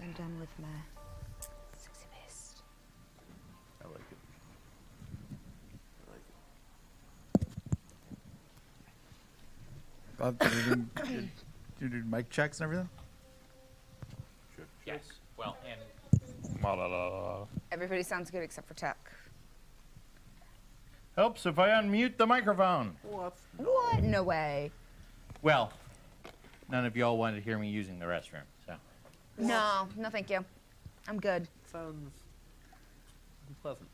I'm done with my sexy beast. I like it. Do you do mic checks and everything? Sure. Yes. Well, and Everybody sounds good except for Tuck. Helps if I unmute the microphone. What? What? No way. Well, none of y'all wanted to hear me using the restroom, so. No, no thank you. I'm good. Sounds unpleasant.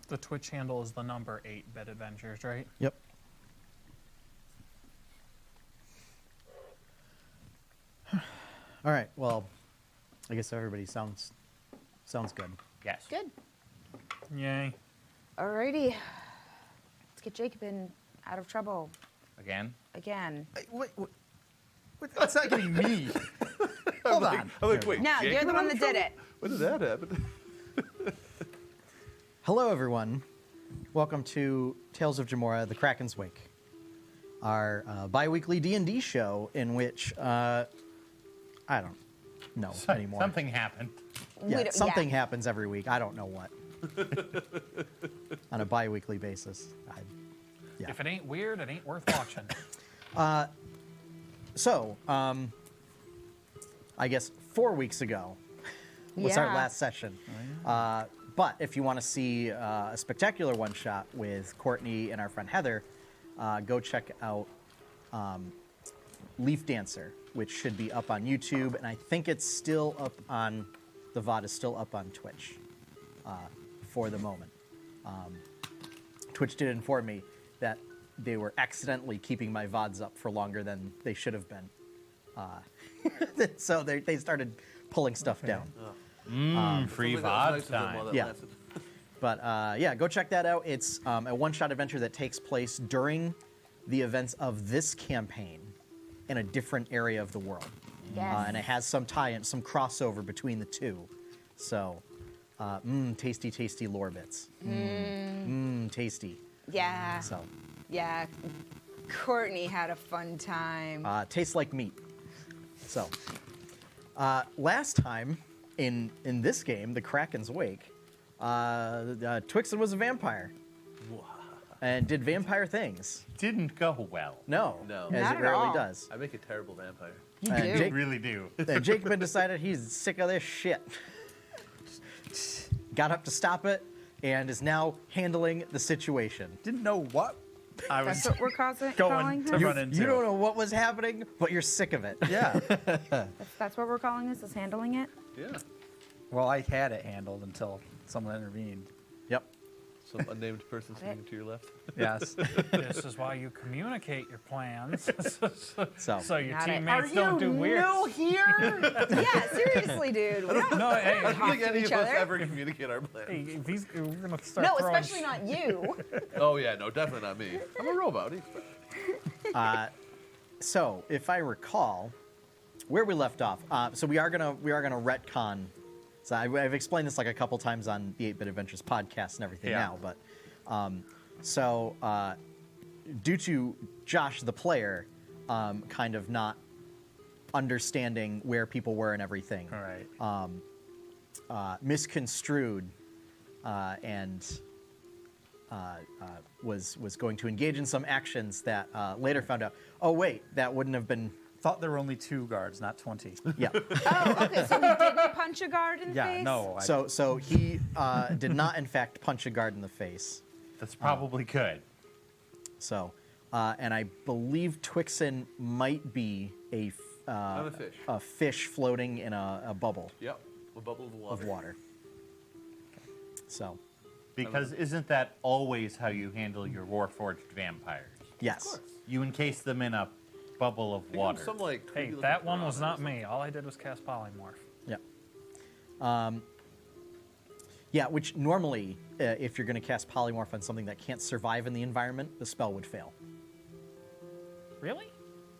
The Twitch handle is the number 8-bit adventures, right? Yep. All right. Well, I guess everybody sounds good. Yes. Good. Yay. Alrighty. Let's get Jacobin out of trouble Again? again. Wait, that's not getting me. Hold on. I'm like, wait. No, you're the one that did it. When did that happen? Hello, everyone. Welcome to Tales of Jemmora: The Kraken's Wake, our bi-weekly D&D show in which I don't know anymore. Something happened. Yeah, something happens every week. I don't know what. On a bi-weekly basis. Yeah. If it ain't weird, it ain't worth watching. So, I guess 4 weeks ago was our Yeah. last session. But if you want to see a spectacular one-shot with Courtney and our friend Heather, go check out Leaf Dancer, which should be up on YouTube, and I think it's still up on, the VOD is still up on Twitch for the moment. Twitch did inform me that they were accidentally keeping my VODs up for longer than they should have been. So they started pulling stuff down. Free Something that VOD was nice of them while time. that Yeah. lasted. But yeah, go check that out. It's a one-shot adventure that takes place during the events of this campaign in a different area of the world. Yes. And it has some tie-in, some crossover between the two. So, tasty, tasty lore bits. Tasty. Yeah. So, Yeah. Courtney had a fun time. tastes like meat. So, last time in this game, the Kraken's Wake, Twixen was a vampire and did vampire things. Didn't go well. No, No. as Not it at rarely all. does. I make a terrible vampire. You and do. Jake- Really do. And Jacobin decided he's sick of this shit. Got up to stop it and is now handling the situation. Didn't know what I was That's what we're calling going to this? run into. You don't know what was happening, but you're sick of it. Yeah. That's what we're calling this, is handling it? Yeah. Well, I had it handled until someone intervened. Yep. Some unnamed person sitting to your left. Yes. This is why you communicate your plans, So, so your Got it. teammates don't do weird. here? Yeah, seriously, dude. We don't No, hey, I don't think to any each of us other. ever communicate our plans. hey, if he's, we're gonna start. No, throwing especially not you. Oh yeah, no, definitely not me. I'm a robot. so if I recall, where we left off, so we are gonna retcon. So I've explained this like a couple times on the 8-Bit Adventures podcast and everything Yeah. now, but due to Josh the player kind of not understanding where people were and everything, All right. misconstrued and was going to engage in some actions that later found out, oh wait, that wouldn't have been, Thought there were only 2 guards, not 20. yeah. Oh, okay, so he didn't punch a guard in the Yeah, face? no. So he did not in fact punch a guard in the face. That's probably good. So, and I believe Twixen might be I'm a fish. a fish floating in a bubble Yep. A bubble of water. of water. So, Because isn't that always how you handle your Warforged vampires? yes. You encase them in a bubble of Become water. Some, like, Hey, creepy that looking one was piranha or not me. All I did was cast polymorph. Yeah. Yeah, which normally, if you're going to cast polymorph on something that can't survive in the environment, the spell would fail. Really?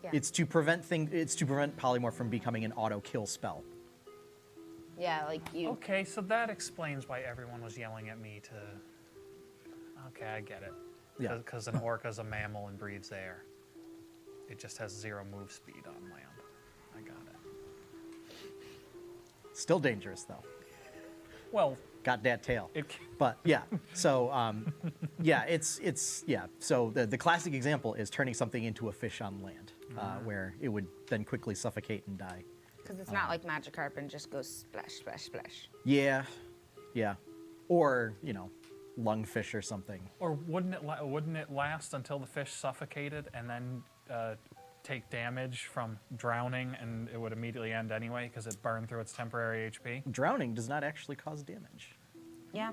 Yeah. It's to prevent polymorph from becoming an auto kill spell. Yeah, like you. Okay, so that explains why everyone was yelling at me to. Okay, I get it. Yeah. Because an orca's a mammal and breathes air. It just has 0 move speed on land. I got it. Still dangerous though. Well, Got that tail. it, But yeah, so yeah, it's yeah. So the classic example is turning something into a fish on land, where it would then quickly suffocate and die. Because it's not like Magikarp and just goes splash, splash, splash. Yeah, yeah, or lungfish or something. or wouldn't it last until the fish suffocated and then take damage from drowning, and it would immediately end anyway because it burned through its temporary HP? Drowning does not actually cause damage. Yeah.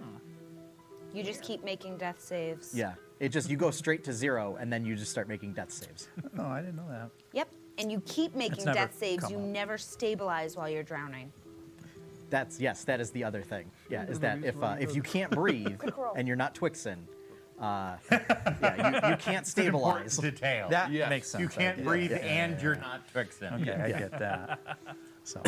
You just keep making death saves. Yeah, it just you go straight to 0 and then you just start making death saves. Oh, I didn't know that. Yep. And you keep making never death saves. come You up. never stabilize while you're drowning. That is the other thing. Yeah, is that if you can't breathe roll. and you're not Twixen, yeah, you can't stabilize. Detail. That Yes. makes sense. You can't I get breathe it. and you're not Twixen. Okay, I get that. So,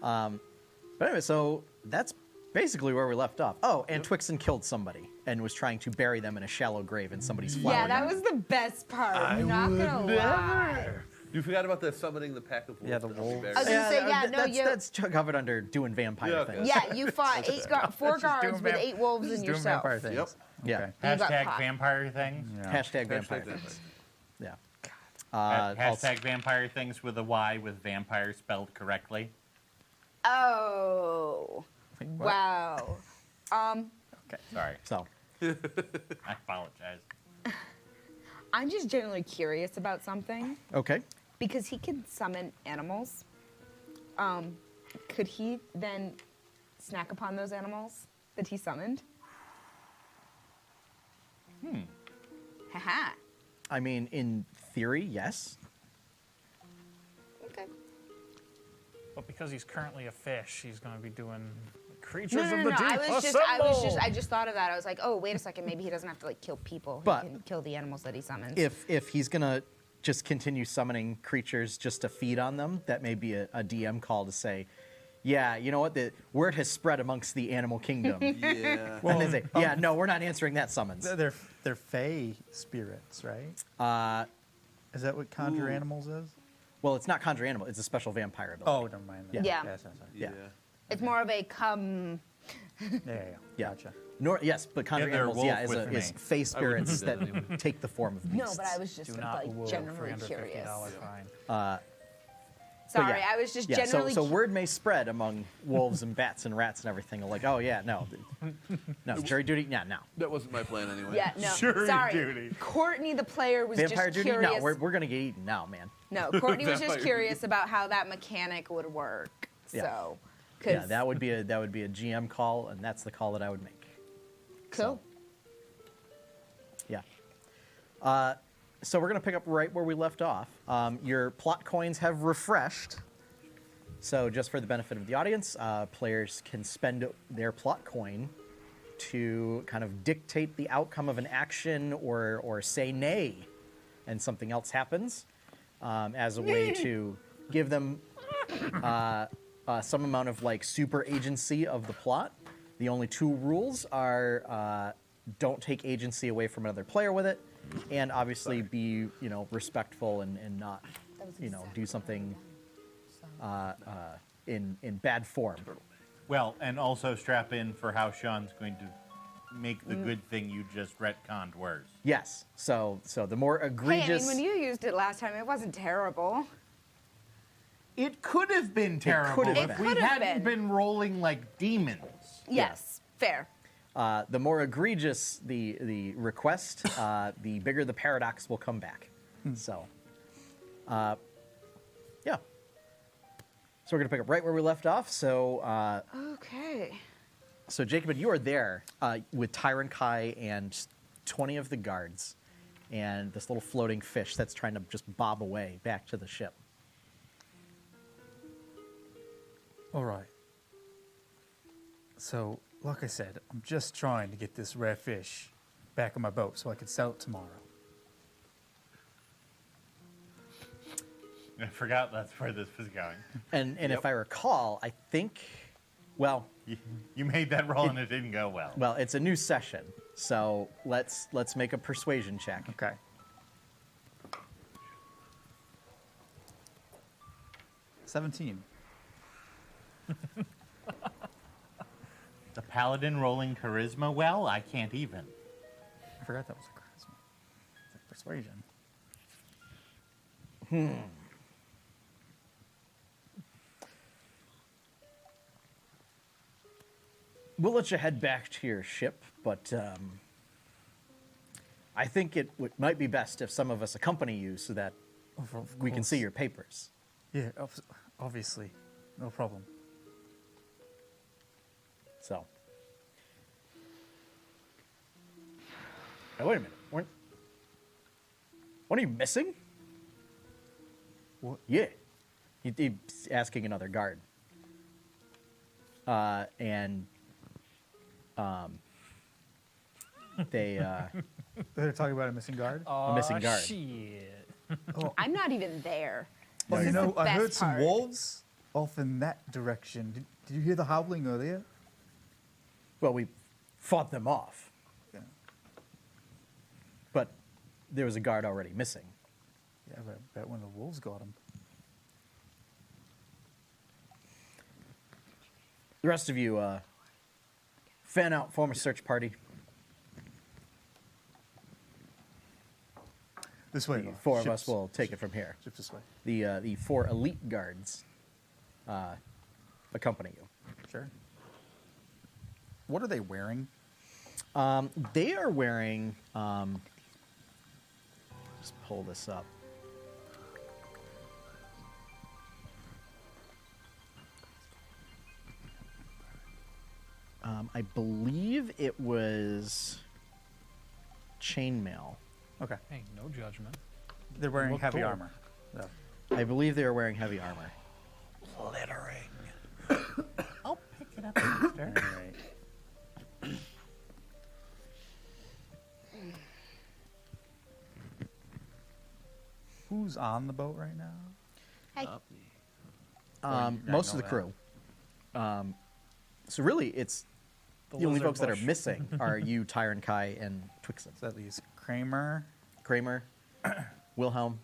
but anyway, so that's basically where we left off. Oh, and Twixen killed somebody and was trying to bury them in a shallow grave in somebody's flower. Yeah, that garden. was the best part. I'm not gonna lie. You forgot about the summoning the pack of wolves. Yeah, the that help you wolves. bury I was them. gonna say, yeah, no, that's covered under doing vampire Yeah, okay. things. Yeah, you fought 4 Just guards doing with vamp- 8 wolves just and doing yourself. vampire things. Yep. Yeah. You got Hashtag caught. vampire things. Yeah. Hashtag vampire Hashtag vampire. things. Yeah. Hashtag vampire things with a Y with vampire spelled correctly. Oh. Wait, what? Wow. Okay. Sorry. So, I apologize. I'm just generally curious about something. okay. Because he can summon animals. Could he then snack upon those animals that he summoned? Haha. I mean, in theory, yes. Okay. But because he's currently a fish, he's going to be doing creatures No, of no, the no. deep. I just thought of that. I was like, oh, wait a second. Maybe he doesn't have to like kill people. But- He can kill the animals that he summons. If he's gonna just continue summoning creatures just to feed on them, that may be a DM call to say, yeah, you know what, the word has spread amongst the animal kingdom. Yeah. And they say, yeah, no, we're not answering that summons. They're fey spirits, right? Is that what conjure animals is? Well, it's not conjure animal; it's a special vampire ability. Oh, never mind. Yeah. Yes, yes, yes. Yeah. it's more of a come. Yeah. Gotcha. Yes, but conjure Yeah, they're a animals, yeah, wolf with is me. fey spirits do that that anyway. take the form of beasts. No, but I was just Do not like woo generally $350 curious. fine. Sorry, yeah. I was just Yeah, generally. so word may spread among wolves and bats and rats and everything. Like, oh yeah, no, jury duty, yeah, no. That wasn't my plan anyway. Yeah, no. Jury Sorry. duty. Courtney, the player, was Vampire just duty, curious. no. We're gonna get eaten now, man. No, Courtney was just Vampire curious about how that mechanic would work. Yeah. So, Yeah, that would be a GM call, and that's the call that I would make. cool. Yeah. So we're going to pick up right where we left off. Your plot coins have refreshed. So just for the benefit of the audience, players can spend their plot coin to kind of dictate the outcome of an action or say nay, and something else happens, as a way to give them some amount of like super agency of the plot. The only 2 rules are don't take agency away from another player with it, and obviously be respectful and not do something in bad form. Well, and also strap in for how Sean's going to make the good thing you just retconned worse. Yes. So the more Hey, I egregious. mean, when you used it last time, it wasn't terrible. It could have been terrible could have if been. we It could have hadn't been rolling like demons. Yes, fair. The more egregious the request, the bigger the paradox will come back. So, yeah. So we're gonna pick up right where we left off. So, Okay. so Jacob, you are there with Tyrant Kai and 20 of the guards, and this little floating fish that's trying to just bob away back to the ship. All right. So, like I said, I'm just trying to get this rare fish back on my boat so I can sell it tomorrow. I forgot that's where this was going. And if I recall, I think, well, You made that roll and it didn't go well. it's a new session, So let's make a persuasion check. Okay. $17. The paladin rolling charisma well? I can't even. I forgot that was a charisma. It's like persuasion. We'll let you head back to your ship, but I think might be best if some of us accompany you so that Of we can course. see your papers. Yeah, obviously. No problem. So. Now, wait a minute. What are you missing? What? Yeah. He's asking another guard. They They're talking about a missing guard? a missing guard. Shit. I'm not even there. Well, This you is know, the I heard best some part. wolves off in that direction. Did you hear the howling earlier? Well, we fought them off, Yeah. but there was a guard already missing. Yeah, but I bet when the wolves got him. The rest of you, fan out, form a search party. This way. The though. four of Ships. us will take it from here. Ships this way. The four elite guards accompany you. Sure. What are they wearing? They are wearing. Just pull this up. I believe it was chainmail. Okay. Hey, no judgment. They're wearing Look heavy cool. armor. Yeah. I believe they are wearing heavy armor. I'll pick it up after. All right. Who's on the boat right now? Hey, Yeah, Most I of know the crew. So really, it's the only lizard folks that are bush. missing are you, Tyron Kai, and Twixen. So that leaves Kramer, Kramer, Wilhelm,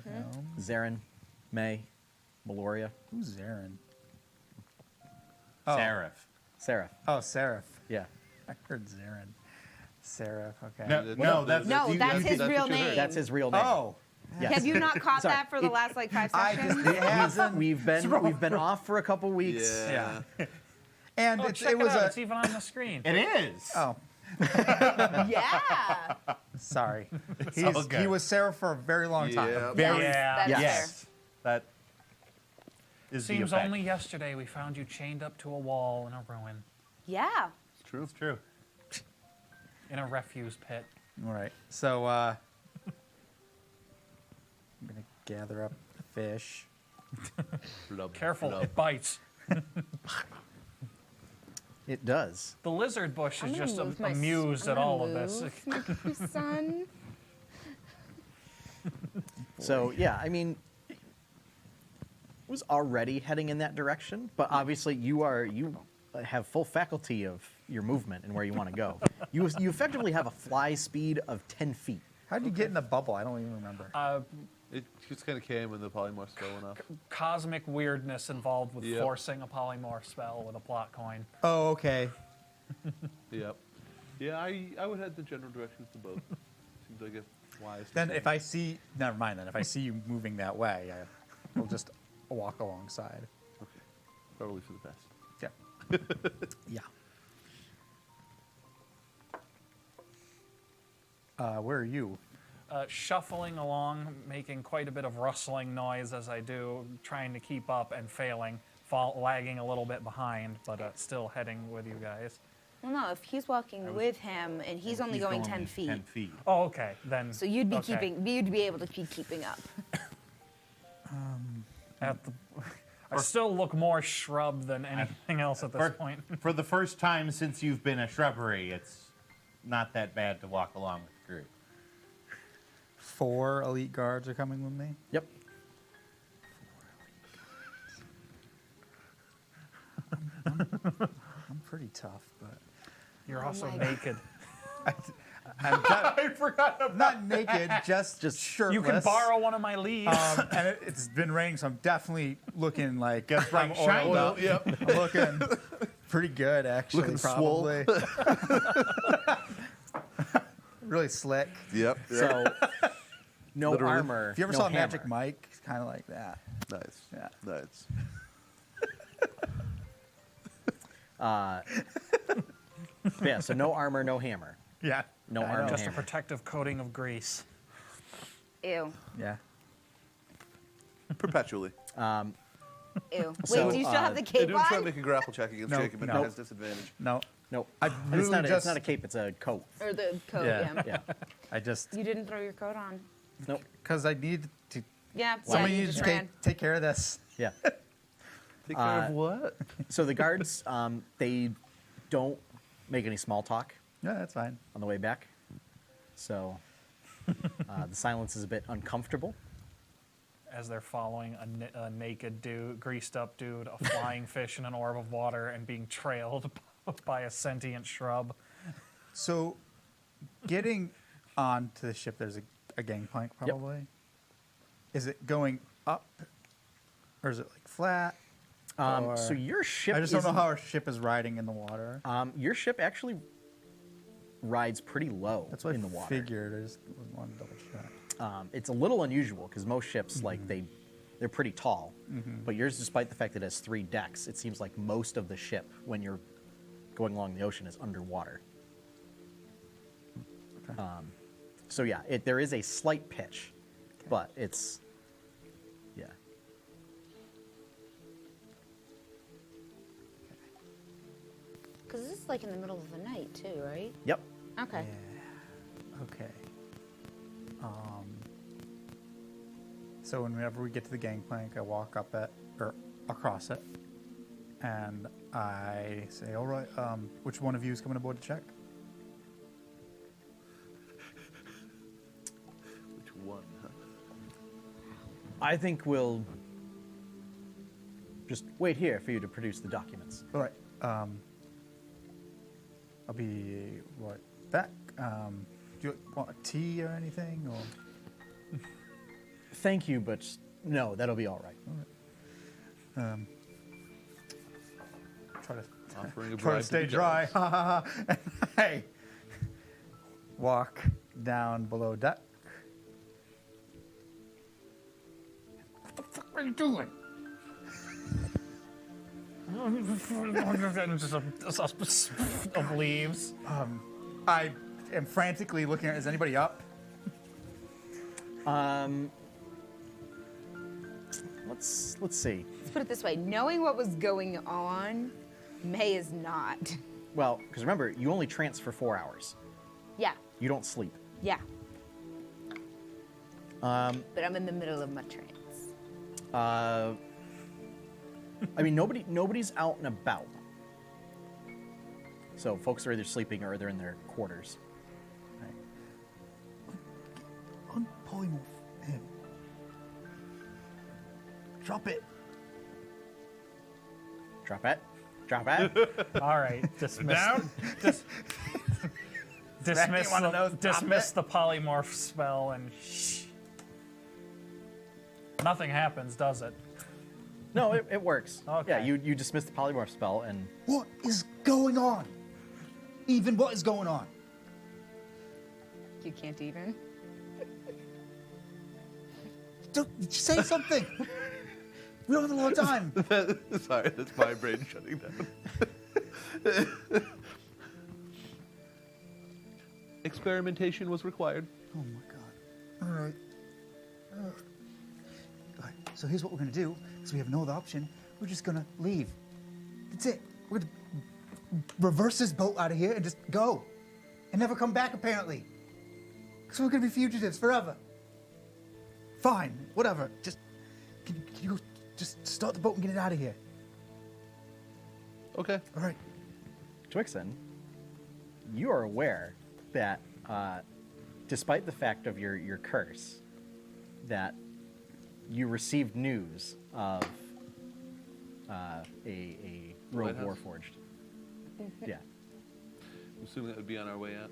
Helm. Zarin, May, Meloria, Who's Zarin? Seraph. Seraph. Oh, Seraph. Yeah. I heard Zarin. Seraph, okay. No, that's no, that's his that's real what you heard. name. That's his real name. Oh, Yes. Have you not caught Sorry. that for the last like 5 I sessions? just, it hasn't. We've been off for a couple weeks. Yeah. And Oh, check it was out. a. It's even on the screen. It is. Oh, Yeah. sorry. all good. He was Seraph for a very long time. Yeah. Very, Yeah. That's Yes. That is the Seems effect. only yesterday we found you chained up to a wall in a ruin, Yeah. It's true. It's true. in a refuse pit. All right. So, I'm going to gather up the fish. Blub, Careful, blub. it bites. It does. The lizard bush I'm is gonna just move my amused I'm at gonna all of this. move my son. So yeah, I mean, it was already heading in that direction, but obviously you have full faculty of your movement and where you want to go. You effectively have a fly speed of 10 feet. How did you get in the bubble? I don't even remember. It just kind of came when the polymorph's going off. Cosmic weirdness involved with Yep. forcing a polymorph spell with a plot coin. Oh, okay. Yep. Yeah, I would head the general directions to both. Seems like a wise. Then decision. if I see, never mind. Then if I see you moving that way, I will just walk alongside. Okay. Probably for the best. Yeah. Yeah. Where are you? Shuffling along, making quite a bit of rustling noise as I do, trying to keep up and failing, lagging a little bit behind, but still heading with you guys. Well, no, if he's walking with him and he's only going 10 feet, 10 feet. Oh, okay, then. so you'd be okay. you'd be able to be keeping up. I still look more shrub than anything else at this point. For the first time since you've been a shrubbery, it's not that bad to walk along with the group. 4 elite guards are coming with me. Yep. I'm pretty tough, but You're Oh also my- naked. I'm I forgot about not naked, just shirtless. You can borrow one of my leaves. And it's been raining, so I'm definitely looking like I'm shiny. oiled up. Yep. I'm looking pretty good, actually. Looking swole. probably. Really slick. Yep. So, no Literally. armor. If you ever no saw hammer. Magic Mike, it's kind of like that. Nice. Yeah. Nice. Yeah, so no armor, no hammer. Yeah. No I armor, know. Just a hammer. protective coating of grease. Ew. Yeah. Perpetually. Ew. Wait, So, do you still have the I cape do try to on? make a grapple check against No, Jacob, and no. it has disadvantage. No. Nope. I And it's really not, just. it's not a cape, it's a coat. Or the coat, Yeah. yeah. Yeah. I just. You didn't throw your coat on. Nope. Because I need to. Yeah, Somebody you needs just to ran. take care of this. Yeah. Take care of what? So the guards, they don't make any small talk Yeah, that's fine. on the way back. So the silence is a bit uncomfortable. As they're following a naked dude, greased up dude, a flying fish in an orb of water, and being trailed by a sentient shrub. So, getting onto the ship, there's a gangplank probably. Is it going up, or is it like flat? Or- So your ship I just don't know isn't- how our ship is riding in the water. your ship actually rides pretty low That's what in I the water. figured. I just wanted to double check. It's a little unusual because most ships like they're pretty tall, but yours, despite the fact that it has 3 decks, it seems like most of the ship when you're going along the ocean is underwater. Okay. So yeah, there is a slight pitch, but it's yeah. Because this is like in the middle of the night, too, right? Yep. Okay. Yeah. Okay. So whenever we get to the gangplank, I walk up it or across it, and I say, "All right, which one of you is coming aboard to check?" Which one? Huh? I think we'll just wait here for you to produce the documents. All right. I'll be right back. Do you want a tea or anything? Or Thank you, but no, that'll be all right. try to Offering a try bribe to stay be dry. generous. Hey, walk down below deck. What the fuck are you doing? Just of leaves. I am frantically looking at. Is anybody up? Let's see. Let's put it this way. Knowing what was going on, May is not. Well, because remember, you only trance for 4 hours. Yeah, You don't sleep. yeah. But I'm in the middle of my trance. I mean, nobody's out and about. So folks are either sleeping or they're in their quarters. Unpolymorph him. Drop it. Drop it. Drop it. All right, dismiss. Dismiss, one of those, dismiss the polymorph spell and shh. Nothing happens, does it? No, it works. Okay. Yeah, you dismiss the polymorph spell and What is going on? Even what is going on? You can't even. Say something. We don't have a lot of time. Sorry, that's my brain shutting down. Experimentation was required. Oh my god. All right. All right. So here's what we're gonna do. Because we have no other option. We're just gonna leave. That's it. We're gonna reverse this boat out of here and just go, and never come back. Apparently. So we're gonna be fugitives forever. Fine. Whatever. Just can you just start the boat and get it out of here? Okay. All right. Twixen, you are aware that despite the fact of your curse, that you received news of a rogue Lighthouse? warforged. Yeah. I'm assuming that would be on our way out.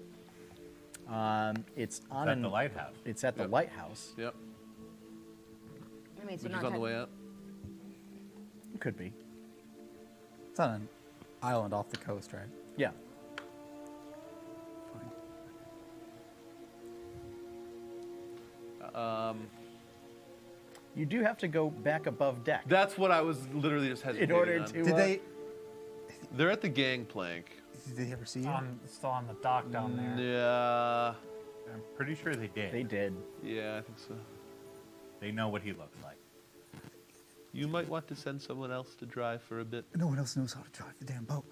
It's Is on that the lighthouse? It's at the Yep. lighthouse. Yep. I mean, so Which not is on the tech- way out. It could be. It's on an island off the coast, right? Yeah. You do have to go back above deck. That's what I was literally just hesitating order on. to- Did they? They're at the gangplank. Did they ever see you? Still on the dock down there. Yeah. I'm pretty sure they did. They did. Yeah, I think so. They know what he looks like. You might want to send someone else to drive for a bit. No one else knows how to drive the damn boat.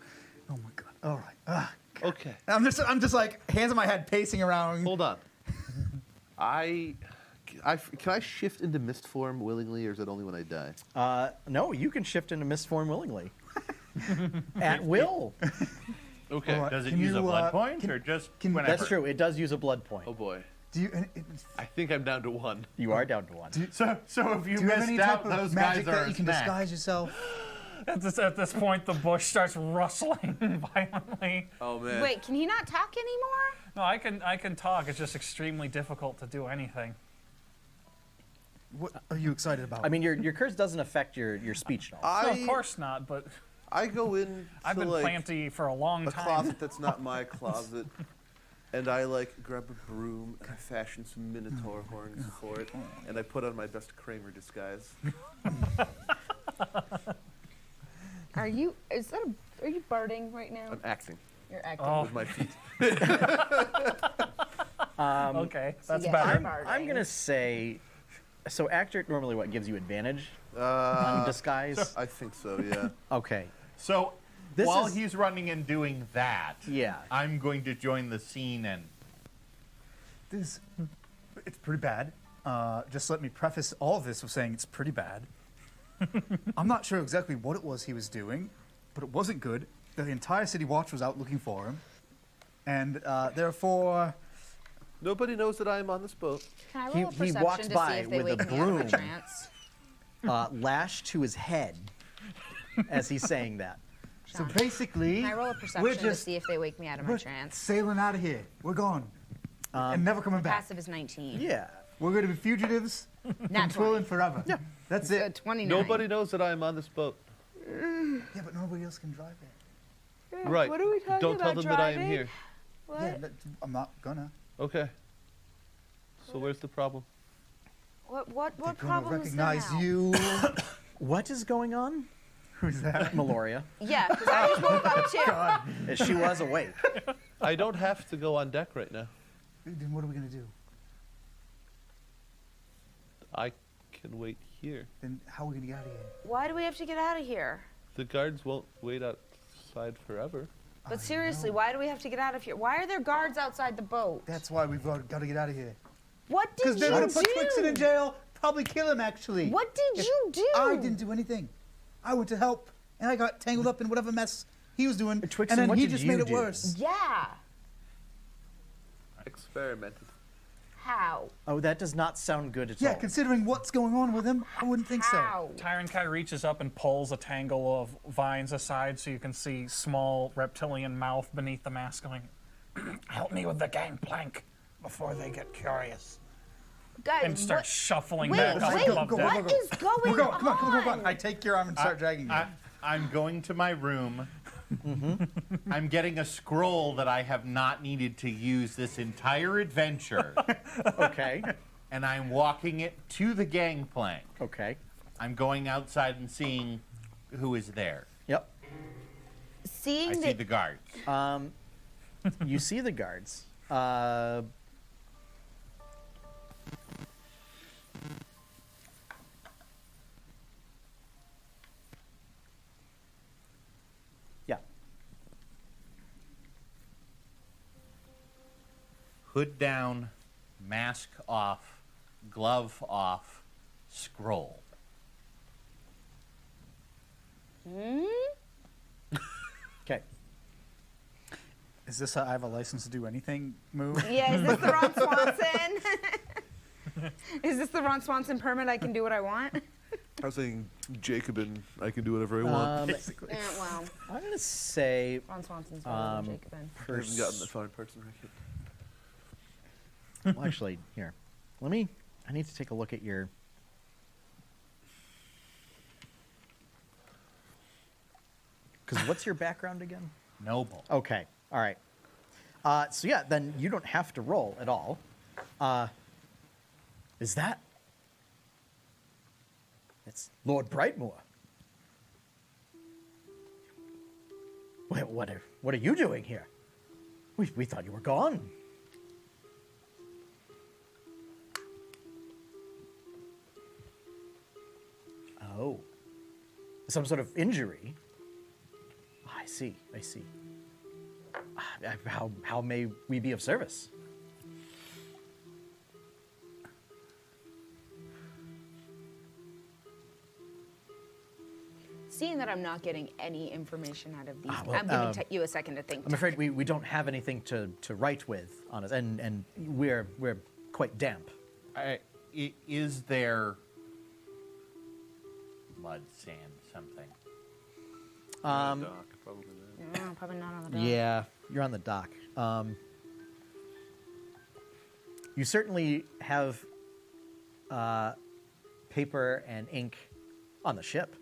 Oh my god. All right. Okay. I'm just like hands on my head, pacing around. Hold on. Can I shift into mist form willingly, or is it only when I die? No, you can shift into mist form willingly. At will. Okay. Alright. Does it Can use a you, blood can- point or just can- whenever? That's true. It does use a blood point. Oh boy. Do you? I think I'm down to 1. You are down to 1. So if you Do you have missed any out, type of those magic guys are that a you can snack. disguise yourself? At this point, the bush starts rustling violently. Oh man. Wait, can he not talk anymore? No, I can talk. It's just extremely difficult to do anything. What are you excited about? I mean, your curse doesn't affect your speech at all. No, of course not, but I go in I've to been like planty for a long a time. closet that's not my closet, and I like grab a broom and I fashion some minotaur horns for it, and I put on my best Kramer disguise. Are you birding right now? I'm acting You're acting. Oh. with my feet. Okay, that's yeah, better. I'm going to say... So actor normally what gives you advantage on disguise? I think so. Yeah. Okay. So This while is- he's running and doing that, Yeah. I'm going to join the scene and This, it's pretty bad. Just let me preface all of this with saying it's pretty bad. I'm not sure exactly what it was he was doing, but it wasn't good. The entire city watch was out looking for him, and therefore, Nobody knows that I am on this boat. Can I He- roll a he perception walks to by see if they with wake a me out of broom. a trance? Lashed to his head as he's saying that. so Sean, basically, Can I roll a we're perception to just see if they wake me out of my we're trance? sailing out of here. We're gone, and never coming back. Passive is 19. Yeah. We're going to be fugitives Not from Twilin 20. forever. Yeah, that's it. 29. Nobody knows that I am on this boat. Yeah, but nobody else can drive it. Right. What are we talking Don't tell about them that I am driving? here. What? Yeah, I'm not gonna. Okay. So where's the problem? What They're gonna problem is there recognize now? you. What is going on? Who's that? Meloria. Yeah, because I just woke up too. She was awake. I don't have to go on deck right now. Then what are we gonna do? I can wait here. Then how are we gonna get out of here? Why do we have to get out of here? The guards won't wait outside forever. But seriously, why do we have to get out of here? Why are there guards outside the boat? That's why we've got to get out of here. What did Because you they're do? gonna put Twixen in jail. Probably kill him. Actually. What did you do? I didn't do anything. I went to help, and I got tangled up in whatever mess he was doing, Twixen, and then what he did just you made it do? worse. Yeah. Experimented. How? Oh, that does not sound good at Yeah, all. considering what's going on with him, I wouldn't think so. How? Tyron Kai reaches up and pulls a tangle of vines aside so you can see small reptilian mouth beneath the mask going, help me with the gangplank before they get curious. Guys, And starts shuffling wait, back up wait, above go, deck. go, what go. is going We're going. on? Come on, come on, come on. I take your arm and start dragging you. I'm going to my room. I'm getting a scroll that I have not needed to use this entire adventure, Okay. and I'm walking it to the gangplank. Okay. I'm going outside and seeing who is there. Yep. Seeing I see that the guards. You see the guards. Yeah. Hood down, mask off, glove off, scroll. Okay. Is this a I have a license to do anything move? Yeah, is this the Ron Swanson? Is this the Ron Swanson permit? I can do what I want? I was saying Jacobin, I can do whatever I want. Yeah, well, I'm gonna say Ron Swanson's better than Jacobin. I haven't gotten that far in Parks and Rec yet. Well, actually, here. I need to take a look at your... Because what's your background again? Noble. Okay, all right. So yeah, then you don't have to roll at all. Is that... It's Lord Brightmoor. Wait, what are you doing here? We thought you were gone. Oh. Some sort of injury? I see. How may we be of service? Seeing that I'm not getting any information out of these, well, I'm giving you a second to think. I'm afraid we don't have anything to write with on us, and we're quite damp. Is there mud, sand, something? Dock, probably that. No, probably not on the dock. Yeah, you're on the dock. You certainly have paper and ink on the ship.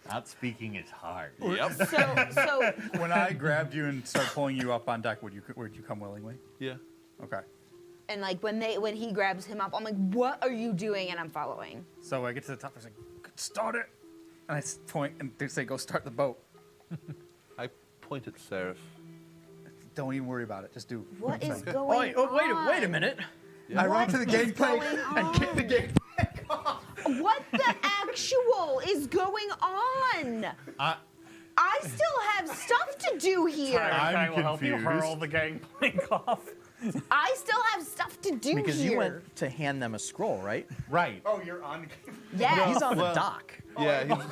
Not speaking is hard. Yep. So When I grabbed you and started pulling you up on deck, would you come willingly? Yeah. Okay. and like when he grabs him up, I'm like, what are you doing? And I'm following. So I get to the top. There's like, start it, and I point and they say, go start the boat. I point at Seraph. Don't even worry about it. Just do. What is thing. going on? Wait a minute. I run to the gangplank going and kick the gangplank off. What the actual is going on? I still have stuff to do here. I'm will help you confused. hurl the gangplank off. I still have stuff to do Because here. you went to hand them a scroll, right? Right. Oh, you're on the Yes. He's on the dock. Yeah, he's,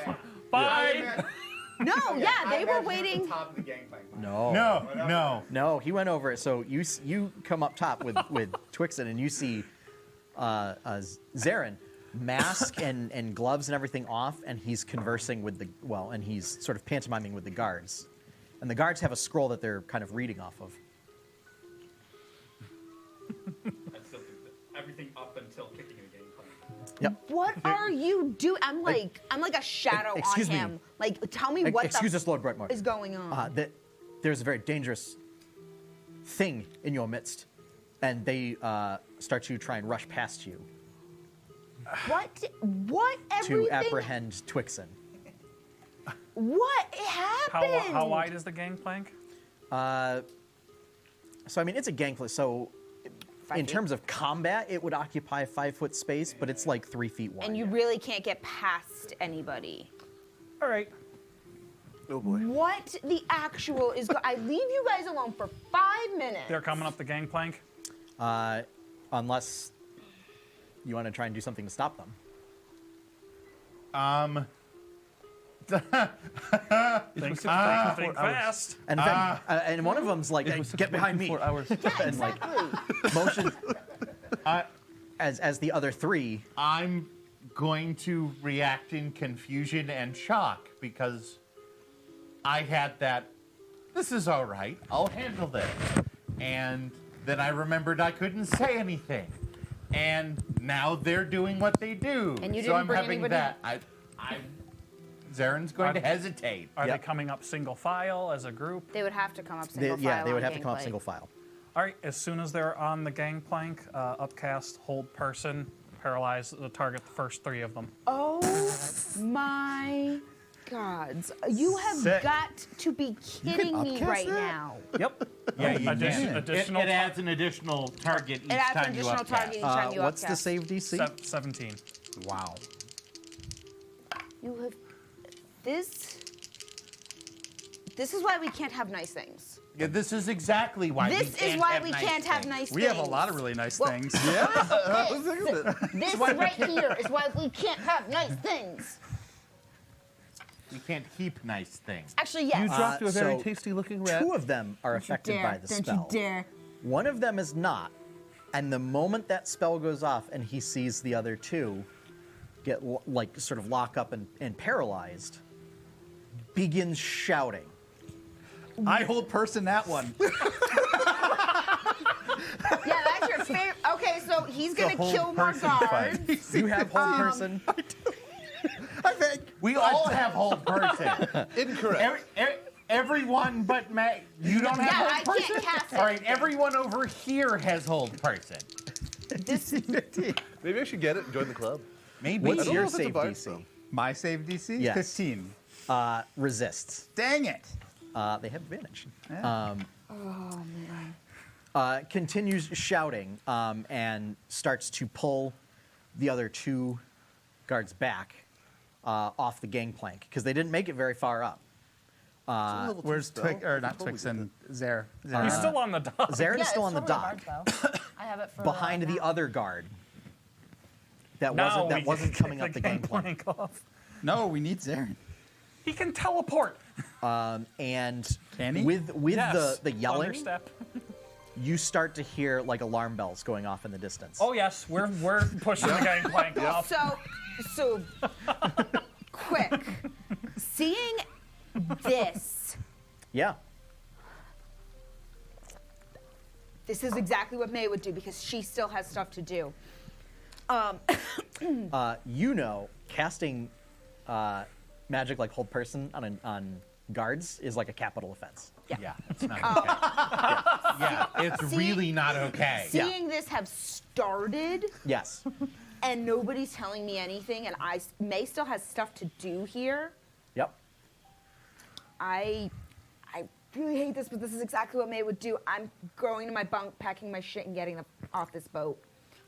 Bye. No, yeah, they were waiting. Top of the gangplank. No, he went over it. So you come up top with Twixen, and you see Zarin, mask and gloves and everything off, and he's conversing with and he's sort of pantomiming with the guards. And the guards have a scroll that they're kind of reading off of. Everything up until kicking the gangplank. Yep. What are you doing? I'm like a shadow on excuse me. him. Like, tell me what Excuse us, Lord Brightmoor. is going on. That there's a very dangerous thing in your midst, and they start to try and rush past you What everything? to apprehend Twixen. What happened? How wide is the gangplank? So I mean, it's a gangplank. So 5 in feet? terms of combat, it would occupy a 5-foot space, but it's like 3 feet wide. And you really can't get past anybody. All right. oh boy. What the actual is? I leave you guys alone for 5 minutes. They're coming up the gangplank. Unless you want to try and do something to stop them. Think fast. And, in fact, and one of them's like, "Hey, get behind me. 4 hours. And like motion as the other three. I'm going to react in confusion and shock because I had that. This is all right. I'll handle this. And then I remembered I couldn't say anything. And now they're doing what they do. And you so didn't I'm bring having anybody- that. Zaren's going to hesitate. Are they coming up single file as a group? They would have to come up single file. They would on have to come up gameplay. single file. All right. As soon as they're on the gangplank, upcast, hold person, paralyze the target. The first 3 of them. Oh my gods! You have Sick. got to be kidding me upcast right that? now. Yep. Yeah, you Addition- can. additional It adds an additional target each It adds an time you additional upcast. target each time you What's the upcast. save DC? 17. Wow. You have this. This is why we can't have nice things. Yeah, this is exactly why we This can't is why have we nice can't have things. nice We things. have a lot of really nice Well, things. This right here is why we can't have nice things. We can't keep nice things. Actually, yes. You dropped to a very so tasty looking rat. 2 of them are affected by the spell. Don't you dare. One of them is not, And the moment that spell goes off and he sees the other two get like sort of lock up and paralyzed, begins shouting. I hold person that one. Yeah, that's your favorite. Okay, so he's gonna hold kill more person guards. fight. You have hold person. We all have hold person. Incorrect. Everyone but Matt. You don't have Yeah, hold I person? can't cast it. All right, everyone over here has hold person. Maybe I should get it and join the club. Maybe. What's I don't your know if it's a save bard DC? spell. My save DC? Yes. 15. Resists. Dang it. They have advantage. Yeah. Continues shouting and starts to pull the other two guards back off the gangplank because they didn't make it very far up. Where's Twix, or not Twixen, Zer? He's still on the dock. Zarin is still on the totally dock a bard spell. I have it for behind the now. other guard that Now wasn't we wasn't can coming take up the gangplank. off. No, we need Zaren. He can teleport. And Can he? with Yes. the yelling, Thunderstep. you start to hear like alarm bells going off in the distance. Oh yes, we're pushing the gangplank off. So quick. Seeing this, Yeah. this is exactly what May would do because she still has stuff to do. You know, casting magic like hold person on guards is like a capital offense. Yeah, it's not okay. Yeah, it's See- really not okay. Seeing this have started Yes. and nobody's telling me anything, and May still has stuff to do here. Yep. I really hate this, but this is exactly what May would do. I'm going to my bunk, packing my shit, and getting off this boat.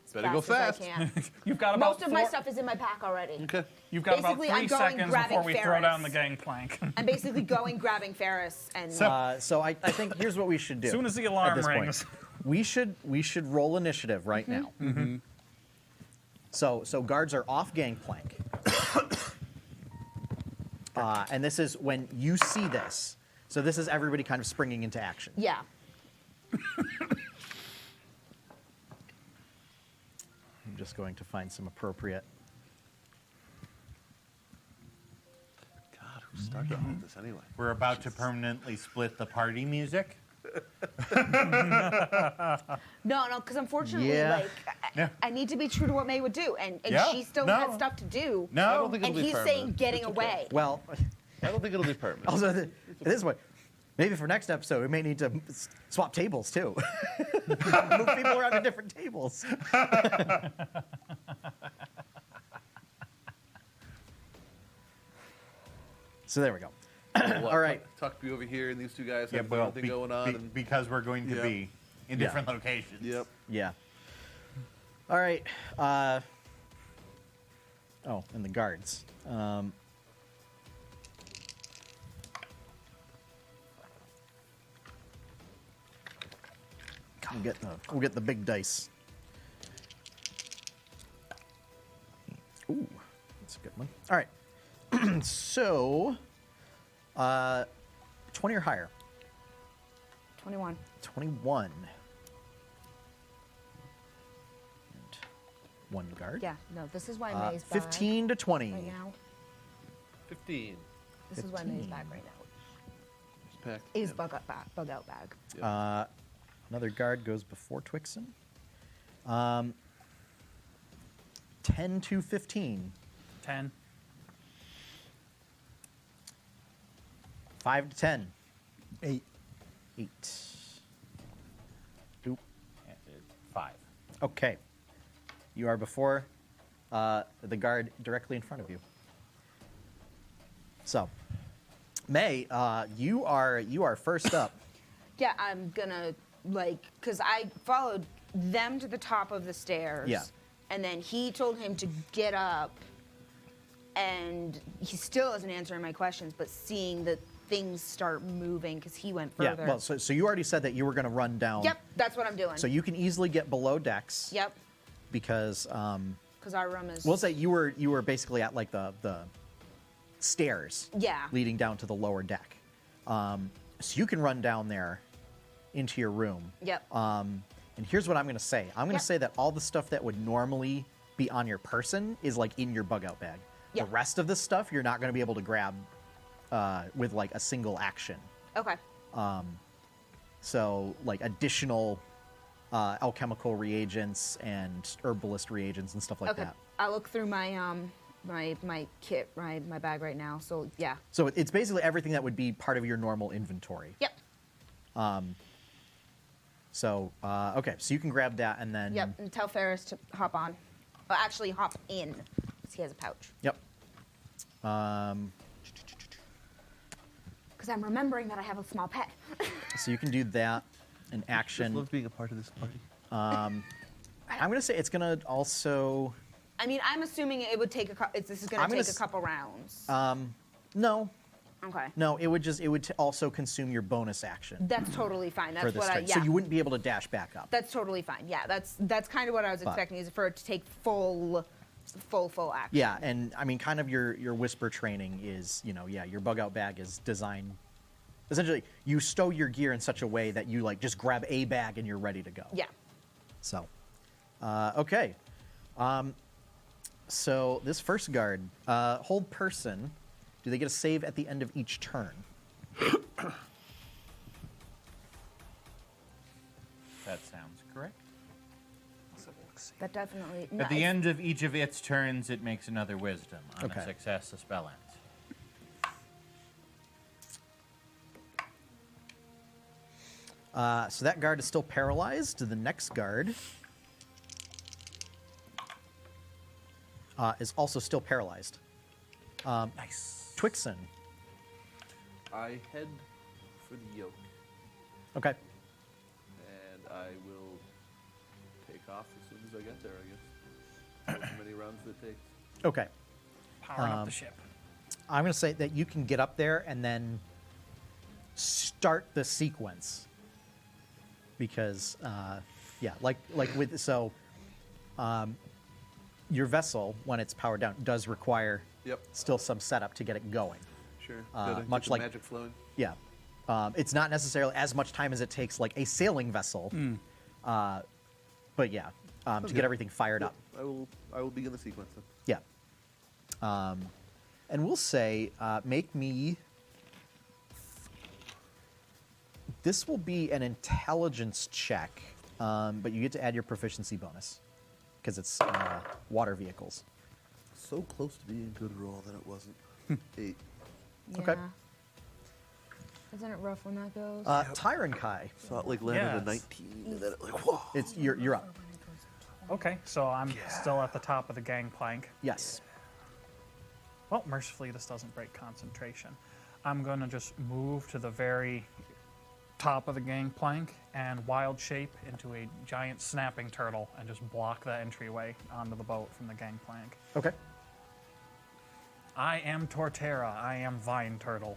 As Better go fast. fast. As I can. You've got about Most of my stuff is in my pack already. Okay. You've got about Basically, 3 I'm going seconds grabbing before we throw down the Ferris. gangplank. I'm basically going, grabbing Ferris, and So I think here's what we should do. As soon as the at alarm this point. rings. We should roll initiative right now. Mm-hmm. So guards are off gangplank. And this is when you see this. So this is everybody kind of springing into action. yeah. I'm just going to find some appropriate. God, who started all of this anyway? We're about to permanently split the party music. No, because unfortunately, Yeah. like, Yeah. I need to be true to what May would do, and Yeah, she still no. had stuff to do. No. I don't think And it'll be he's permanent. saying getting It's okay. away. Well, I don't think it'll be permanent. also at this point, maybe for next episode we may need to swap tables too. Move people around to different tables. So there we go. All right. Tuck be over here, and these two guys Yeah, have their well, own thing going on. and, because we're going to Yeah. be in Yeah. different locations. yep. Yeah. All right. Oh, and the guards. We'll get the big dice. Ooh, that's a good one. All right. So, 20 or higher. 21. 21. And one guard. Yeah, no, this is why May's back 15 to 20. right now. 15. This is why May's back right now. It's packed. Is Yeah. bug out bag. Another guard goes before Twixen. 10 to 15. 10. 5 to 10. 8. 8. Oop. 5. Okay. You are before the guard directly in front of you. So, May, you are first up. Yeah, I'm gonna because I followed them to the top of the stairs. Yeah. And then he told him to get up, and he still isn't answering my questions, but seeing that things start moving because he went further. Yeah. Well, so you already said that you were going to run down. Yep, that's what I'm doing. So you can easily get below decks. Yep, Because because our room is. we'll say you were basically at like the stairs. Yeah. Leading down to the lower deck. So you can run down there into your room. Yep. And here's what I'm going to say. I'm going to Yep. say that all the stuff that would normally be on your person is like in your bug out bag. Yeah. The rest of the stuff you're not going to be able to grab with like a single action. Okay. So like additional alchemical reagents and herbalist reagents and stuff like Okay. that. I look through my my kit, my bag right now. So yeah. So it's basically everything that would be part of your normal inventory. Yep. So okay, so you can grab that and then. Yep. And tell Ferris to hop on. Well, actually, hop in, because he has a pouch. Yep. Because I'm remembering that I have a small pet. So you can do that. An Just action. love being a part of this party. I'm gonna say it's gonna also. I mean, I'm assuming it would take this is going I'm to gonna take a couple rounds. No, Okay. no, it would also consume your bonus action That's totally fine. for That's this what turn. yeah. So you wouldn't be able to dash back up. That's totally fine. Yeah, that's kind of what I was expecting, is for it to take full action. Yeah, and I mean, kind of your whisper training is, your bug out bag is designed. Essentially, you stow your gear in such a way that you like just grab a bag and you're ready to go. Yeah. So, okay. So this first guard, hold person. Do they get a save at the end of each turn? That sounds correct. That definitely. At the end of each of its turns, it makes another wisdom. On Okay. a success, the spell ends. So that guard is still paralyzed. The next guard is also still paralyzed. Nice. Twixen. I head for the yoke, Okay. and I will take off as soon as I get there, I guess. However many rounds it takes. Okay. Powering up the ship. I'm going to say that you can get up there and then start the sequence. Because, your vessel, when it's powered down, does require Yep. still some setup to get it going. Sure. Much Get the like- magic flowing. Yeah. It's not necessarily as much time as it takes like a sailing vessel. But yeah, to Okay. get everything fired up. I will begin the sequence then. Yeah. And we'll say, make me. This will be an intelligence check, but you get to add your proficiency bonus because it's water vehicles. So close to being a good roll that it wasn't. 8. Yeah. Okay. Isn't it rough when that goes? Tyron Kai, So it like landed a Yes. 19, and then it like whoa. you're up. Okay, so I'm still at the top of the gangplank. Yes. Well, mercifully, this doesn't break concentration. I'm going to just move to the very top of the gangplank and wild shape into a giant snapping turtle and just block the entryway onto the boat from the gangplank. Okay. I am Torterra. I am Vine Turtle.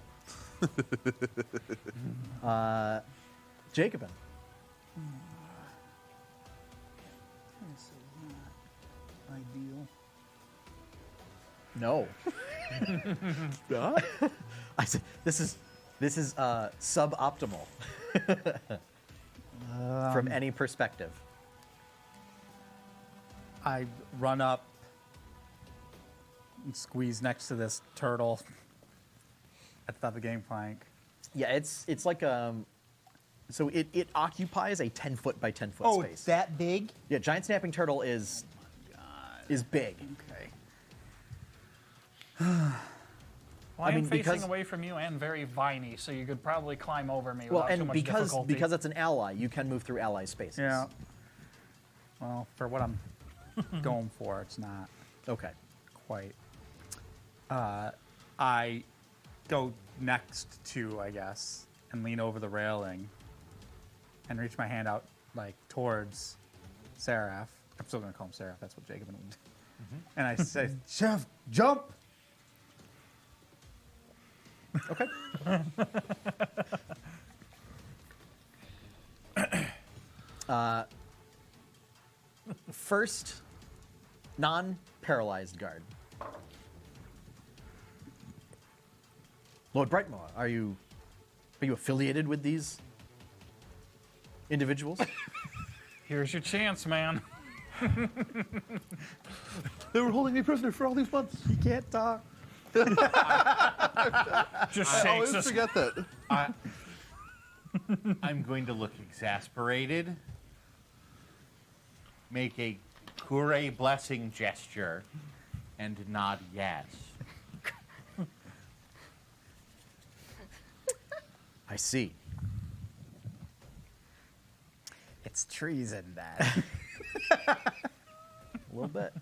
Jacobin. This is not ideal. No. I said this is suboptimal from any perspective. I run up and squeeze next to this turtle at the top of the gangplank. Yeah, it's like so it occupies a 10-foot by 10-foot Oh, space. it's that big? Yeah, giant snapping turtle is big. Okay. Well, I mean, am facing because- away from you and very viney, so you could probably climb over me Well, without too and much because difficulty. it's an ally, you can move through ally spaces. Yeah. Well, for what I'm going for, it's not Okay. quite. I go next to, I guess, and lean over the railing and reach my hand out, like, towards Seraph. I'm still going to call him Seraph. That's what Jacobin would. And I say, Chef, jump! Okay. First, non-paralyzed guard. Lord Brightmoor, are you affiliated with these individuals? Here's your chance, man. They were holding me prisoner for all these months. You can't talk. Just I shakes always his forget that. I'm going to look exasperated, make a Kure blessing gesture, and nod yes. I see. It's treason, Dad. A little bit.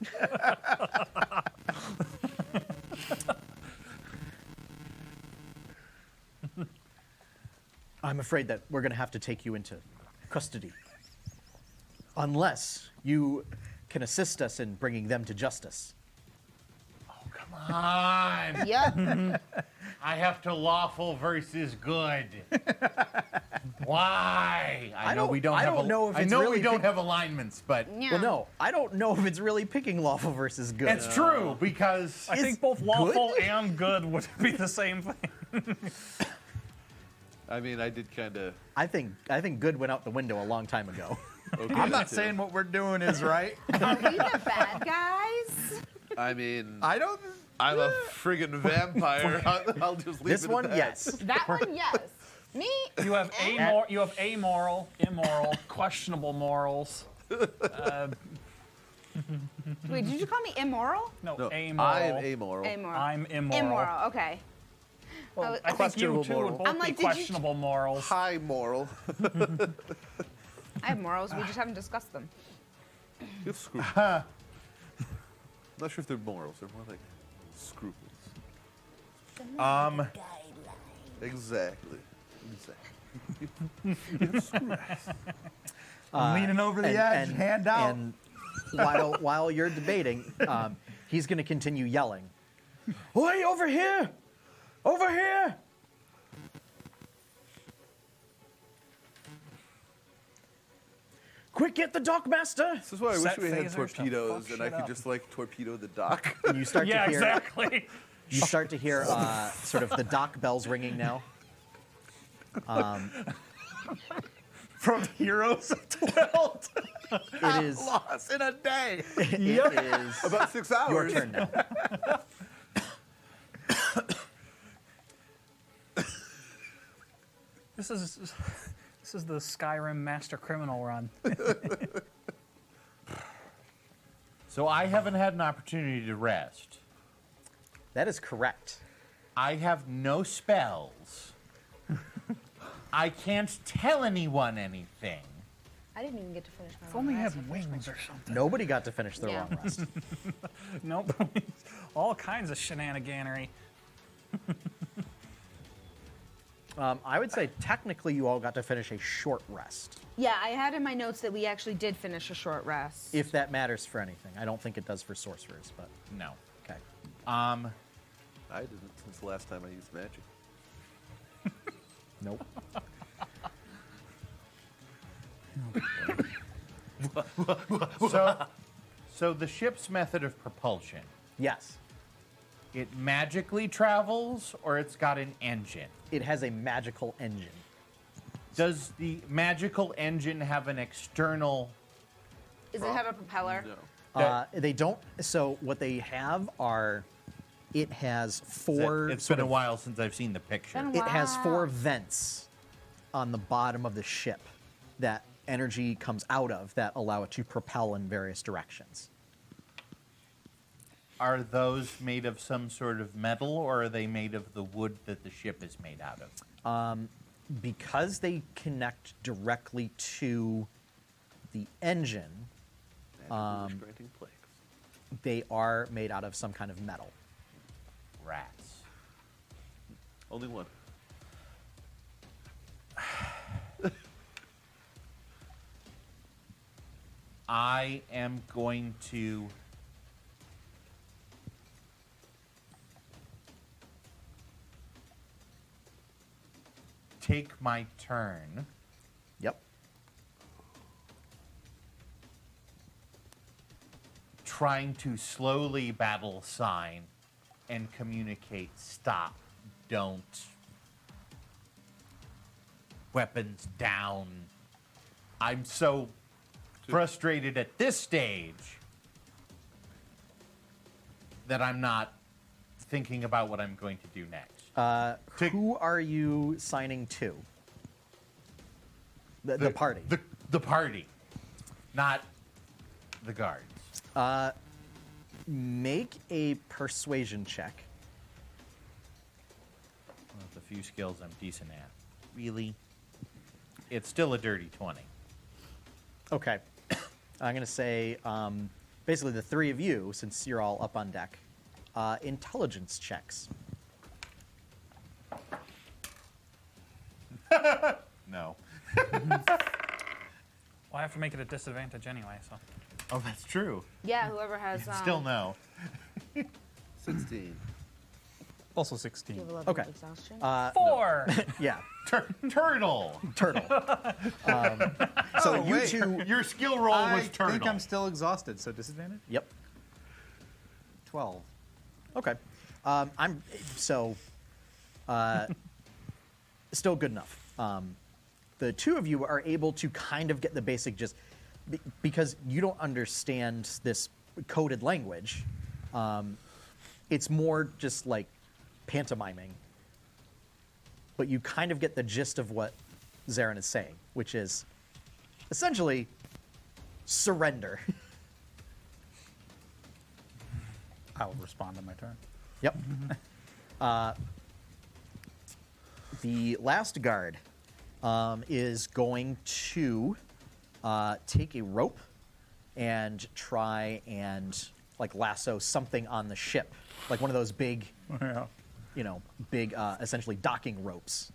I'm afraid that we're going to have to take you into custody. Unless you can assist us in bringing them to justice. Come on! Yep. I have to lawful versus good. Why? I know we don't I have. don't know if I it's know really we don't pick- have alignments, but Yeah. Well, no, I don't know if it's really picking lawful versus good. it's true because I think both lawful and good would be the same thing. I mean, I did kind of. I think good went out the window a long time ago. Okay, I'm not too. saying what we're doing is right. Are we the bad guys? I mean, I don't. I'm a friggin' vampire. I'll just leave This it one, at that. yes. That one, yes. Me? You have amoral, immoral, questionable morals. Wait, did you call me immoral? No, No, amoral. I am amoral. Amoral. I'm immoral. Immoral, okay. Well, I think you Questionable two moral. would both I'm like, be did you- questionable morals. High moral. I have morals, we just haven't discussed them. You have scruples. I'm not sure if they're morals. They're more like scruples. Exactly. I'm leaning over the edge, hand out. And while you're debating, he's going to continue yelling. Oi, over here! Over here! Quick, get the dockmaster! This is why I wish Set we had phasers to torpedoes fuck and I shit could up. just like torpedo the dock. And you start Yeah, to hear exactly. you start to hear sort of the dock bells ringing now. From Heroes of 12 It is lost in a day. it is About 6 hours. your turn now. This is the Skyrim Master Criminal run. so I haven't had an opportunity to rest. That is correct. I have no spells. I can't tell anyone anything. I didn't even get to finish my If only long you rest. had wings or something. Nobody got to finish their Yeah. long rest. Nope. All kinds of shenaniganery. I would say technically you all got to finish a short rest, Yeah, I had in my notes that we actually did finish a short rest. if that matters for anything. I don't think it does for sorcerers, but No. okay. I didn't since the last time I used magic. Nope. So the ship's method of propulsion, Yes, it magically travels or it's got an engine? it has a magical engine. Does the magical engine have an external? Does it have a propeller? No. They don't. So what they have are, it has four. It's sort been a of- while since I've seen the picture. Been a It has Wow. 4 vents on the bottom of the ship that energy comes out of that allow it to propel in various directions. Are those made of some sort of metal or are they made of the wood that the ship is made out of? Because they connect directly to the engine, Magic granting plagues. they are made out of some kind of metal. Rats. Only one. I am going to take my turn Yep. trying to slowly battle sign and communicate stop, don't, weapons down. I'm so frustrated at this stage that I'm not thinking about what I'm going to do next. Who are you signing to? The party. The party, not the guards. Make a persuasion check. One of the few skills I'm decent at. Really? It's still a dirty 20. Okay. I'm going to say, basically, the three of you, since you're all up on deck, intelligence checks. No. Well, I have to make it a disadvantage anyway, so. Oh, that's true. Yeah, whoever has. Still no. 16. Also Do 16. you have a level Okay. of exhaustion? 4! Yeah, Turtle. turtle. So you wait. two. Your skill roll I was turtle. think I'm still exhausted, so disadvantage? Yep. 12. Okay. I'm so still good enough. The two of you are able to kind of get the basic gist because you don't understand this coded language. It's more just like pantomiming, but you kind of get the gist of what Zarin is saying, which is essentially surrender. I will respond on my turn. Yep. The last guard is going to take a rope and try and like lasso something on the ship, like one of those big, Yeah. big essentially docking ropes.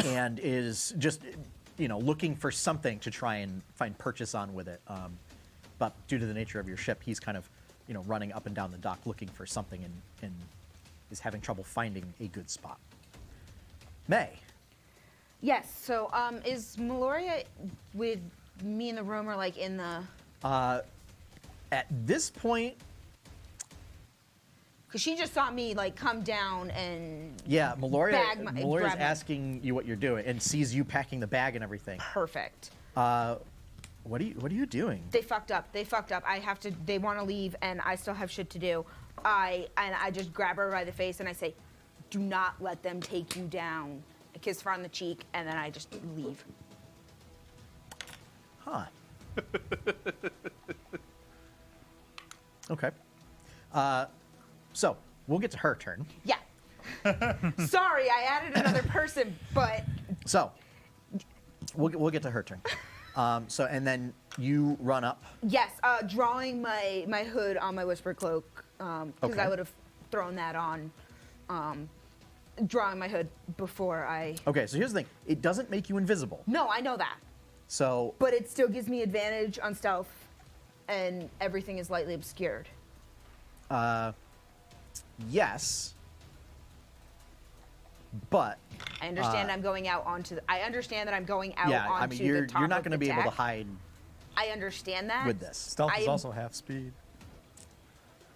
And is just, looking for something to try and find purchase on with it. But due to the nature of your ship, he's kind of, running up and down the dock looking for something and is having trouble finding a good spot. May. Yes. So, is Meloria with me in the room or like in the? At this point, Because she just saw me like come down and. yeah, Meloria's grab it. asking you what you're doing and sees you packing the bag and everything. Perfect. What are you doing? They fucked up. I have to. They want to leave, and I still have shit to do. I just grab her by the face and I say, "Do not let them take you down." I kiss her on the cheek, and then I just leave. Huh. Okay. So we'll get to her turn. Yeah. Sorry, I added another person, but So we'll get to her turn. And then you run up. yes, drawing my hood on my whisper cloak because Okay. I would have thrown that on. Drawing my hood before I. Okay, so here's the thing. It doesn't make you invisible. No, I know that, So but it still gives me advantage on stealth, and everything is lightly obscured. yes, but I understand I'm going out onto. I understand that I'm going out yeah, onto I mean you're the top not of going to the be able to deck. hide I understand that. with this. Stealth I is am- also half speed.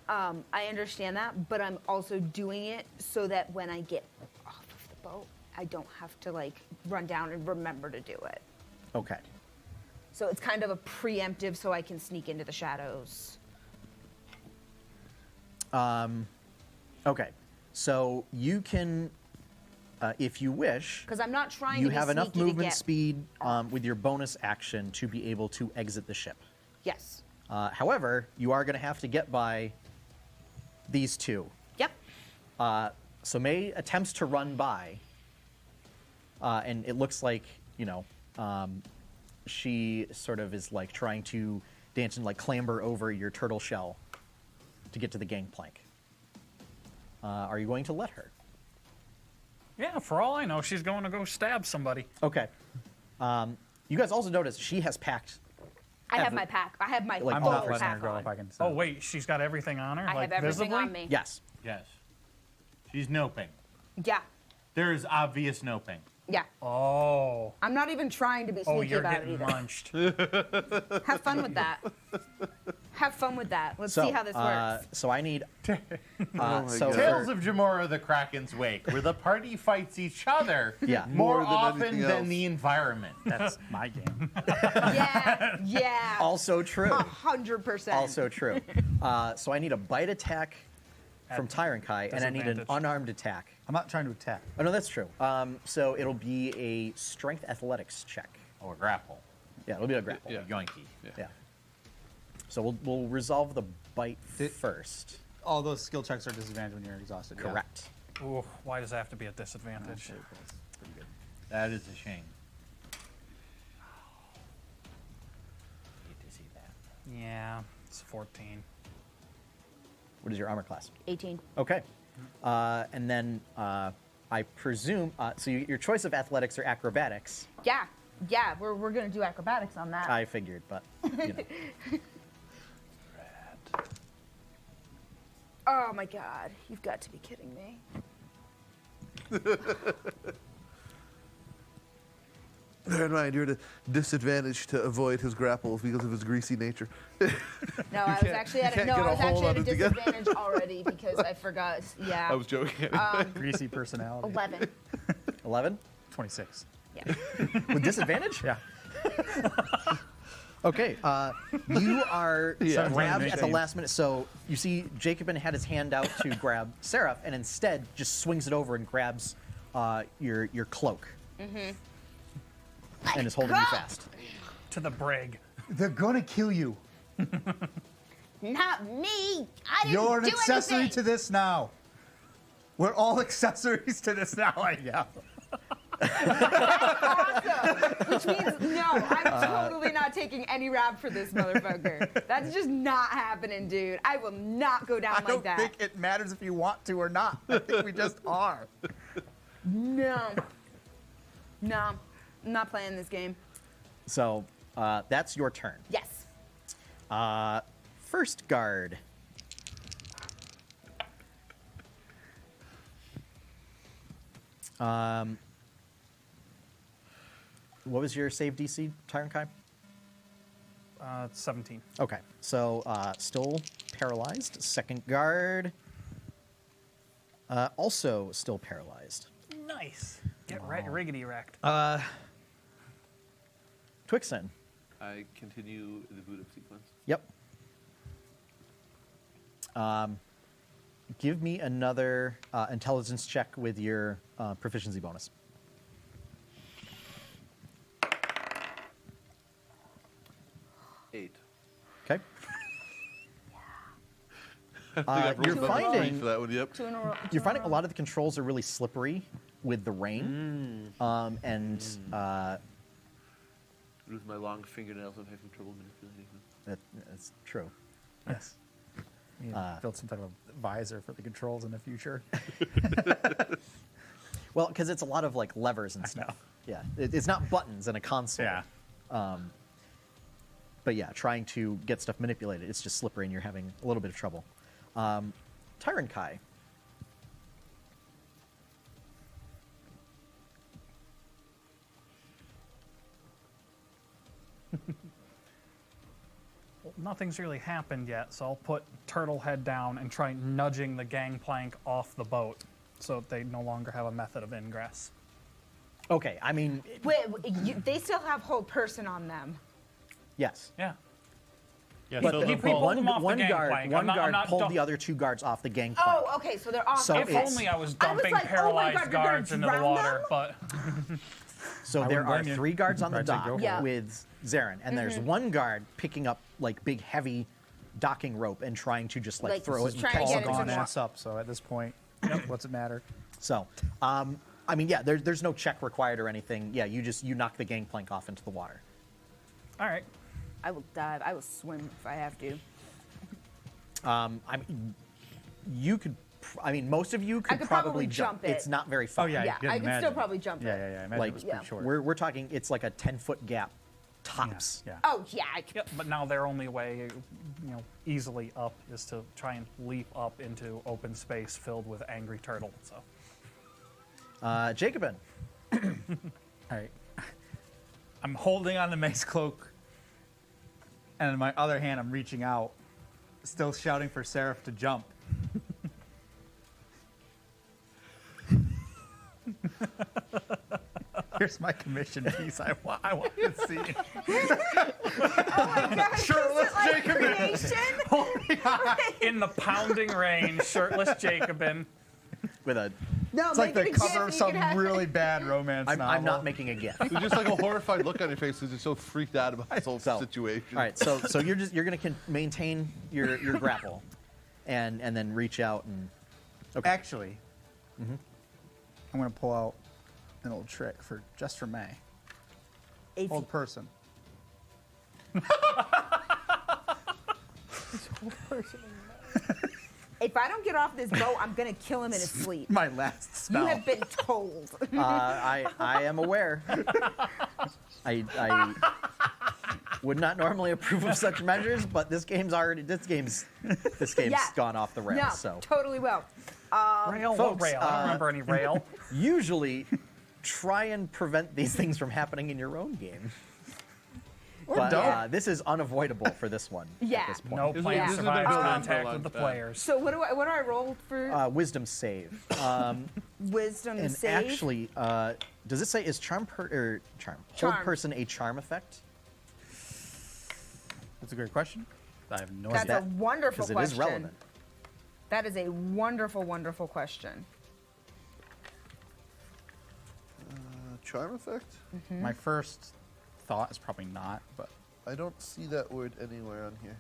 I understand that, but I'm also doing it so that when I get off of the boat, I don't have to like run down and remember to do it. Okay. So it's kind of a preemptive, so I can sneak into the shadows. Okay. So you can, if you wish, Because I'm not trying you to be have enough sneaky to movement get- speed with your bonus action to be able to exit the ship. Yes. However, you are going to have to get by these two. Yep. So May attempts to run by, and it looks like, she sort of is like trying to dance and like clamber over your turtle shell to get to the gangplank. Are you going to let her? Yeah, for all I know, she's going to go stab somebody. Okay. You guys also notice she has packed. I have my pack. I have my Like, I'm full not letting her pack go on. if I can. Oh, wait, she's got everything on her? I like have everything visibly? on me. Yes. Yes. She's noping. Yeah. There is obvious noping. Yeah. Oh. I'm not even trying to be sneaky Oh, you're about it getting either. munched. Have fun with that. Have fun with that. Let's So, see how this works. So I need. my so God. Tales of Jemmora the Kraken's Wake, where the party fights each other Yeah. more More than often anything than else. the environment. That's my game. Yeah. also true. 100%. Also true. So I need a bite attack from Tyrant Kai, and I need an disadvantage. unarmed attack. I'm not trying to attack. Oh no, that's true. So it'll be a strength athletics check. Or grapple. Yeah, it'll be a grapple. Yeah. Yoinky. Yeah. So we'll resolve the bite Did- first. All those skill checks are disadvantaged when you're exhausted. yeah. Correct. Ooh, why does it have to be a disadvantage? Pretty good. That is a shame. Hate to see that. Yeah, it's 14. What is your armor class? 18. Okay. And then I presume, so your choice of athletics or acrobatics, Yeah. Yeah, we're going to do acrobatics on that. I figured, but, you know. Oh my god. You've got to be kidding me. Bear in mind, you're at a disadvantage to avoid his grapples because of his greasy nature. No, I was actually at a, can't no, get I a was hold actually on at a it together. disadvantage already because I forgot. Yeah. I was joking. Greasy personality. 11. 11? 26. Yeah. With disadvantage? Yeah. Okay. You are Yeah. grabbed at the Same. last minute. So you see Jacobin had his hand out to grab Seraph, and instead just swings it over and grabs your cloak. Mm-hmm. And is holding you fast. To the brig. They're gonna kill you. Not me. I didn't You're an do accessory anything. to this now. We're all accessories to this now. Yeah. Awesome. Which means no, I'm totally not taking any rap for this motherfucker. That's just not happening, dude. I will not go down I like don't that. think it matters if you want to or not. I think we just are. No. No. I'm not playing this game. So that's your turn. Yes. First guard. What was your save DC, Tyrant Kai? 17. Okay, so still paralyzed. Second guard, also still paralyzed. Nice. Get riggedy wrecked. Twixen. I continue the boot up sequence. Yep. Give me another intelligence check with your proficiency bonus. Eight. Okay. I think I've rolled You're another three finding- for that one. Yep. Two in a row. You're finding a lot of the controls are really slippery with the rain, and With my long fingernails, I'm having trouble manipulating them. that's true. Yes. Build some type of visor for the controls in the future. Well, because it's a lot of like levers and stuff. Yeah, it's not buttons in a console. Yeah. But yeah, trying to get stuff manipulated, it's just slippery, and you're having a little bit of trouble. Tyrant Kai. Well, nothing's really happened yet, so I'll put Turtle Head down and try nudging the gangplank off the boat so that they no longer have a method of ingress. Okay, I mean, Wait, they still have whole person on them. yes. Yeah. Yeah, But so he the pulled ball- them off the one gangplank. guard I'm not pulled dump- the other two guards off the gangplank. Oh, okay, so they're off. So If it's- only I was I was dumping like, oh my paralyzed God, you're gonna guards into the drown water, them? but So I there wouldn't are blame you. 3 guards on the I'd say go dock for it. Yeah. with Zarin, and there's one guard picking up like big heavy docking rope and trying to just like Like, throw it and trying to toss get it it on to Gone the there. ass up, so at this point, what's it matter? So, I mean, yeah, there's no check required or anything. Yeah, you knock the gangplank off into the water. all right. I will dive. I will swim if I have to. I mean, you could. I mean, most of you could, could probably jump it. It's not very far. Oh, yeah. Yeah, you I can could still imagine. probably jump Yeah, it. yeah, yeah. I imagine Like, it was pretty yeah. short. We're talking. It's like a 10-foot gap, tops. Yeah. Oh yeah, I could. Yep, but now their only way, easily up is to try and leap up into open space filled with angry turtle. So Jacobin. All right. I'm holding on to Meg's cloak, and in my other hand, I'm reaching out still shouting for Seraph to jump. Here's my commission piece. I want to see. Shirtless Jacobin. In the pounding rain, shirtless Jacobin. With a, No, It's like make the it a cover GIF of and you some can have- really bad romance novel. I'm not making a GIF. There's just like a horrified look on your face because you're so freaked out about this whole So, situation. All right, so you're gonna maintain your grapple, and then reach out and. Okay. Actually, I'm going to pull out an old trick just for May. If- Old person. If I don't get off this boat, I'm gonna kill him in his sleep. My last spell. You have been told. I am aware. I would not normally approve of such measures, but this game's Yeah. gone off the rails. No, So totally will. Rail? folks, What rail? I don't remember any rail. usually, try and prevent these things from happening in your own game. But don't. this is unavoidable for this one. Yeah. At this point. No This plan has been survives building for a contact long with the time. players. So what do I roll for Wisdom save. wisdom to And save? actually, does it say is charm hold Charm. person a charm effect? That's a great question. I have no That's idea. a wonderful Because it question. is relevant. That is a wonderful, wonderful question. Charm effect? My first thought is probably not, but I don't see that word anywhere on here.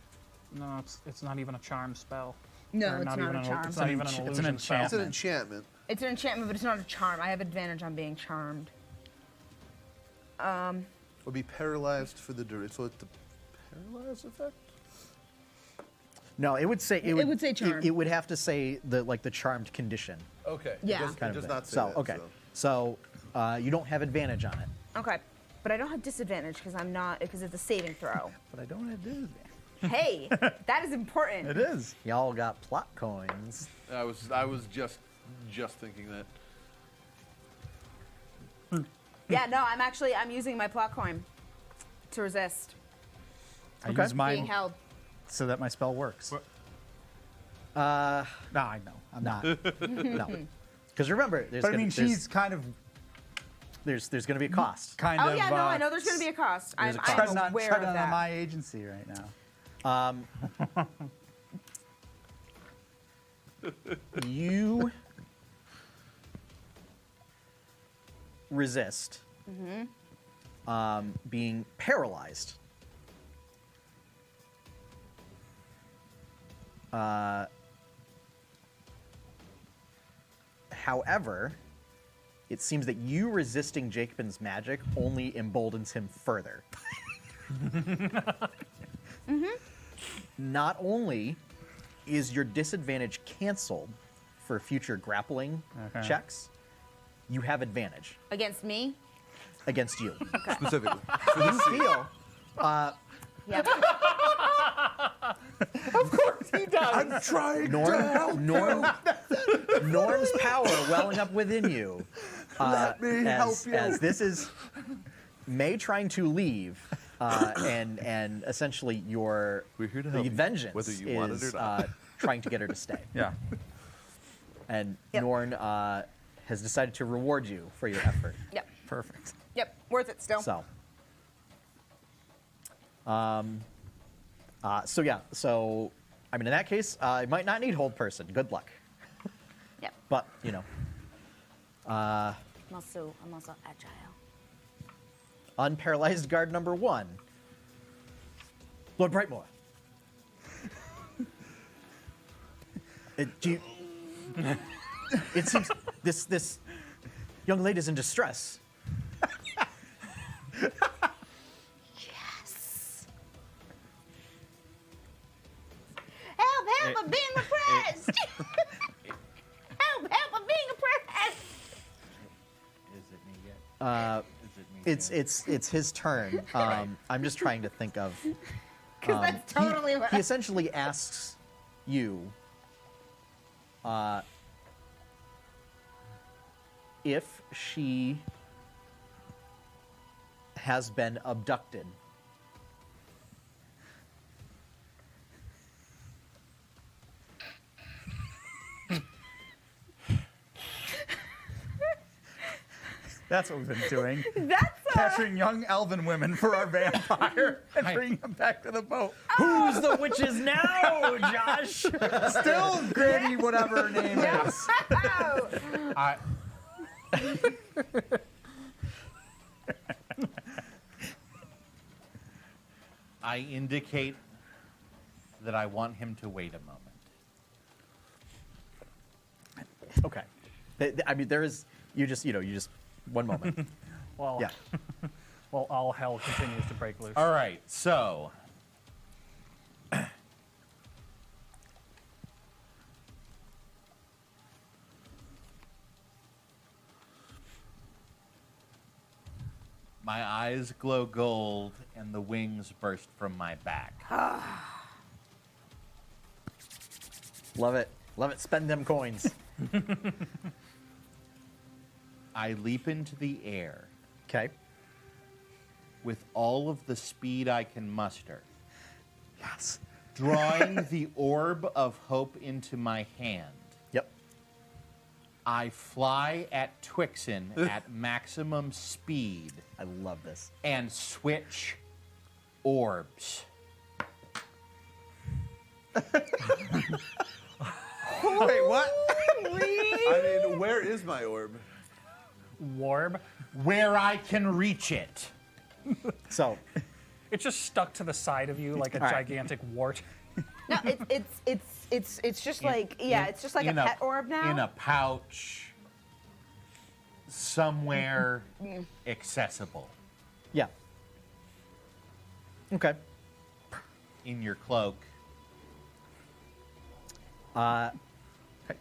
No, it's not even a charm spell. No, Or it's not even a charm. It's not even an It's an illusion spell. It's an enchantment. It's an enchantment, but it's not a charm. I have advantage on being charmed. Or be paralyzed for the duration. So it's the paralyzed effect? No, it would say It would say charm. It would have to say the charmed condition. Okay. Yeah. It does, Kind it of does thing. not say So that. okay, so you don't have advantage on it. Okay. But I don't have disadvantage because it's a saving throw. but I don't have this. Hey, that is important. It is. Y'all got plot coins. I was just thinking that. Yeah, no, I'm using my plot coin to resist I Okay. use being mine held. so that my spell works. No, I know. I'm not. No, because remember, there's But I gonna, mean, she's kind of there's going to be a cost. kind Oh of. yeah, no, I know there's going to be a cost. there's I'm a cost. treading on, aware treading of on that. my agency right now. You resist being paralyzed. However, it seems that you resisting Jacobin's magic only emboldens him further. Not only is your disadvantage canceled for future grappling Okay. checks, you have advantage Against me? against you. Specifically. You feel Yeah. I'm trying Norm's power welling up within you. Let me help you. As this is May trying to leave, and essentially your We're here to the help you, vengeance whether you want it or is not. trying to get her to stay. Yeah. And Yep. Norn has decided to reward you for your effort. Yep. Perfect. Yep. Worth it still. So, so yeah, so I mean, in that case, I might not need hold person. Good luck. Yep. But you know, I'm also agile. unparalyzed guard number 1, Lord Brightmoor. It seems this young lady's in distress. Yes. Help, I'm being oppressed. help, I'm being oppressed. Is it me yet? It's his turn. I'm just trying to think of. Because that's totally what He essentially asks you if she has been abducted. That's what we've been doing. That's Capturing young elven women for our vampire and bringing them back to the boat. Who's the witches now, Josh? Still Granny, whatever her name is. I, I indicate that I want him to wait a moment. Okay. I mean, there is, you just, one moment. Well, Yeah. well, all hell continues to break loose. All right, so my eyes glow gold and the wings burst from my back. Love it. Love it. Spend them coins. I leap into the air Okay. with all of the speed I can muster, Yes. drawing the orb of hope into my hand. Yep. I fly at Twixen at maximum speed I love this. and switch orbs. Wait, what? I mean, where is my orb? Warb. Where I can reach it. So, It's just stuck to the side of you like a All right. gigantic wart. No, it's just like it's just like a in pet orb now. In a pouch, somewhere accessible. yeah. Okay. In your cloak. I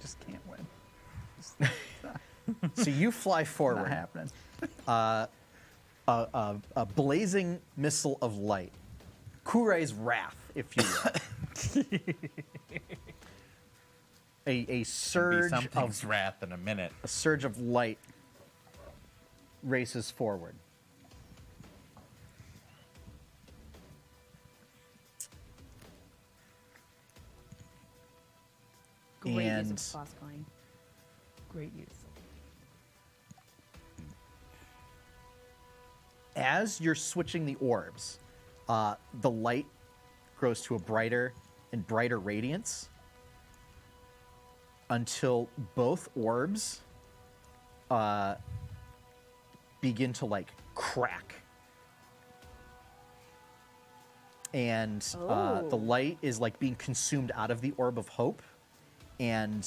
just can't win. So you fly Not forward. happening. A blazing missile of light. Kurei's wrath, if you will. a Be surge something's of wrath in a minute. a surge of light races forward. Great use and- of boss coin. Great use. As you're switching the orbs, the light grows to a brighter and brighter radiance until both orbs begin to like crack. And the light is like being consumed out of the orb of hope and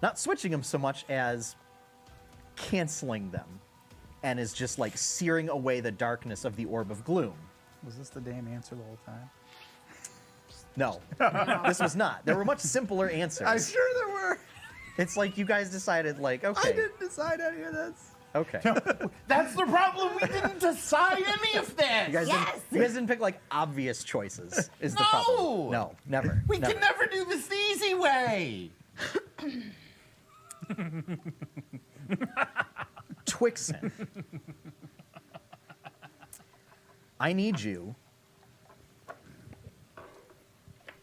not switching them so much as canceling them, and is just like searing away the darkness of the orb of gloom. Was this the damn answer the whole time? No, this was not. There were much simpler answers. I'm sure there were. It's like you guys decided, like, okay, I didn't decide any of this. okay. That's the problem. We didn't decide any of this. You guys, Yes! you guys didn't pick like obvious choices. Is the No! problem? No, never. We never. can never do this the easy way. Twixen. I need you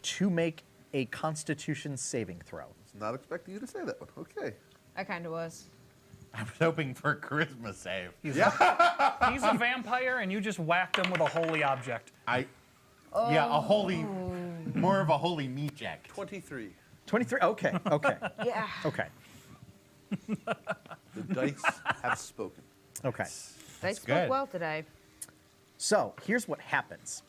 to make a Constitution saving throw. Was not expecting you to say that one. Okay. I kind of was. I was hoping for a charisma save. He's a vampire, and you just whacked him with a holy object. Yeah, a holy, more of a holy meat jack. 23. 23. Okay. Okay. Yeah. Okay. The dice have spoken. Okay. They spoke good. well today. So here's what happens.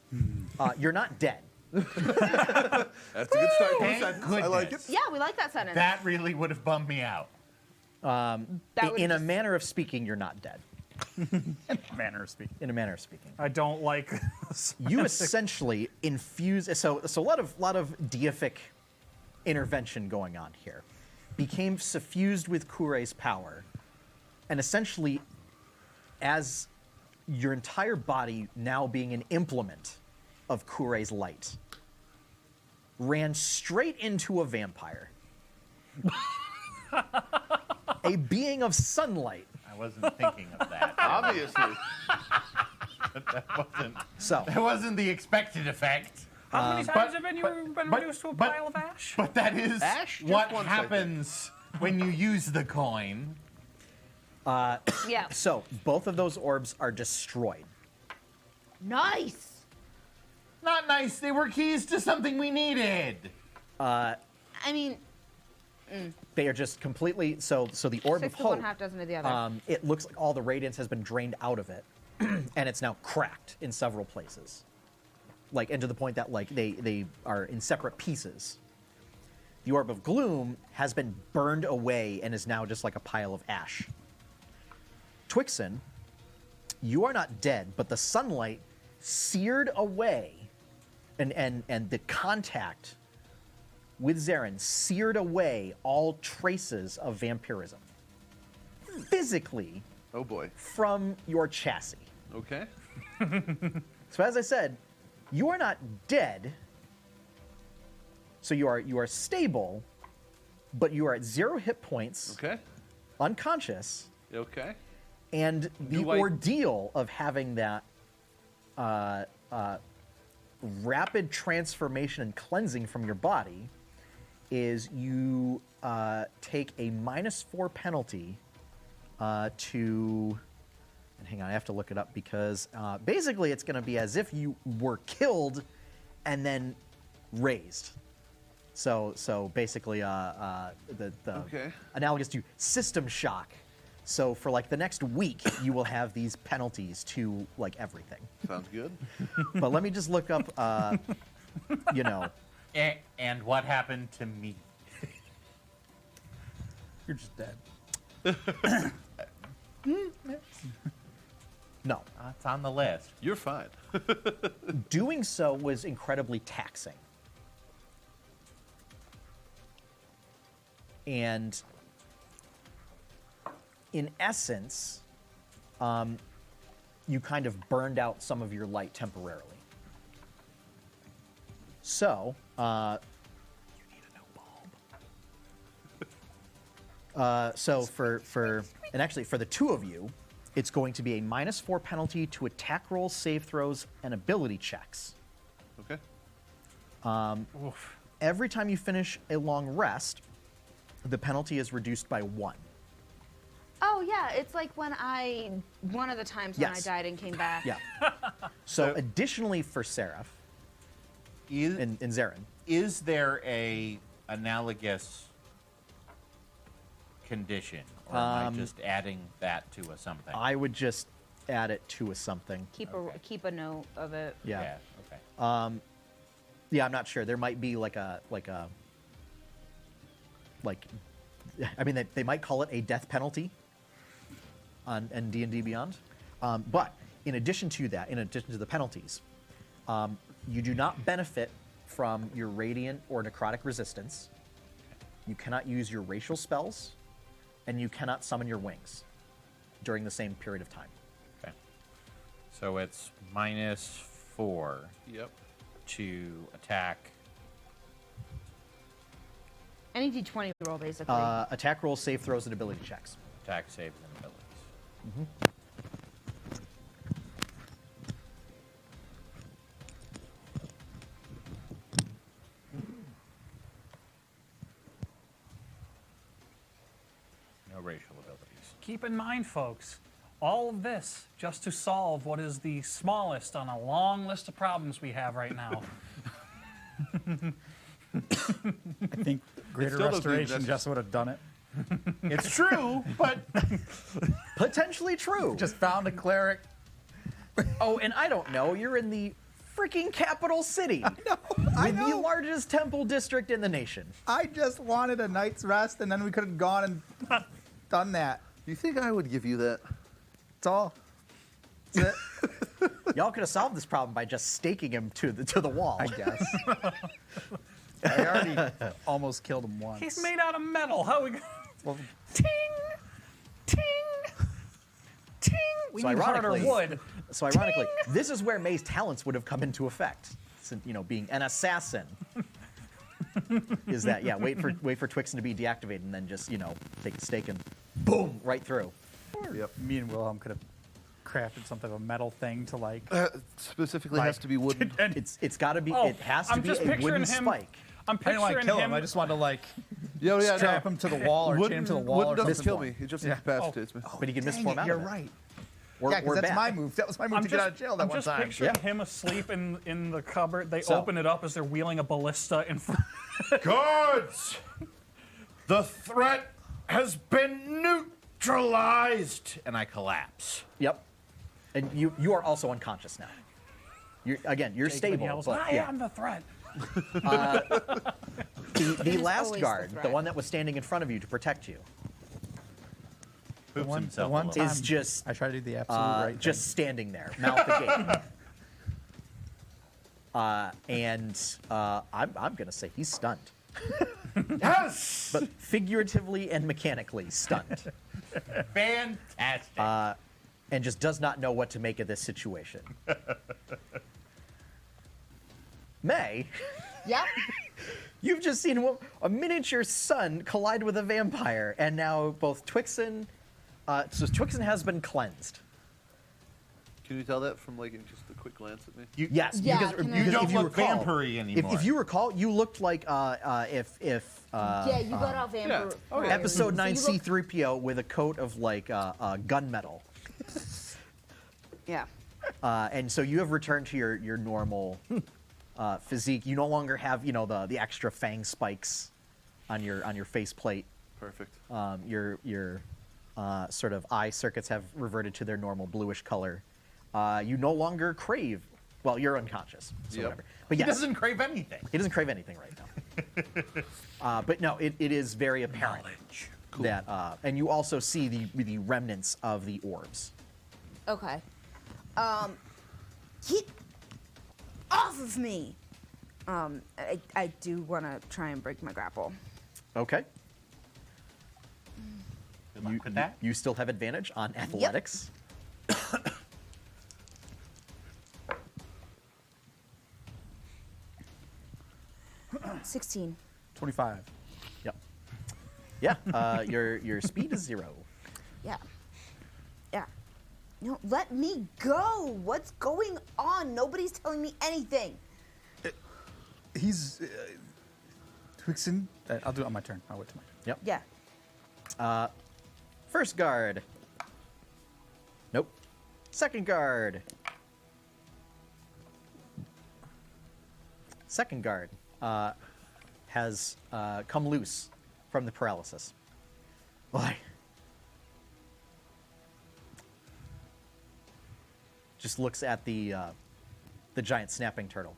You're not dead. That's a good start to a Thank sentence. I like it. goodness. Yeah, we like that sentence. That really would have bummed me out. That would In a just- manner of speaking, you're not dead. Manner of speaking. In a manner of speaking. I don't like. You essentially infuse so a lot of deific intervention going on here. Became suffused with Kurei's power, and essentially, as your entire body now being an implement of Kurei's light, ran straight into a vampire, a being of sunlight. I wasn't thinking of that. Obviously. So That wasn't the expected effect. How many times have you been but- reduced to a but- pile of ash? But that is Ash? Just what once, I think. happens when you use the coin. Yeah. So both of those orbs are destroyed. Nice. Not nice. They were keys to something we needed. I mean, They are just completely so. The orb 6 of to hope. 1/2 dozen of the other. It looks like all the radiance has been drained out of it, and it's now cracked in several places, like, and to the point that like they are in separate pieces. The orb of gloom has been burned away and is now just like a pile of ash. Twixen, you are not dead, but the sunlight seared away, and the contact with Zarin seared away all traces of vampirism. Physically Oh boy. from your chassis. Okay. So as I said, you are not dead. So you are stable, but you are at 0 hit points, Okay. unconscious, Okay. and the Do I- ordeal of having that rapid transformation and cleansing from your body is you take a -4 penalty to. And hang on, I have to look it up because basically it's going to be as if you were killed and then raised. So basically, the Okay. analogous to system shock. So for like the next week, you will have these penalties to like everything. Sounds good. But let me just look up, you know, And what happened to me? You're just dead. no. It's on the list. You're fine. Doing so was incredibly taxing. And in essence, you kind of burned out some of your light temporarily. So, you need a new bulb. So and actually for the two of you, it's going to be a -4 penalty to attack rolls, save throws, and ability checks. Okay. Every time you finish a long rest, the penalty is reduced by 1. Oh yeah, it's like one of the times when I Yes. died and came back. Yeah. So additionally for Seraph Is, and Zarin, is there a analogous condition, or am I just adding that to a something? I would just add it to a something. Okay. Keep a note of it. Yeah. Okay. Yeah, I'm not sure. There might be I mean, they might call it a death penalty on D&D Beyond. But in addition to that, in addition to the penalties, you do not benefit from your radiant or necrotic resistance. You cannot use your racial spells, and you cannot summon your wings during the same period of time. Okay. So it's -4 Yep. to attack. Any d20 roll, basically. Attack rolls, save throws, and ability checks. Attack, saves, and abilities. No racial abilities. Keep in mind, folks, all of this just to solve what is the smallest on a long list of problems we have right now. I think Greater still doesn't mean Restoration that's- just would have done it. It's true, but Potentially true. Just found a cleric. Oh, and I don't know. You're in the freaking capital city. I with the know. largest temple district in the nation. I just wanted a night's rest, and then we could have gone and done that. You think I would give you that? That's all. That's it. Y'all could have solved this problem by just staking him to the wall. I guess. I already almost killed him once. He's made out of metal. How we go? Well, Ting! Ting! Ting! We So need harder ironically- wood. So ironically, this is where May's talents would have come into effect. Since, being an assassin. Is that, yeah, wait for Twixen to be deactivated and then just, take a stake and boom, right through. Yep. me and Wilhelm could have crafted some type of metal thing to like. Specifically has to be wooden. It's got to be. Oh, it has to I'm be just a picturing wooden him- spike. I'm I didn't picturing want to kill him. him. I just wanted to like Yeah, strap him to the wall or chain wooden, him to the wall wooden or doesn't something. kill me. It just incapacitates me. But he can Dang misform it, out you're of it. right. Or, Yeah, because or that's bad. my move. That was my move to get out of jail that I'm one just time. picturing Yeah. him asleep in the cupboard. They So- open it up as they're wheeling a ballista in front. Guards! The threat has been neutralized! And I collapse. Yep. And you are also unconscious now. You're Jacob stable. yells, But, I yeah. am the threat. The last always the guard, the threat. one that was standing in front of you to protect you, Poops The himself one a little. time is just I try to do the absolute right just standing there, mouth agape. I'm gonna say he's stunned, Yes! but figuratively and mechanically stunned, Fantastic. and just does not know what to make of this situation. May, Yep. you've just seen a miniature sun collide with a vampire, and now both Twixen. So Twixen has been cleansed. Can you tell that from like just a quick glance at me? Yes, Yeah, because, can I- because You don't if you look recall, vampire-y anymore. If you recall, you looked like Yeah, you got out vampire. Oh, yeah. episode So 9 you look- C3PO with a coat of like gunmetal. Yeah. And so you have returned to your normal physique. You no longer have the extra fang spikes on your faceplate. Perfect. Your sort of eye circuits have reverted to their normal bluish color. You no longer crave. Well, you're unconscious, so Yep. whatever. But he yes, doesn't crave anything. he doesn't crave anything right now. But no, it is very apparent that, and you also see the remnants of the orbs. Okay. Get off of me. I do want to try and break my grapple. Okay. Good luck with that. You still have advantage on athletics. 16. 25. Yep. Yeah. Your speed is 0. Yeah. Yeah. No, let me go. What's going on? Nobody's telling me anything. He's Twixen. I'll do it on my turn. I'll wait till my turn. Yep. Yeah. First guard. Nope. Second guard. Second guard has come loose from the paralysis. Why? Just looks at the giant snapping turtle.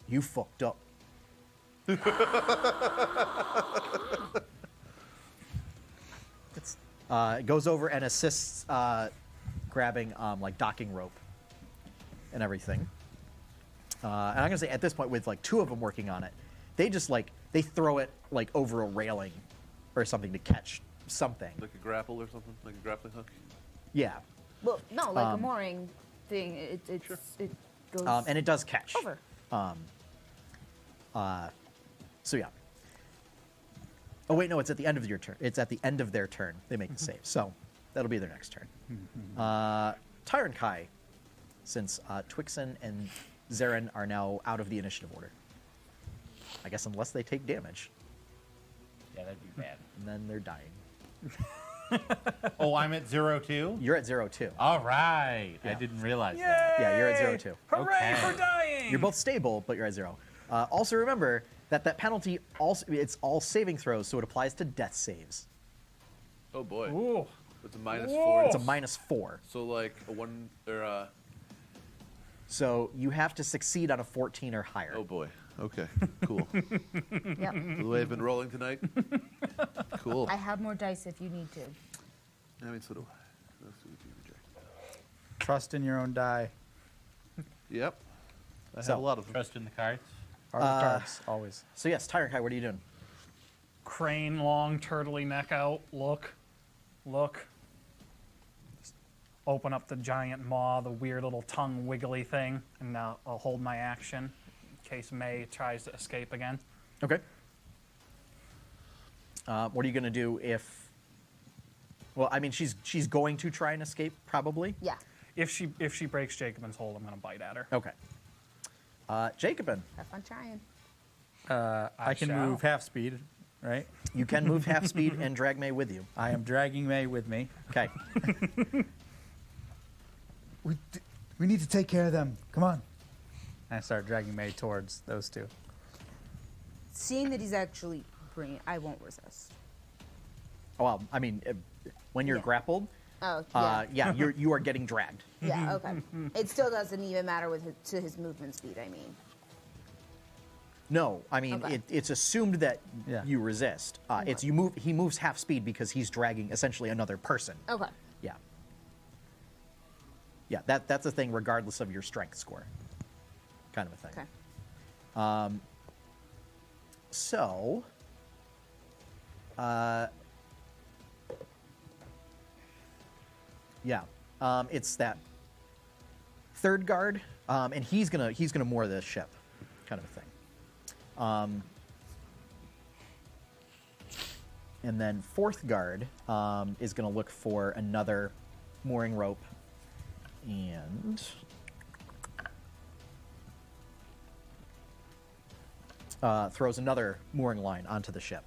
You fucked up. Goes over and assists grabbing like docking rope and everything. And I'm gonna say at this point, with like 2 of them working on it, they just they throw it like over a railing or something to catch something. Like a grapple or something? Like a grappling hook? Yeah, Well, no, like a mooring thing. It goes and it does catch. over. So yeah. Oh wait, no, it's at the end of your turn. It's at the end of their turn. They make the save, so that'll be their next turn. Tyrant Kai, since Twixen and Zarin are now out of the initiative order. I guess unless they take damage, Yeah, that'd be bad. and then they're dying. Oh, I'm at 0 too? You're at 0 too. All right. I Yeah. didn't realize that. Yeah, you're at 0 too. Hooray Okay. for dying! You're both stable, but you're at 0. Also remember that penalty it's all saving throws, so it applies to death saves. Oh boy. Ooh. It's a minus Whoa. 4. It's a -4. So like a 1 or So you have to succeed on a 14 or higher. oh boy. Okay. Cool. Yep. The way I've been rolling tonight. Cool. I have more dice if you need to. I mean, so do I. Let's see what you reject. Trust in your own die. Yep. I So- have a lot of them. Trust in the cards. Are the cards always. So yes, Tyrant Kai, what are you doing? Crane, long, turtly neck out. Look. Just open up the giant maw, the weird little tongue wiggly thing, and I'll hold my action in case May tries to escape again. Okay. What are you going to do if Well, I mean, she's going to try and escape, probably. Yeah. If she breaks Jacobin's hold, I'm gonna bite at her. Okay. Jacobin, Have fun trying. I can shall. move half speed, right? you can move half speed and drag May with you. I am dragging May with me. Okay. We need to take care of them. Come on. And I start dragging May towards those two. Seeing that he's actually bringing, I won't resist. Well, I mean, when you're Yeah. grappled, Oh, yeah. yeah, you are getting dragged. Yeah, okay. It still doesn't even matter with his movement speed, I mean. No, I mean Okay. it's assumed that Yeah. you resist. It's you move. He moves half speed because he's dragging essentially another person. Okay. Yeah. Yeah, that's a thing regardless of your strength score. Kind of a thing. Okay. So, yeah, it's that third guard, and he's gonna moor the ship, kind of a thing. And then fourth guard is gonna look for another mooring rope, and throws another mooring line onto the ship.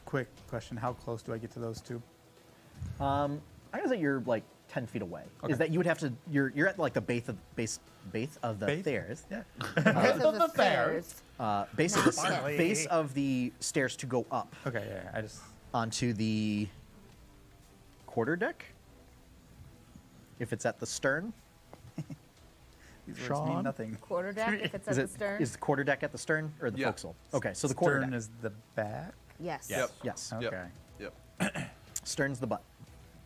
Quick question: how close do I get to those two? I'm gonna say you're like 10 feet away. Okay. Is that you would have to? You're at like the base of the Base? stairs. Yeah. Because of the stairs. stairs. Base of the Finally. base of the stairs to go up Okay. Yeah. I just. onto the quarterdeck. If it's at the stern, These words Sean? mean nothing. Quarterdeck, if it's at is the it stern. is the quarterdeck at the stern or the Yeah. forecastle? Okay, so the Stern quarterdeck. is the back. Yes. Yes. Yes, Okay. Yep. Yep. stern's the butt.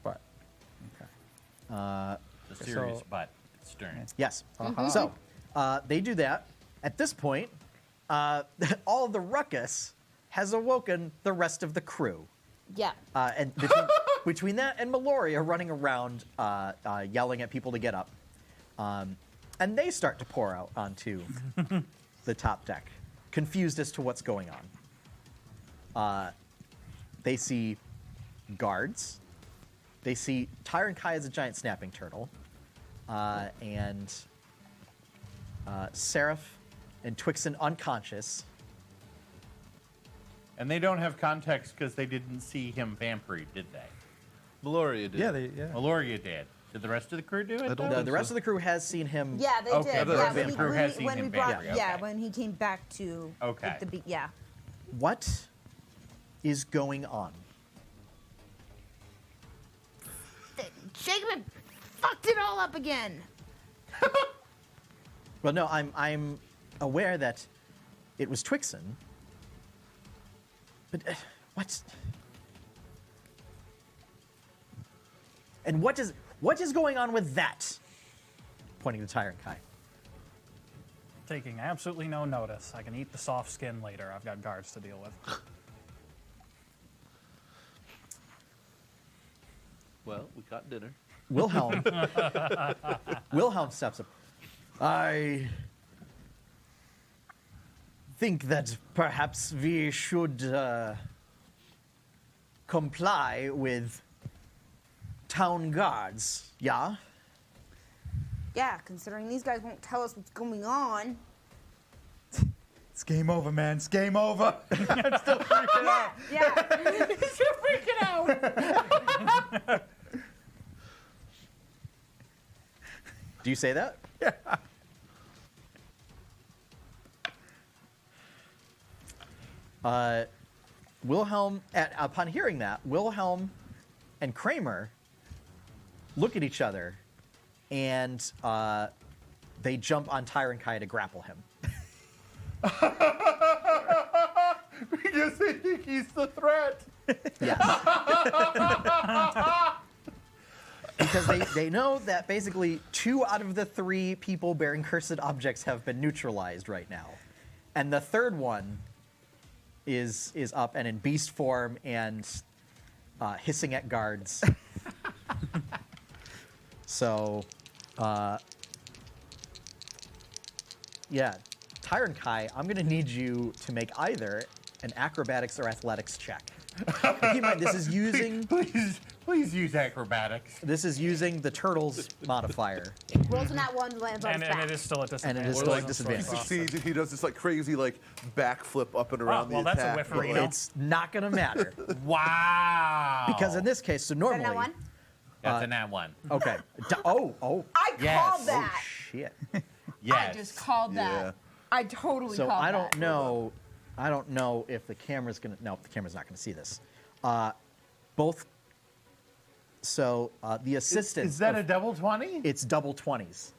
But. Okay. The serious So- butt. Stern. Yes. Uh-huh. So they do that. At this point, all of the ruckus has awoken the rest of the crew. Yeah. And between that and Meloria running around yelling at people to get up. And they start to pour out onto the top deck, confused as to what's going on. They see guards. They see Tyron Kai as a giant snapping turtle. And Seraph and Twixen unconscious. And they don't have context because they didn't see him vampiried, did they? Meloria did. Yeah. Yeah. Meloria did. Did the rest of the crew do it? I don't though? think The rest of the crew has seen him. Yeah, they Okay, did. the Yeah, vampire has seen when him we brought, vampire, yeah, okay. when he came back to Okay. yeah. What is going on? Jacob fucked it all up again. Well, no, I'm aware that it was Twixen. But what's and what is going on with that? Pointing to Tyron Kai. Taking absolutely no notice. I can eat the soft skin later. I've got guards to deal with. Well, we got dinner. Wilhelm. Wilhelm steps up. I think that perhaps we should comply with town guards. Yeah. Yeah, considering these guys won't tell us what's going on. It's game over, man. It's game over. Yeah. You're freaking out. Do you say that? Yeah. Wilhelm, upon hearing that, Wilhelm and Kramer look at each other, and they jump on Tyron Kai to grapple him. Because they think he's the threat. Yes. Because they know that basically 2 out of the 3 people bearing cursed objects have been neutralized right now. And the third one is up and in beast form and hissing at guards. So, yeah. Tyron Kai, I'm going to need you to make either an acrobatics or athletics check. Keep in mind, this is using... Please use acrobatics. This is using the turtle's modifier, Rolls in that one lands on And, his and back. it is still at and disadvantage. it is Or still like at he disadvantage. succeeds and he does this like crazy like backflip up and around well, the that's a attack. whifferino. but, like, It's not going to matter Wow. because in this case, so normally, That one? That's a nat one. okay. Oh, I Yes. called Oh, that. shit. Yes. I just called that. Yeah. I totally So called I don't that. know. I don't know if the camera's gonna. No, the camera's not gonna see this. Both. So the assistant. Is that a double 20? It's double 20s.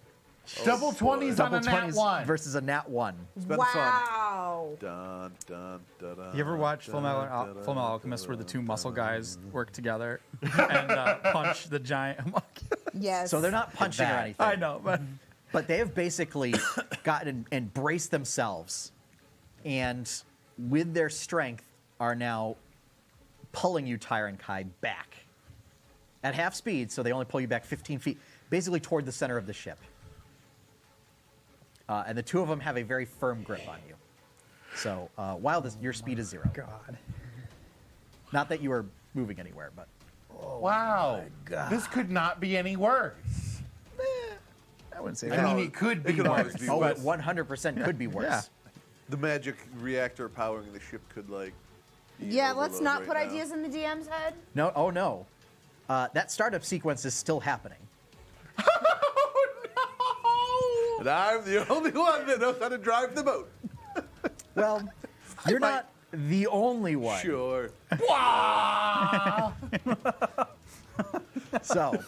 Double 20s on Double a nat 1. versus a nat 1. It's been Wow. fun. Dun, dun, dun, dun, You ever watch dun, Full Metal, dun, dun, Full Metal Alchemist where the two dun, muscle dun, guys work together and punch the giant monkey? Yes. So they're not punching or that. anything. I know, but But they have basically gotten and braced themselves, and with their strength are now pulling you, Tyron Kai, back at half speed. So they only pull you back 15 feet, basically toward the center of the ship. And the two of them have a very firm grip on you. So while your speed is 0, God. not that you are moving anywhere, but Wow. This could not be any worse. I wouldn't say I that. mean, it could be It could always worse. be oh, worse. it 100% could be worse. Yeah. The magic reactor powering the ship could like. be Yeah, let's overload not right put now. ideas in the DM's head. No, oh no, that startup sequence is still happening. And I'm the only one that knows how to drive the boat. Well, you're not the only one. Sure. So,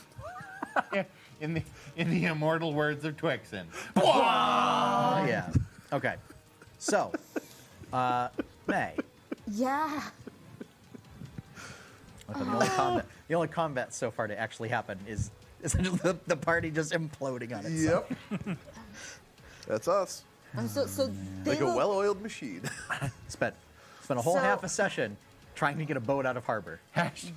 In the immortal words of Twixen. yeah. Okay. So, May. Yeah. Okay, the only combat so far to actually happen is essentially the party just imploding on itself. Yep. That's us. So they Like a will- well-oiled machine. Spent a whole So- half a session trying to get a boat out of harbor.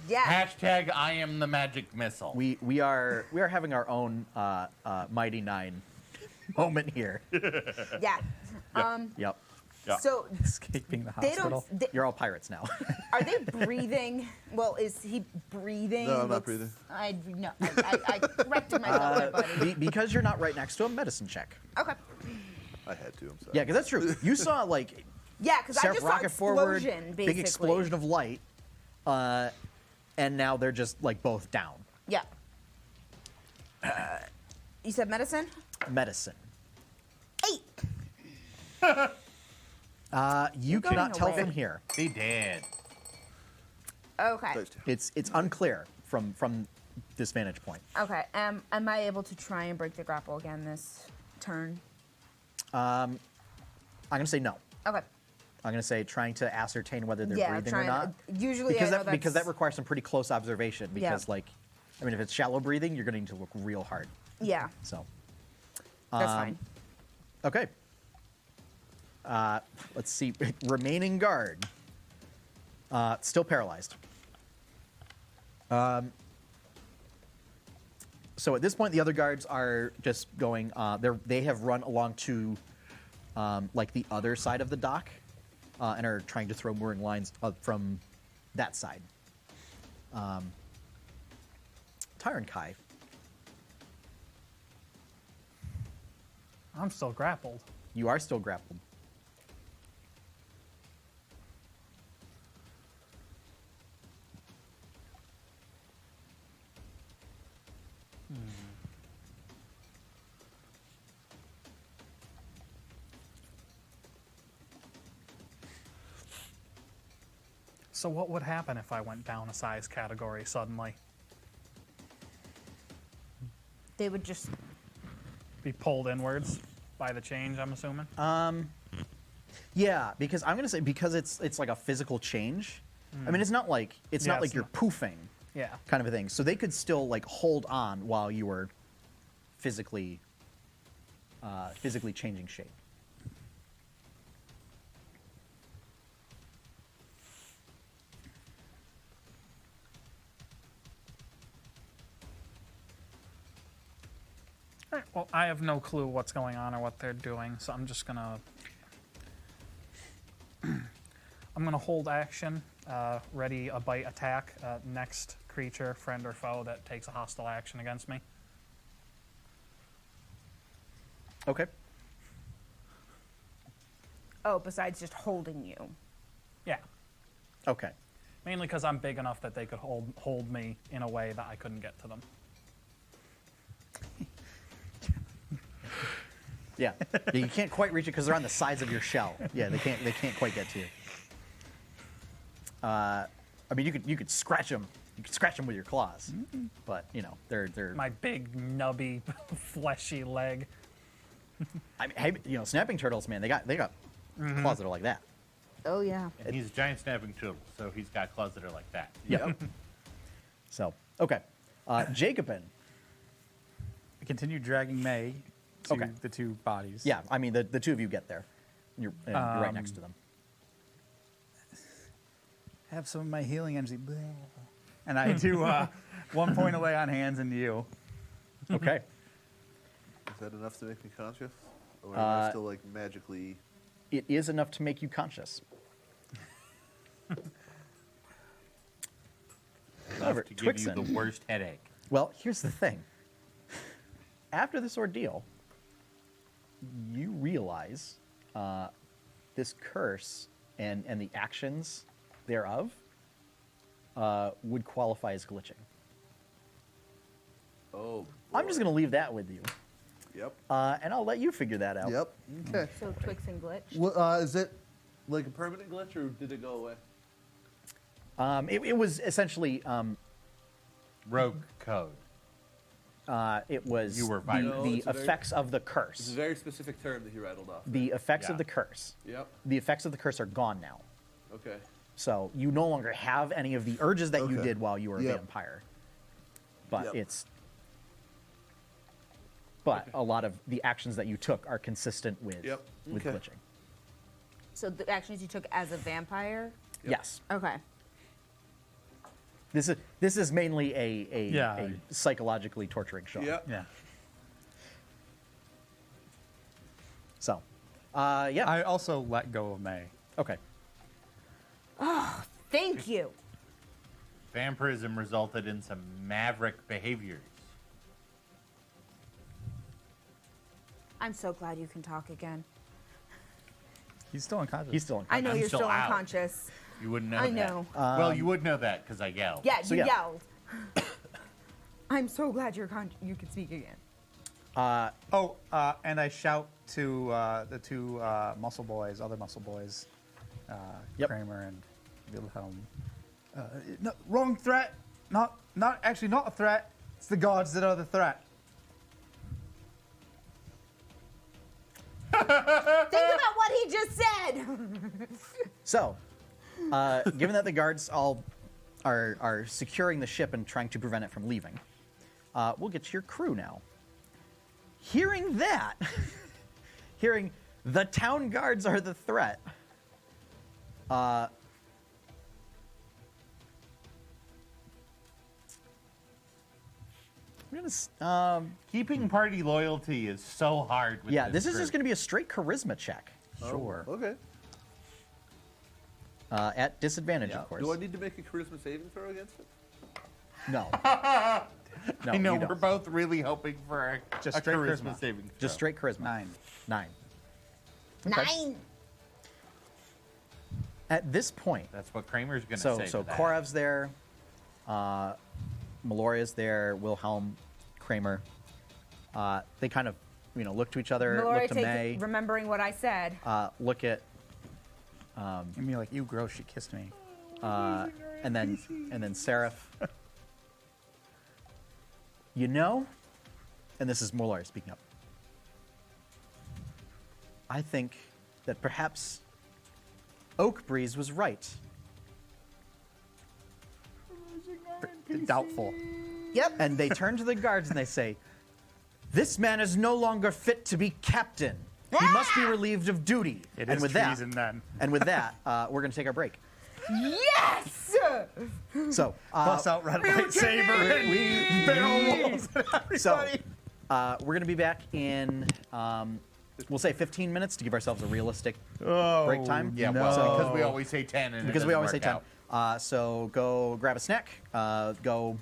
Yeah. Hashtag I am the magic missile. We are having our own Mighty Nine moment here. Yeah. Yep. Yeah. So Escaping the they hospital. don't. They, You're all pirates now. are they breathing? Well, is he breathing? No, I'm not Looks- breathing. I corrected myself, there, buddy. Because you're not right next to a medicine check. Okay. I had to. I'm sorry. Yeah, because that's true. You saw like Yeah, because I Seraph just saw rocket forward, explosion, basically. big explosion of light, and now they're just like both down. Yeah. You said medicine? Medicine. 8. You going cannot tell away. from here. They did. Okay. Those two. It's unclear from this vantage point. Okay. Am I able to try and break the grapple again this turn? I'm gonna say no. Okay. I'm gonna say trying to ascertain whether they're Yeah, breathing trying or not. usually because I know because that that's- requires some pretty close observation. Because Yeah. like, I mean, if it's shallow breathing, you're gonna need to look real hard. Yeah, So that's fine. okay. Let's see. Remaining guard. Still paralyzed. So at this point, the other guards are just going. They have run along to like the other side of the dock and are trying to throw mooring lines from that side. Tyron Kai. I'm still grappled. You are still grappled. So what would happen if I went down a size category suddenly? They would just. Be pulled inwards by the change, I'm assuming? Yeah, because I'm gonna say because it's like a physical change. I mean, it's not like Yeah, not like it's you're not- poofing Yeah. kind of a thing. So they could still like hold on while you were physically changing shape. All right, well, I have no clue what's going on or what they're doing, so I'm just gonna I'm going to hold action, ready a bite attack. Next creature, friend or foe, that takes a hostile action against me. Okay. Oh, besides just holding you. Yeah. Okay. Mainly because I'm big enough that they could hold me in a way that I couldn't get to them. Yeah. Yeah, you can't quite reach it because they're on the sides of your shell. Yeah, they can't quite get to you. I mean, you could scratch them. You could scratch them with your claws, but you know they're. My big, nubby, fleshy leg. I mean, hey, you know, snapping turtles, man, they got claws that are like that. Oh, yeah. And he's a giant snapping turtle, so he's got claws that are like that. Yep. So okay, Jacobin. I continue dragging May to Okay. the two bodies. Yeah, I mean the two of you get there. You're right next to them. Have some of my healing energy. Blah. And I do 1 point away on hands into you. Okay. Is that enough to make me conscious? Or am I still like magically? It is enough to make you conscious. However, Enough to give you Twixen- the worst headache. Well, here's the thing. After this ordeal, you realize this curse and the actions thereof would qualify as glitching. Oh. I'm just going to leave that with you, Yep. and I'll let you figure that out. Yep. Okay. So Twix and Glitch. What, is it like a permanent glitch or did it go away? It was essentially Rogue code. it was You were violent. No, the it's a very- effects of the It's a curse. very specific term that he rattled off. The effects Yeah. of the curse. Yep. The effects of the curse are gone now. Okay. So you no longer have any of the urges that you Okay. did while you were a Yep. vampire. But Yep. it's. But a lot of the actions that you took are consistent with Yep. with Okay. glitching. So the actions you took as a vampire? Yep. Yes. Okay. This is mainly a Yeah. psychologically torturing show. Yep. Yeah. So, yeah. I also let go of May. Okay. Thank you. Vampirism resulted in some maverick behaviors. I'm so glad you can talk again. He's still unconscious. He's still I know I'm you're still still out. unconscious. You wouldn't know I that. know. Well, you would know that because I yelled. Yeah, So you yeah. yelled. I'm so glad you can speak again. And I shout to the two muscle boys, other muscle boys, Yep. Kramer and Wilhelm. No, wrong threat. Not actually not a threat. It's the gods that are the threat. Think about what he just said. So, given that the guards all are securing the ship and trying to prevent it from leaving, we'll get to your crew now. Hearing that, hearing the town guards are the threat, we're gonna. Keeping party loyalty is so hard with Yeah, this is group. just gonna be a straight charisma check. Sure. Oh, okay. At disadvantage, Yeah. of course. Do I need to make a charisma saving throw against it? No. No, I know you we're don't. both really hoping for Just a straight charisma charisma. saving throw. Just straight charisma. 9. 9. 9. At this point, That's what Kramer's going to so say. so to that. Korev's there, Meloria's there, Wilhelm, Kramer. They kind of, look to each other, Mallory look to May, remembering what I said. look at, And me like, you gross, she kissed me. and then Seraph. And this is Melori speaking up. I think that perhaps Oak Breeze was right. Doubtful. Yep. And they turn to the guards and they say, "This man is no longer fit to be captain. He must be relieved of duty." It and is with treason then. And with that, we're going to take our break. Yes! So, Bust out red lightsaber and we barrel rolls at everybody. so we're going to be back in We'll say 15 minutes to give ourselves a realistic break time. Yeah, well, because we always say 10 and Because it we doesn't always say work 10. out. So go grab a snack, go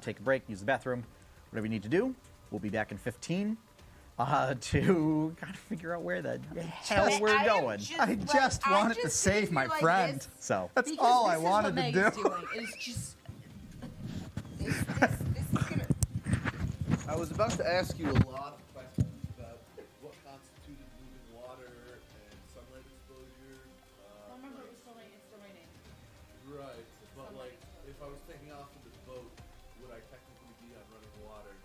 take a break, use the bathroom, whatever you need to do. We'll be back in 15 to kind of figure out where the hell we're going. I just wanted to save my friend. So That's all I wanted to do. It's just this is gonna. I was about to ask you a lot of questions about what constituted moving water and sunlight exposure. Remember, it was still raining. Right, but like, if I was taking off in the boat, would I technically be on running water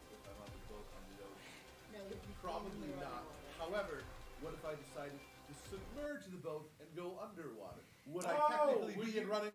if I'm on the boat on the ocean? No, Probably not. However, what if I decided to submerge the boat and go underwater? Would I technically be in running?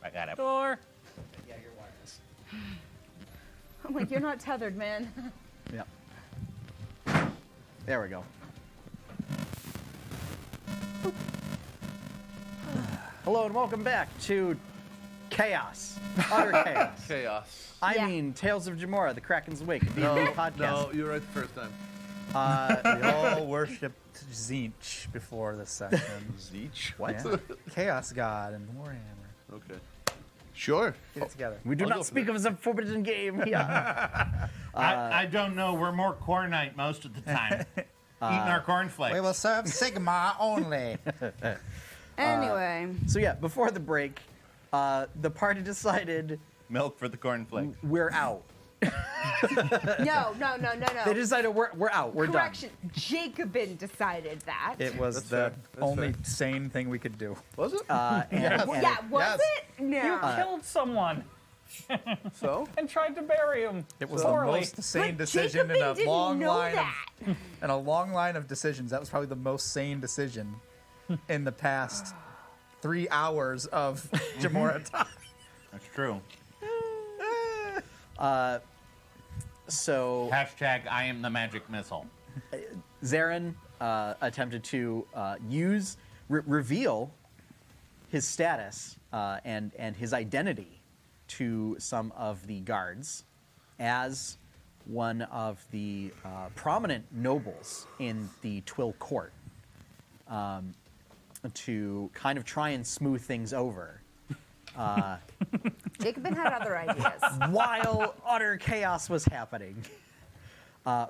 I got it. Door. Yeah, you're wireless. I'm like, you're not tethered, man. Yep. There we go. Hello and welcome back to Chaos. Utter Chaos. Chaos. I Yeah. mean, Tales of Jemmora, the Kraken's Wake, a D&D podcast. No, you were right the first time. We all worshipped Zinch before this session. Zeech? Yeah. Chaos God and Warhammer. Okay. Sure. Get it together. We do I'll go not for speak that. of as a forbidden game here. I don't know. We're more Cornite most of the time. Eating our cornflakes. We will serve Sigma only. Anyway, So yeah, before the break, the party decided Milk for the cornflakes. we're out. no. They decided we're out. We're Correction. Jacobin decided that. It was That's the fair. That's only fair. sane thing we could do. Was it? done. Yeah, was Yes. it? No. You killed someone So? and tried to bury him. It was Poorly. the most sane But decision in Jacobin a didn't long know line that. in a long line of decisions. That was probably the most sane decision in the past 3 hours of Jemmora time. That's true. So Hashtag I am the magic missile. Zarin attempted to reveal his status and his identity to some of the guards as one of the prominent nobles in the Twill court to kind of try and smooth things over Jacobin had other ideas. while utter chaos was happening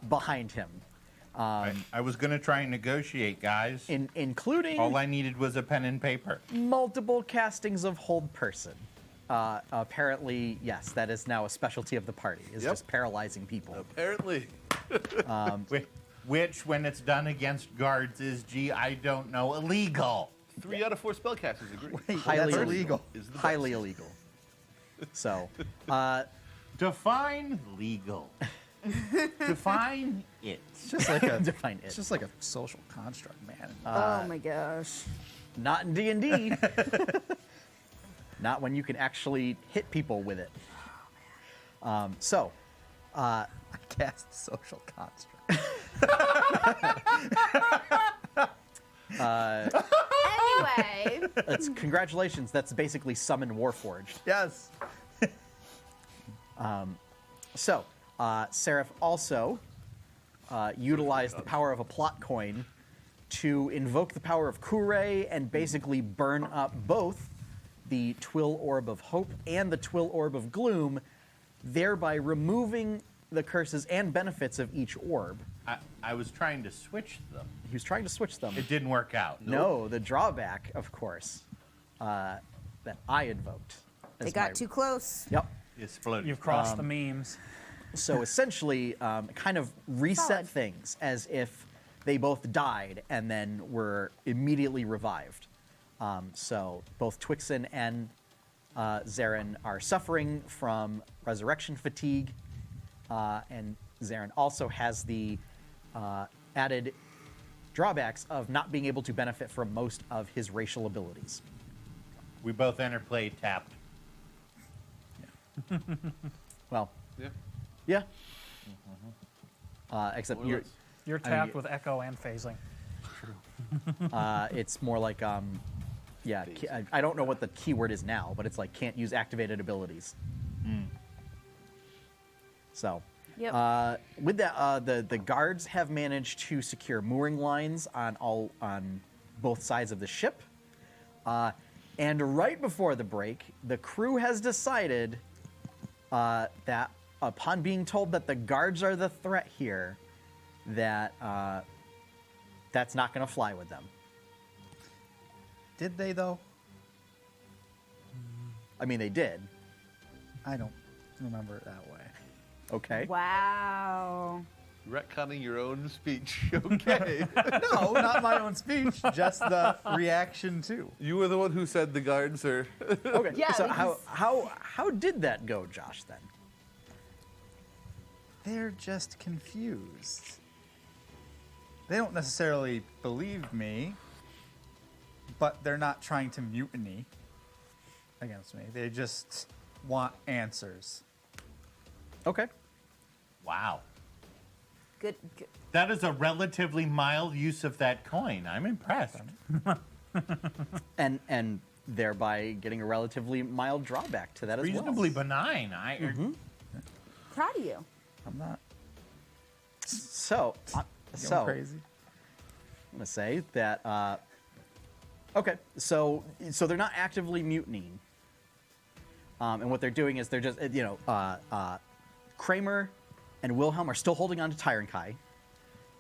behind him, I was going to try and negotiate, guys. including All I needed was a pen and paper. multiple castings of Hold Person. Apparently, yes, that is now a specialty of the party, is Yep. just paralyzing people. Apparently. Which, when it's done against guards, is, gee, I don't know, illegal. 3 out of 4 spellcasters agree. Highly That's illegal. illegal. Is the best. Highly illegal. So, Define legal. Define it. It's just like a define it's it. just like a social construct, man. Oh my gosh. Not in D&D. Not when you can actually hit people with it. So, I cast social construct. Anyway, congratulations. That's basically Summon Warforged. Yes. So, Seraph also utilized the power of a plot coin to invoke the power of Kure and basically burn up both the Twill Orb of Hope and the Twill Orb of Gloom, thereby removing the curses and benefits of each orb. I was trying to switch them. He was trying to switch them. It didn't work out. No, the drawback, of course, that I invoked. they as got my- too close. Yep. It's floating. You've crossed the memes. So essentially, kind of reset Solid. things as if they both died and then were immediately revived. So both Twixen and Zarin are suffering from resurrection fatigue, and Zarin also has the added drawbacks of not being able to benefit from most of his racial abilities. We both interplayed tapped. Well, Yeah. yeah. Except More or you're, less. You're I mean, tapped with echo and phasing. it's more like, yeah, I don't know what the keyword is now, but it's like can't use activated abilities. So, Yep. with that, the guards have managed to secure mooring lines on both sides of the ship. And right before the break, the crew has decided that upon being told that the guards are the threat here, that that's not going to fly with them. Did they though? I mean, they did. I don't remember it that way. Okay. Wow. Retconning your own speech. Okay. No, not my own speech, just the reaction to. You were the one who said the guards are. Okay. Yeah, So because- how did that go, Josh? Then. They're just confused. They don't necessarily believe me, but they're not trying to mutiny. against me. They just want answers. Okay. Wow. Good. That is a relatively mild use of that coin. I'm impressed. And thereby getting a relatively mild drawback to that as well. Reasonably benign. Proud of you. I'm not So, going crazy. I'm gonna say that. Okay, so they're not actively mutinying, and what they're doing is they're just Kramer and Wilhelm are still holding on to Tyrankai,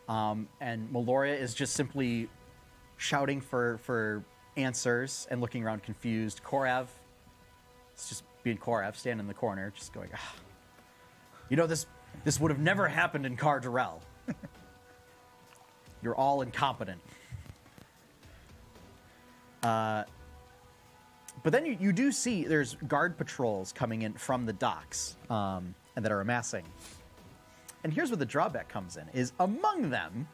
and Meloria is just simply shouting for answers and looking around confused. Korav, it's just being Korav, standing in the corner, just going, this would have never happened in Kar Durrell. You're all incompetent. But then you do see there's guard patrols coming in from the docks and that are amassing. And here's where the drawback comes in, is among them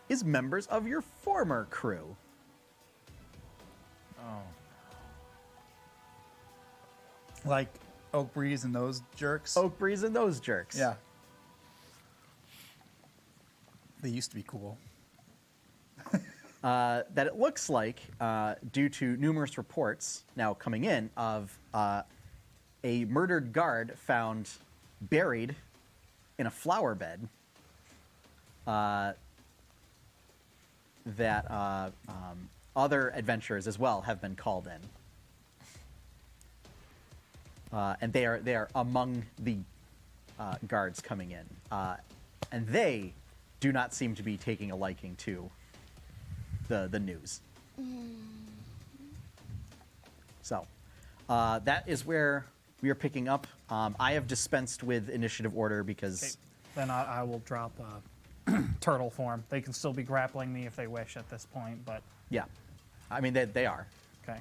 is members of your former crew. Like Oak Breeze and those jerks. Oak Breeze and those jerks. Yeah. They used to be cool. That it looks like, due to numerous reports now coming in of a murdered guard found buried in a flower bed, that other adventurers as well have been called in. And they are among the guards coming in. And they do not seem to be taking a liking to the news. So that is where we are picking up. I have dispensed with initiative order because... Okay, then I will drop turtle form. They can still be grappling me if they wish at this point, but... Yeah. I mean, they are. Okay.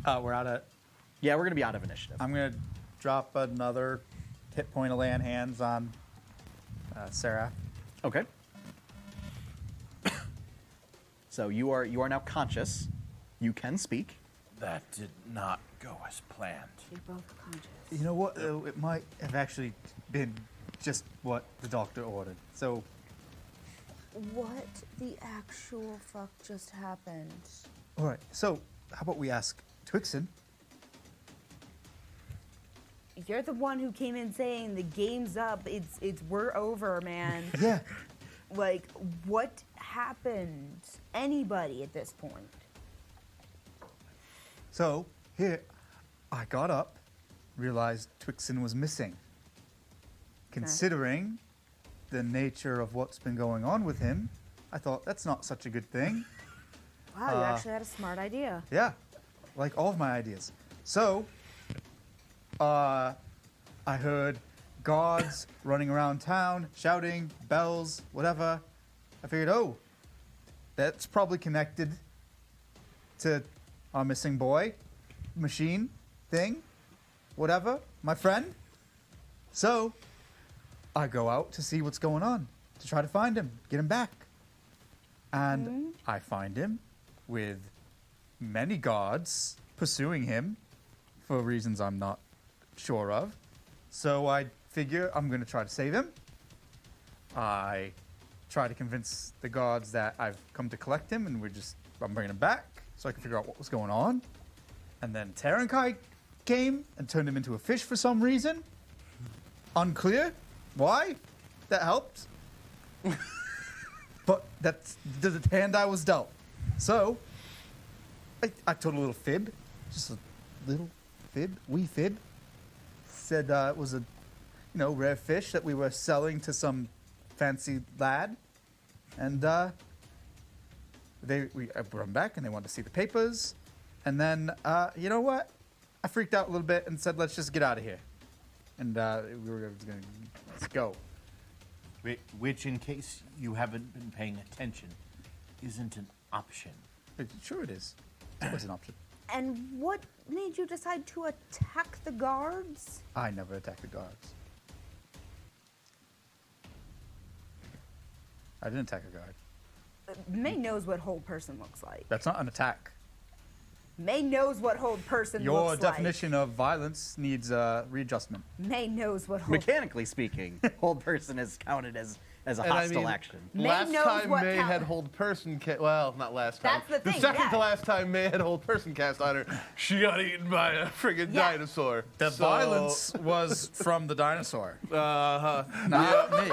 We're out of... Yeah, we're going to be out of initiative. I'm going to drop another hit point of land hands on Sarah. Okay. So you are now conscious. You can speak. That did not go as planned. You're both conscious. You know what? It might have actually been just what the doctor ordered. So, What the actual fuck just happened? all right. So, how about we ask Twixen? You're the one who came in saying the game's up. It's we're over, man. Yeah. Like, what happened? Anybody at this point? So, here, I got up, realized Twixen was missing. Considering the nature of what's been going on with him, I thought that's not such a good thing. Wow, you actually had a smart idea. Yeah, like all of my ideas. So, I heard guards running around town, shouting, bells, whatever. I figured, oh, that's probably connected to our missing boy, machine, thing, whatever, my friend. So, I go out to see what's going on, to try to find him, get him back. And I find him with many guards pursuing him for reasons I'm not sure of. So I figure I'm going to try to save him. I try to convince the guards that I've come to collect him and I'm bringing him back so I can figure out what was going on. And then Tarankai came and turned him into a fish for some reason. Unclear why. That helped. But that's the hand I was dealt. So I told a little fib, just a little fib, wee fib. Said it was a, rare fish that we were selling to some fancy lad, and I brought him back, and they wanted to see the papers, and then you know what? I freaked out a little bit and said, "Let's just get out of here," and we were going to let's go. Which, in case you haven't been paying attention, isn't an option. Sure, it is. It's always an option. And what made you decide to attack the guards? I never attack the guards. I didn't attack a guard. May knows what whole person looks like. That's not an attack. May knows what hold person Your looks definition of violence needs readjustment. like. May knows what hold. Mechanically speaking, hold person is counted as a And I hostile mean- action. May last knows time what May count- had hold person well, not last time. That's the thing, second yeah. to last time May had hold person cast on her, she got eaten by a friggin' Yeah. dinosaur. The So, violence was from the dinosaur, Uh-huh. not me.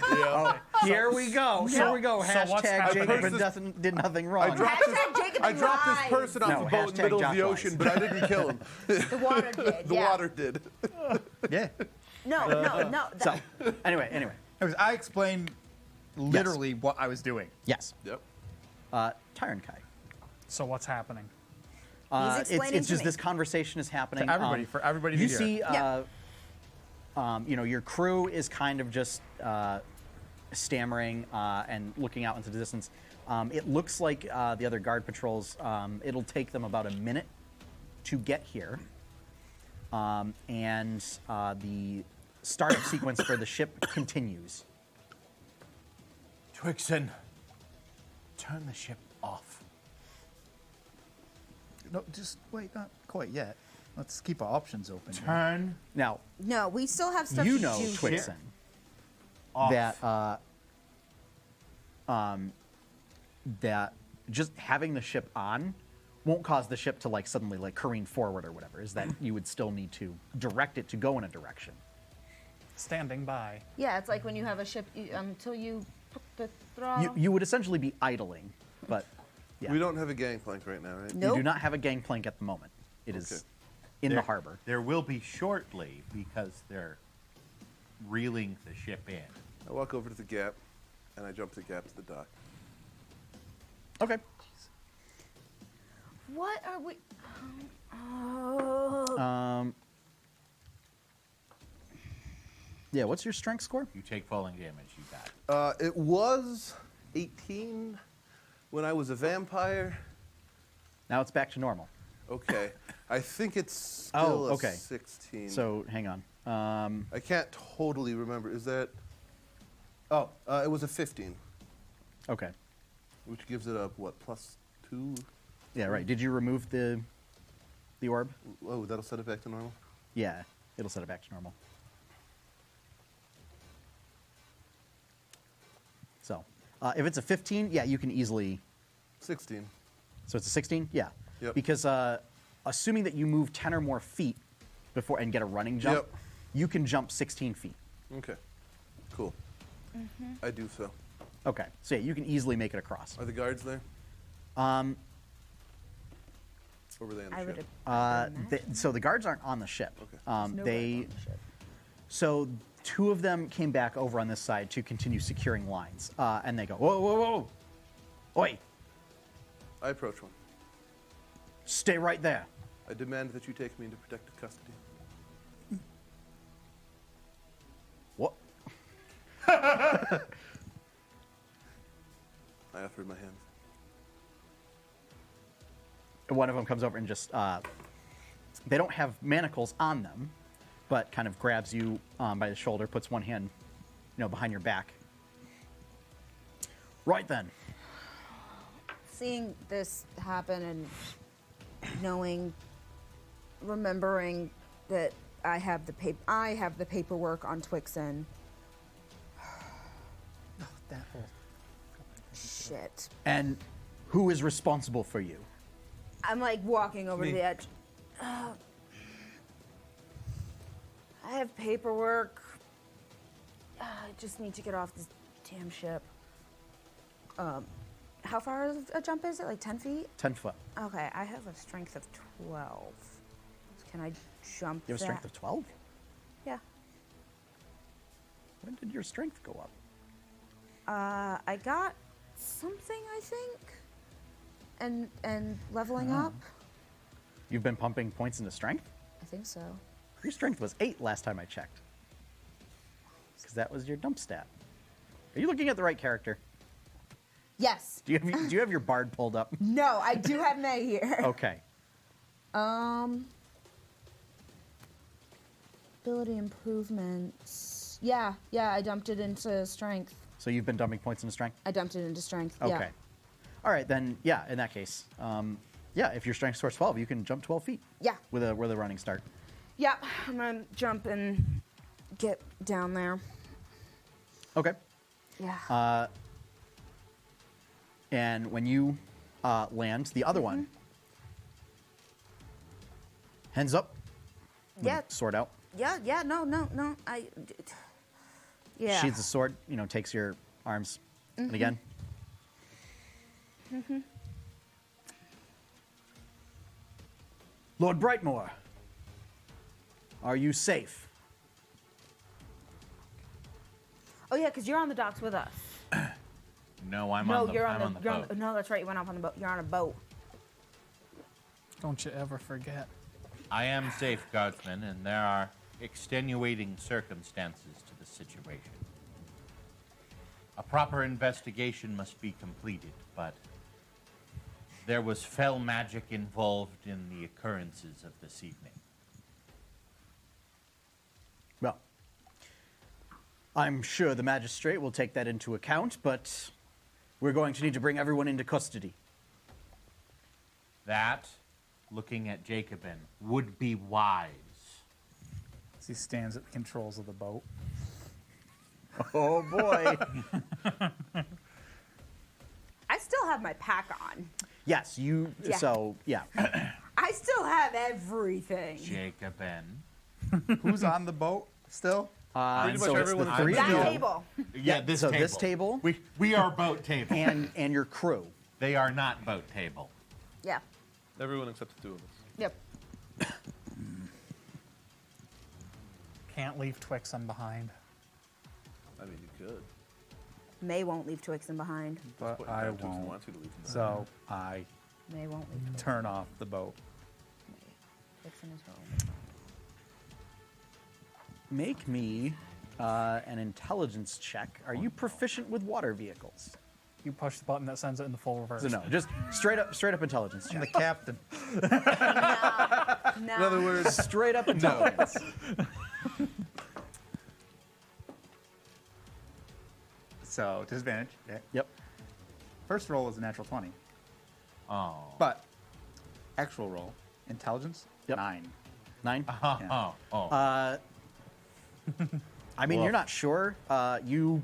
Yeah. Here we go. Here we go. So what's Hashtag happening? Jacob did nothing wrong. dropped this, Hashtag Jacob I dropped this lies. person off No, the boat in the hashtag middle of Jock the lies. ocean, but I didn't kill him. The water did. The yeah. water did. Yeah. No. So, anyway. Anyways, I explained literally what I was doing. Yes. Yep. Tyron Kai. So what's happening? explaining It's to just me. this conversation is happening. To everybody, for everybody to You hear. see, Yeah. your crew is kind of just stammering and looking out into the distance. It looks like the other guard patrols, it'll take them about a minute to get here. And the startup sequence for the ship continues. Twixen, turn the ship off. No, just wait, not quite yet. Let's keep our options open. here. Turn Now, No, we still have stuff you to know, do. Twixen, off. that just having the ship on won't cause the ship to suddenly careen forward or whatever. Is that you would still need to direct it to go in a direction. Standing by. Yeah, it's like when you have a ship until you put the throttle. You would essentially be idling, but yeah. We don't have a gangplank right now, right? Nope. You do not have a gangplank at the moment. It is Okay. in the There- harbor. There will be shortly because they're reeling the ship in. I walk over to the gap, and I jump the gap to the dock. Okay. What are we? Oh. Yeah, what's your strength score? You take falling damage, you got. It was 18 when I was a vampire. Now it's back to normal. Okay. I think it's still Oh, a okay. 16. So hang on. I can't totally remember. Is that... Oh, it was a 15, Okay. which gives it a, what, +2? Yeah, right. Did you remove the orb? Oh, that'll set it back to normal? Yeah, it'll set it back to normal. So, if it's a 15, yeah, you can easily. 16. So it's a 16, yeah. Yep. Because assuming that you move 10 or more feet before and get a running jump, Yep. you can jump 16 feet. Okay. Cool. I do so. Okay, so yeah, you can easily make it across. Are the guards there? Um, Or were they on the I ship? would. so the guards aren't on the ship. Okay. So two of them came back over on this side to continue securing lines, and they go, whoa, whoa, whoa, oi, I approach one. stay right there. I demand that you take me into protective custody. What? I offered my hands. One of them comes over and just, they don't have manacles on them, but kind of grabs you by the shoulder, puts one hand, behind your back. Right then. Seeing this happen and remembering that I have the paperwork on Twixen. That whole Shit. And who is responsible for you? I'm walking over to Me. the edge. I have paperwork. I just need to get off this damn ship. How far of a jump is it? 10 feet? 10 foot. Okay, I have a strength of 12. Can I jump You have a strength of 12? Yeah. When did your strength go up? I got something, I think. And leveling up. You've been pumping points into strength? I think so. Your strength was 8 last time I checked. Because that was your dump stat. Are you looking at the right character? Yes. Do you have your bard pulled up? No, I do have May here. Okay. Ability improvements. Yeah, I dumped it into strength. So you've been dumping points into strength? I dumped it into strength. Okay. Yeah. All right, then, yeah, in that case. Yeah, if your strength score's 12, you can jump 12 feet. Yeah. With a running start. Yep. I'm gonna jump and get down there. Okay. Yeah. And when you land, the other one, hands up, Yeah. sword out. Yeah. No. Yeah. Sheathes the sword, takes your arms. And again. Lord Brightmoor, are you safe? Oh yeah, because you're on the docks with us. No, I'm No, on the, you're I'm on on the. the You're on boat. the no, that's right. You went off on the boat. You're on a boat. Don't you ever forget. I am safe, guardsman, and there are extenuating circumstances to the situation. A proper investigation must be completed, but there was fell magic involved in the occurrences of this evening. Well, I'm sure the magistrate will take that into account, but we're going to need to bring everyone into custody. That, looking at Jacobin, would be wise. As he stands at the controls of the boat. Oh boy. I still have my pack on. Yes, you. Yeah. So yeah. I still have everything. Jacobin. Who's on the boat still? Pretty much so it's everyone the is three That of you table. Yeah, this so table. this table We are boat table. and your crew. They are not boat table. Yeah. Everyone except the two of us. Yep. Can't leave Twixen behind. I mean, you could. May won't leave Twixen behind. But But I Twixen won't. wants you to leave him. So I May won't leave Twixen. turn off the boat. Twixen is home. Make me an intelligence check. Are you proficient with water vehicles? You push the button that sends it in the full reverse. So no, just straight up intelligence I'm the check. captain. No. In other words, Straight up intelligence. So disadvantage. Okay. Yep. First roll is a natural 20. Oh. But actual roll, intelligence, Yep. 9. 9. Oh. I mean, you're Woof. not sure. You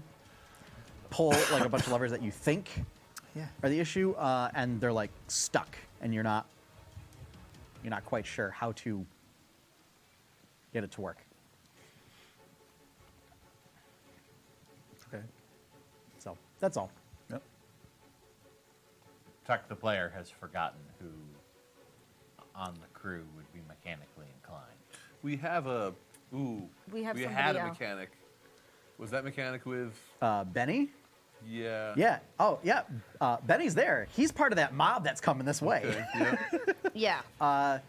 pull like a bunch of levers that you think Yeah. are the issue, and they're like stuck, and you're not quite sure how to get it to work. Okay. So that's all. Yep. Tuck the player has forgotten who on the crew would be mechanically inclined. we have a. Ooh. We have had somebody a else. mechanic. Was that mechanic with? Benny? Yeah. Yeah. Oh, yeah. Benny's there. He's part of that mob that's coming this way. Okay, yeah. Yeah.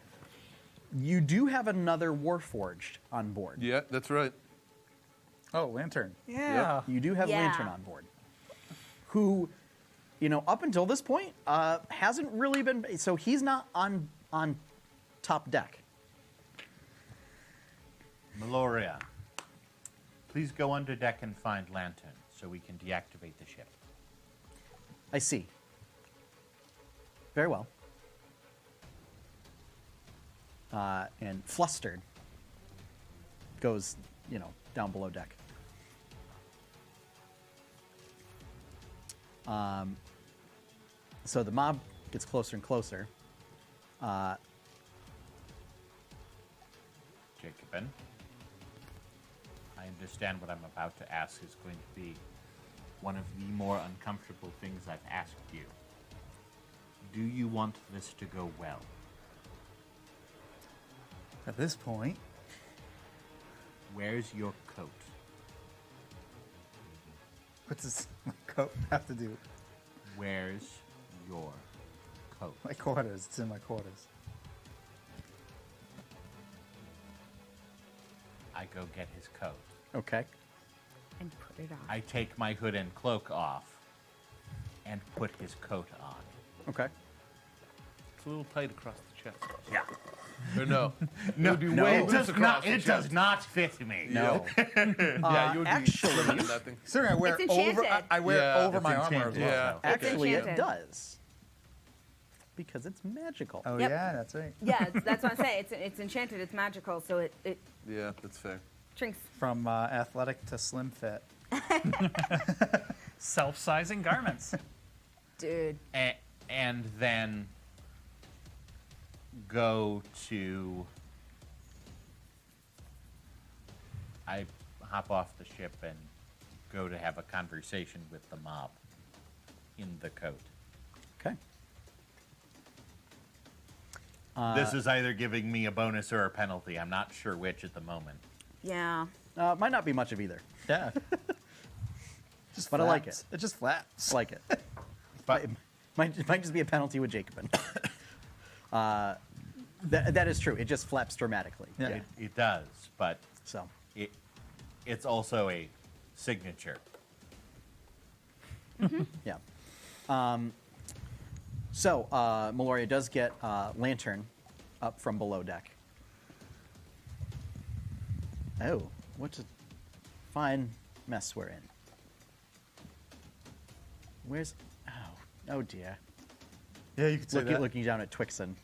You do have another Warforged on board. Yeah, that's right. Oh, lantern. Yeah. You do have Yeah. Lantern on board, who, up until this point, hasn't really been. So he's not on top deck. Meloria, please go under deck and find Lantern so we can deactivate the ship. I see. Very well. And Flustered goes, down below deck. So the mob gets closer and closer. Jacobin, I understand what I'm about to ask is going to be one of the more uncomfortable things I've asked you. Do you want this to go well? At this point, Where's your coat? what does my coat have to do? Where's your coat? My quarters. It's in my quarters. I go get his coat. Okay. And put it on. I take my hood and cloak off and put his coat on. Okay. It's a little tight across the chest. Yeah. Or no. No, It would be way it loose does across not. the It does chest. not fit me. No. Yeah, you would be actually- slipping in that thing. Certainly, I wear It's over. enchanted. I wear Yeah, over it's my armor as enchanted. well. Yeah. So. Actually, it enchanted. does. because it's magical. Oh Yep. yeah, that's right. Yeah, that's what I'm saying. It's enchanted. It's magical. So it Yeah, that's fair. shrinks. From athletic to slim fit. Self-sizing garments. Dude. And then go to. I hop off the ship and go to have a conversation with the mob in the coat. Okay. This is either giving me a bonus or a penalty. I'm not sure which at the moment. Yeah. Might not be much of either. Yeah. Just But I like flaps. It just flaps. Like it. But It might just be a penalty with Jacobin. That is true. It just flaps dramatically. Yeah. it does, but So, it's also a signature. yeah. So, Meloria does get Lantern up from below deck. Oh, what a fine mess we're in. Where's... Oh dear. Yeah, you could say that. Looking down at Twixen.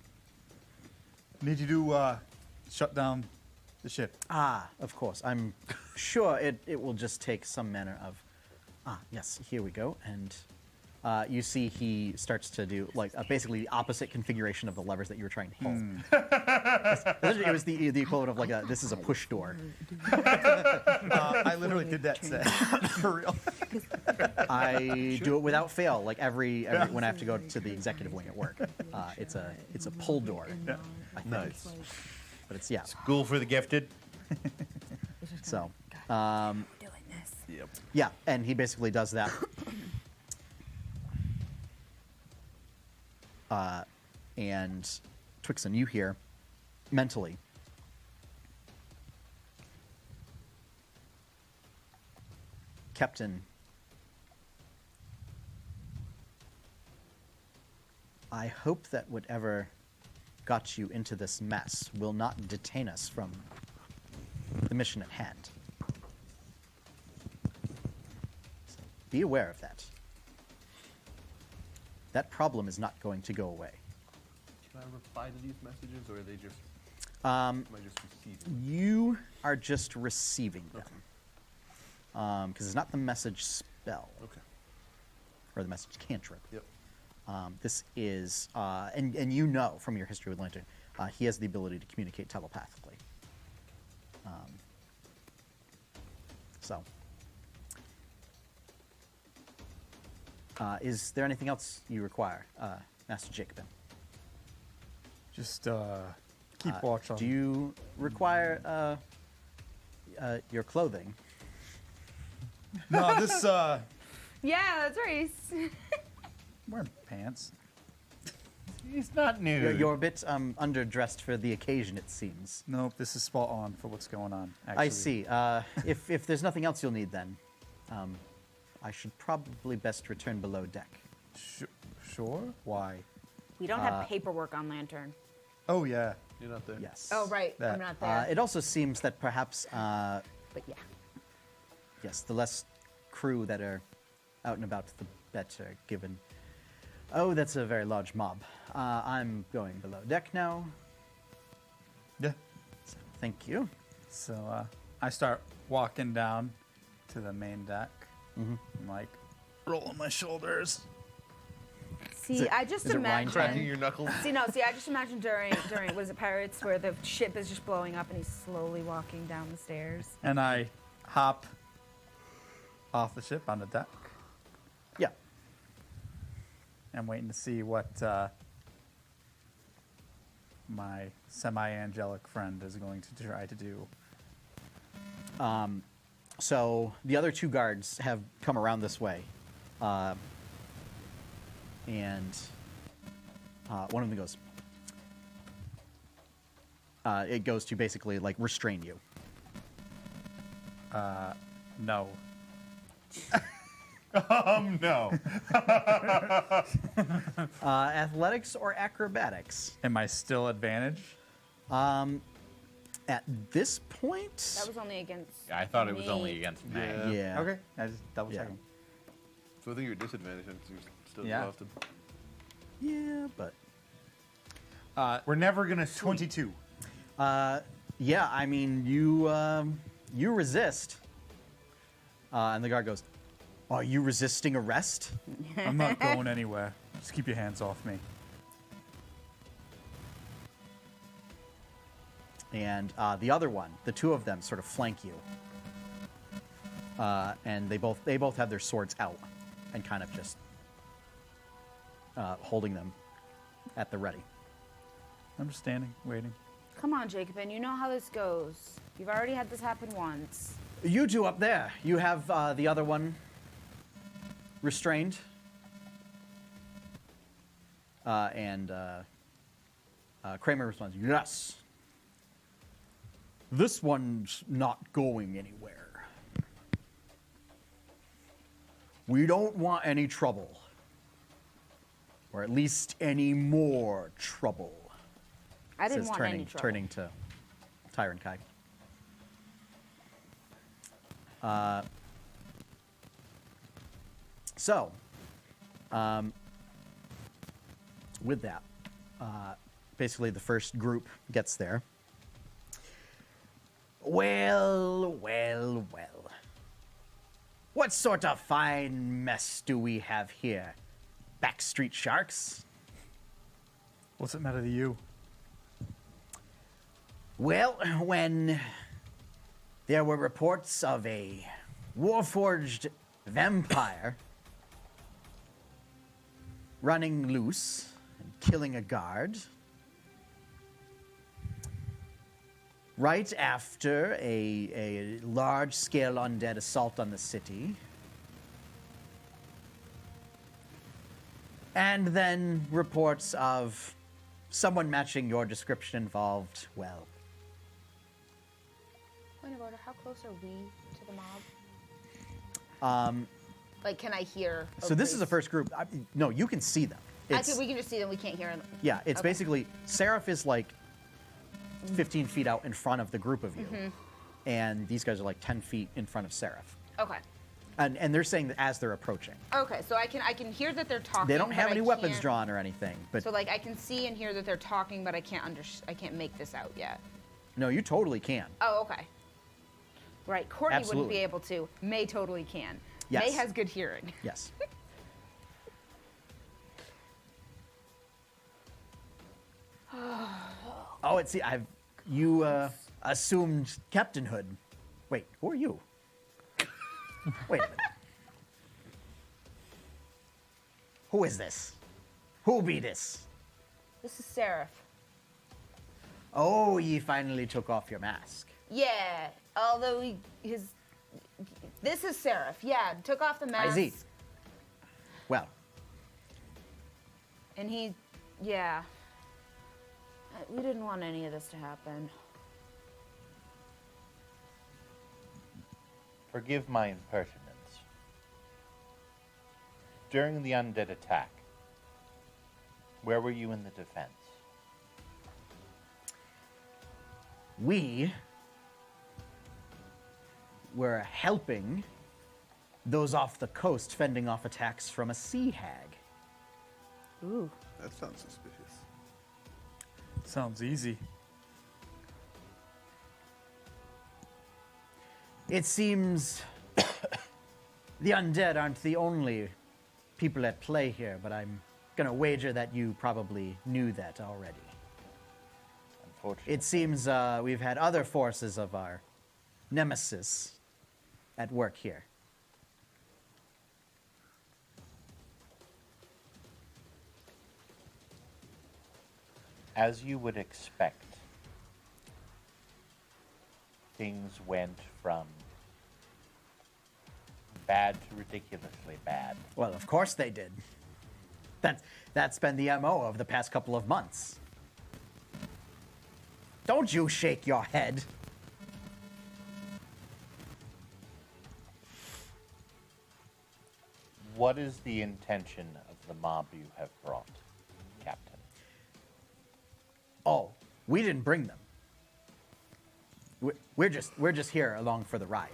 Need you to shut down the ship. Ah, of course. I'm sure it will just take some manner of... yes, here we go. And you see he starts to do, like, basically the opposite configuration of the levers that you were trying to pull. It was the equivalent of, like, this is a push door. I literally did that today. For real. I do it without fail, like, every when I have to go to the executive wing at work. It's a pull door. I think. Nice. But it's, yeah. School for the gifted. So, Doing this. Yep. yeah, and he basically does that. And Twixen, you hear mentally. Captain, I hope that whatever got you into this mess will not detain us from the mission at hand. So be aware of that. That problem is not going to go away. Can I reply to these messages, or are they just? Um, Am I just receiving? You are just receiving them. Because it's not the message spell, Okay. or the message cantrip. Yep. This is, and you know from your history with Lantern, he has the ability to communicate telepathically. So, is there anything else you require, Master Jacobin? Just keep watch on. Do you require your clothing? No, this Yeah, that's right. wearing pants. He's not nude. You're a bit underdressed for the occasion, it seems. Nope, this is spot on for what's going on. Actually. I see. If there's nothing else you'll need, then I should probably best return below deck. Sure. Why? We don't have paperwork on Lantern. Oh yeah. You're not there. Yes. Oh, right. That- I'm not there. It also seems that perhaps, but yeah. yes, the less crew that are out and about, the better, given... Oh, that's a very large mob. I'm going below deck now. Yeah. So, thank you. So I start walking down to the main deck. I'm like rolling my shoulders. See, I just is it Rhine imagine. Cracking your knuckles. See, I just imagine during what is it, Pirates, where the ship is just blowing up and he's slowly walking down the stairs. And I hop off the ship on the deck. Yeah. I'm waiting to see what my semi-angelic friend is going to try to do. So the other two guards have come around this way. And one of them goes... it goes to basically, like, restrain you. No. No. Athletics or acrobatics? Am I still advantage? At this point... That was only against. I thought it was me. only against me. Yeah. Yeah. Okay. I just double Yeah. checking. So I think you're disadvantaged since you're still Yeah. exhausted. Yeah, but... We're never gonna see. 22. Yeah, I mean, you resist. And the guard goes, "Are you resisting arrest?" I'm not going anywhere. Just keep your hands off me. And the other one, the two of them, sort of flank you. And they both have their swords out and kind of just holding them at the ready. I'm just standing, waiting. Come on, Jacobin. You know how this goes. You've already had this happen once. You two up there, you have the other one restrained. And Kramer responds, "Yes. This one's not going anywhere. We don't want any trouble. Or at least any more trouble." I didn't Says want any trouble. turning to Tyron Kai. So, with that, basically the first group gets there. Well, well, well. What sort of fine mess do we have here? Backstreet sharks? What's it matter to you? Well, when there were reports of a warforged vampire running loose and killing a guard, right after a large-scale undead assault on the city, and then reports of someone matching your description involved, well, Point of order, how close are we to the mob? Like, can I hear? so this is the first group. No, you can see them. It's, we can just see them. We can't hear them. yeah, it's Okay. basically, Seraph is like 15 feet out in front of the group of you, and these guys are like 10 feet in front of Seraph. Okay. And they're saying that as they're approaching. Okay, so I can hear that they're talking. They don't have but any I weapons can't- drawn or anything, but So like I can see and hear that they're talking, but I can't I can't make this out yet. no, you totally can. Oh, okay. Right, Courtney wouldn't Absolutely. be able to. May totally can. Yes. May has good hearing. Yes. Oh, it's you assumed captainhood. Wait, who are you? Wait a minute. Who is this? Who be this? This is Seraph. Oh, ye finally took off your mask. Yeah, although this is Seraph. Yeah, took off the mask. I see. Well, And yeah. We didn't want any of this to happen. Forgive my impertinence. During the undead attack, where were you in the defense? we were helping those off the coast fending off attacks from a sea hag. Ooh. That sounds suspicious. Sounds easy. It seems the undead aren't the only people at play here, but I'm gonna wager that you probably knew that already. Unfortunately. It seems we've had other forces of our nemesis at work here. As you would expect, things went from bad to ridiculously bad. Well, of course they did. That's been the MO of the past couple of months. Don't you shake your head. What is the intention of the mob you have brought, Captain? Oh, we didn't bring them. We're just here along for the ride.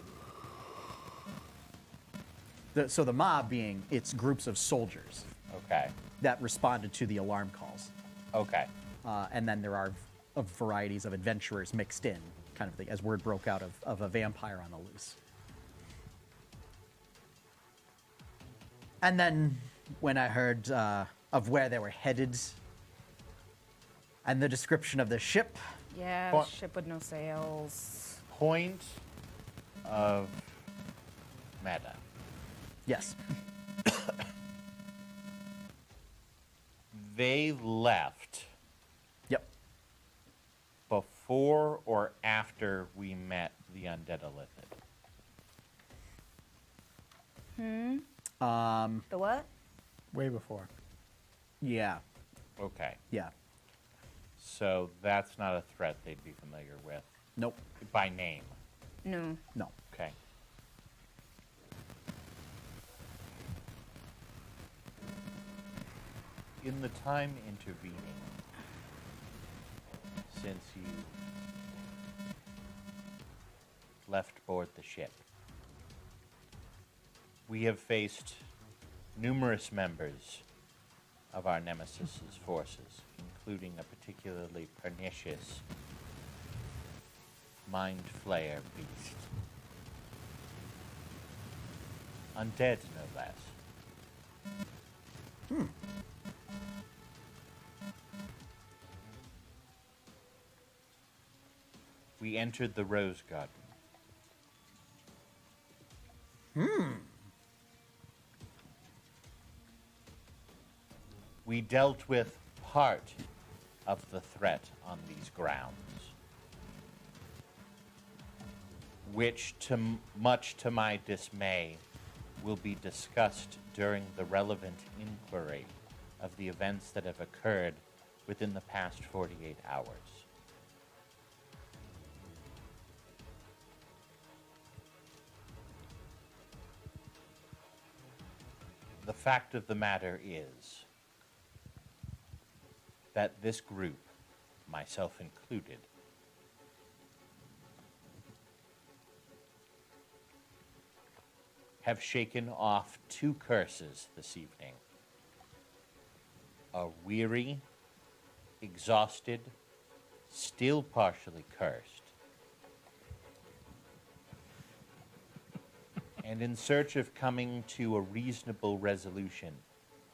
So the mob being, it's groups of soldiers Okay. that responded to the alarm calls. Okay. and then there are varieties of adventurers mixed in, kind of thing, as word broke out of a vampire on the loose. And then when I heard of where they were headed and the description of the ship, Yeah, But- ship with no sails. Point of meta. yes, They left yep, before or after we met the undead illithid. The what? Way before. yeah, Okay. yeah, So that's not a threat they'd be familiar with nope, by name. No. no. Okay. In the time intervening, since you left board the ship, we have faced numerous members of our Nemesis's forces, including a particularly pernicious mind flayer beast. Undead, no less. We entered the Rose Garden. We dealt with part of the threat on these grounds, which, much to my dismay, will be discussed during the relevant inquiry of the events that have occurred within the past 48 hours. The fact of the matter is that this group, myself included, have shaken off two curses this evening. A weary, exhausted, still partially cursed, and in search of coming to a reasonable resolution,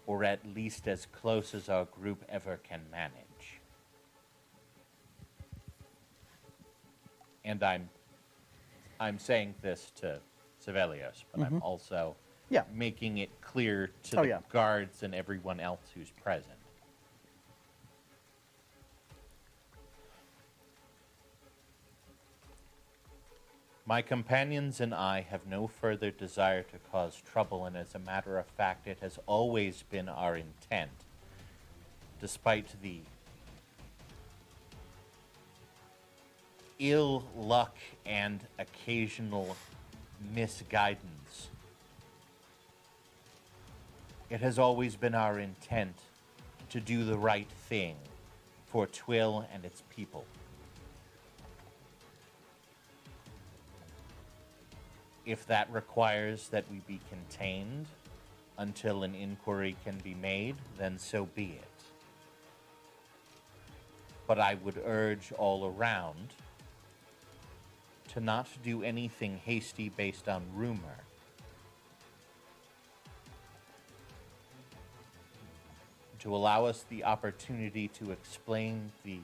or at least as close as our group ever can manage. And I'm saying this to Sevelios, but I'm also Yeah. making it clear to Oh, the yeah. guards and everyone else who's present. My companions and I have no further desire to cause trouble, and as a matter of fact, it has always been our intent, despite the ill luck and occasional misguidance. It has always been our intent to do the right thing for Twill and its people. If that requires that we be contained until an inquiry can be made, then so be it. But I would urge all around to not do anything hasty based on rumor. To allow us the opportunity to explain the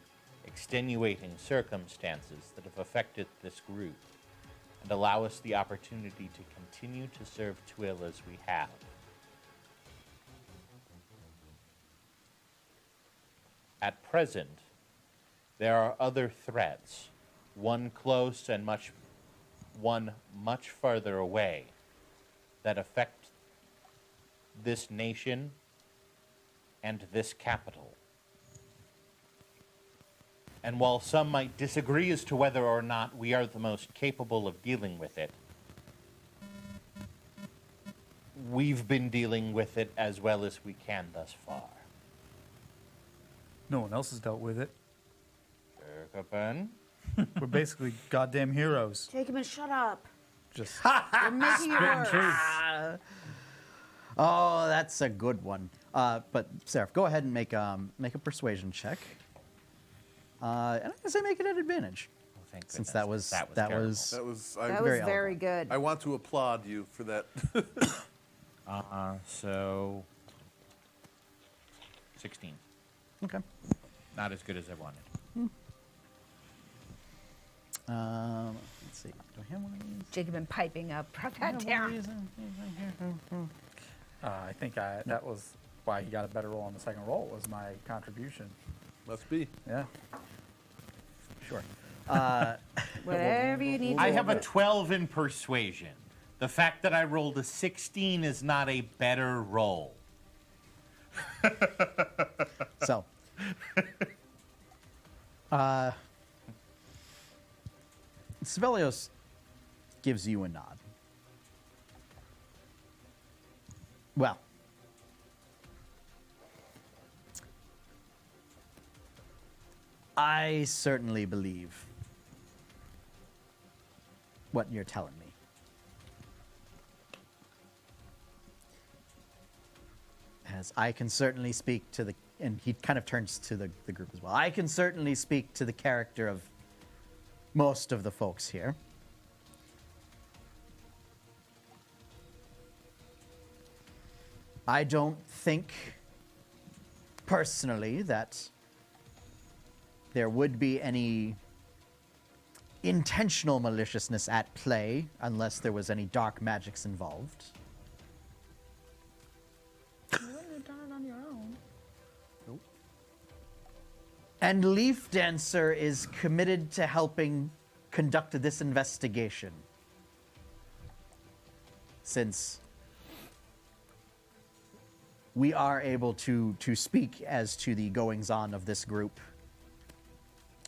extenuating circumstances that have affected this group, and allow us the opportunity to continue to serve Twill as we have. At present, there are other threats, one close and one much farther away, that affect this nation and this capital. And while some might disagree as to whether or not we are the most capable of dealing with it, we've been dealing with it as well as we can thus far. No one else has dealt with it. Kraken? We're basically goddamn heroes. Jacobin, shut up. Just You're making it worse. Oh, that's a good one. But Seraph, go ahead and make a persuasion check. And I'm gonna say make it an advantage. Oh, thank Since goodness. that terrible. was That was. That Very was very good. I want to applaud you for that. So 16. okay. Not as good as I wanted. Let's see. Do I have one of these? Jacob been piping up. Brought that I have one down. of these, I think that was why he got a better roll on the second roll, was my contribution. Must be. Yeah. Sure. Whatever you need. I to have a 12 in persuasion. The fact that I rolled a 16 is not a better roll. So, Svelios gives you a nod. Well, I certainly believe what you're telling me. As I can certainly speak to the, and he kind of turns to the group as well. I can certainly speak to the character of most of the folks here. I don't think, personally, that there would be any intentional maliciousness at play unless there was any dark magics involved. You wouldn't have done it on your own. And Leaf Dancer is committed to helping conduct this investigation. Since we are able to speak as to the goings-on of this group,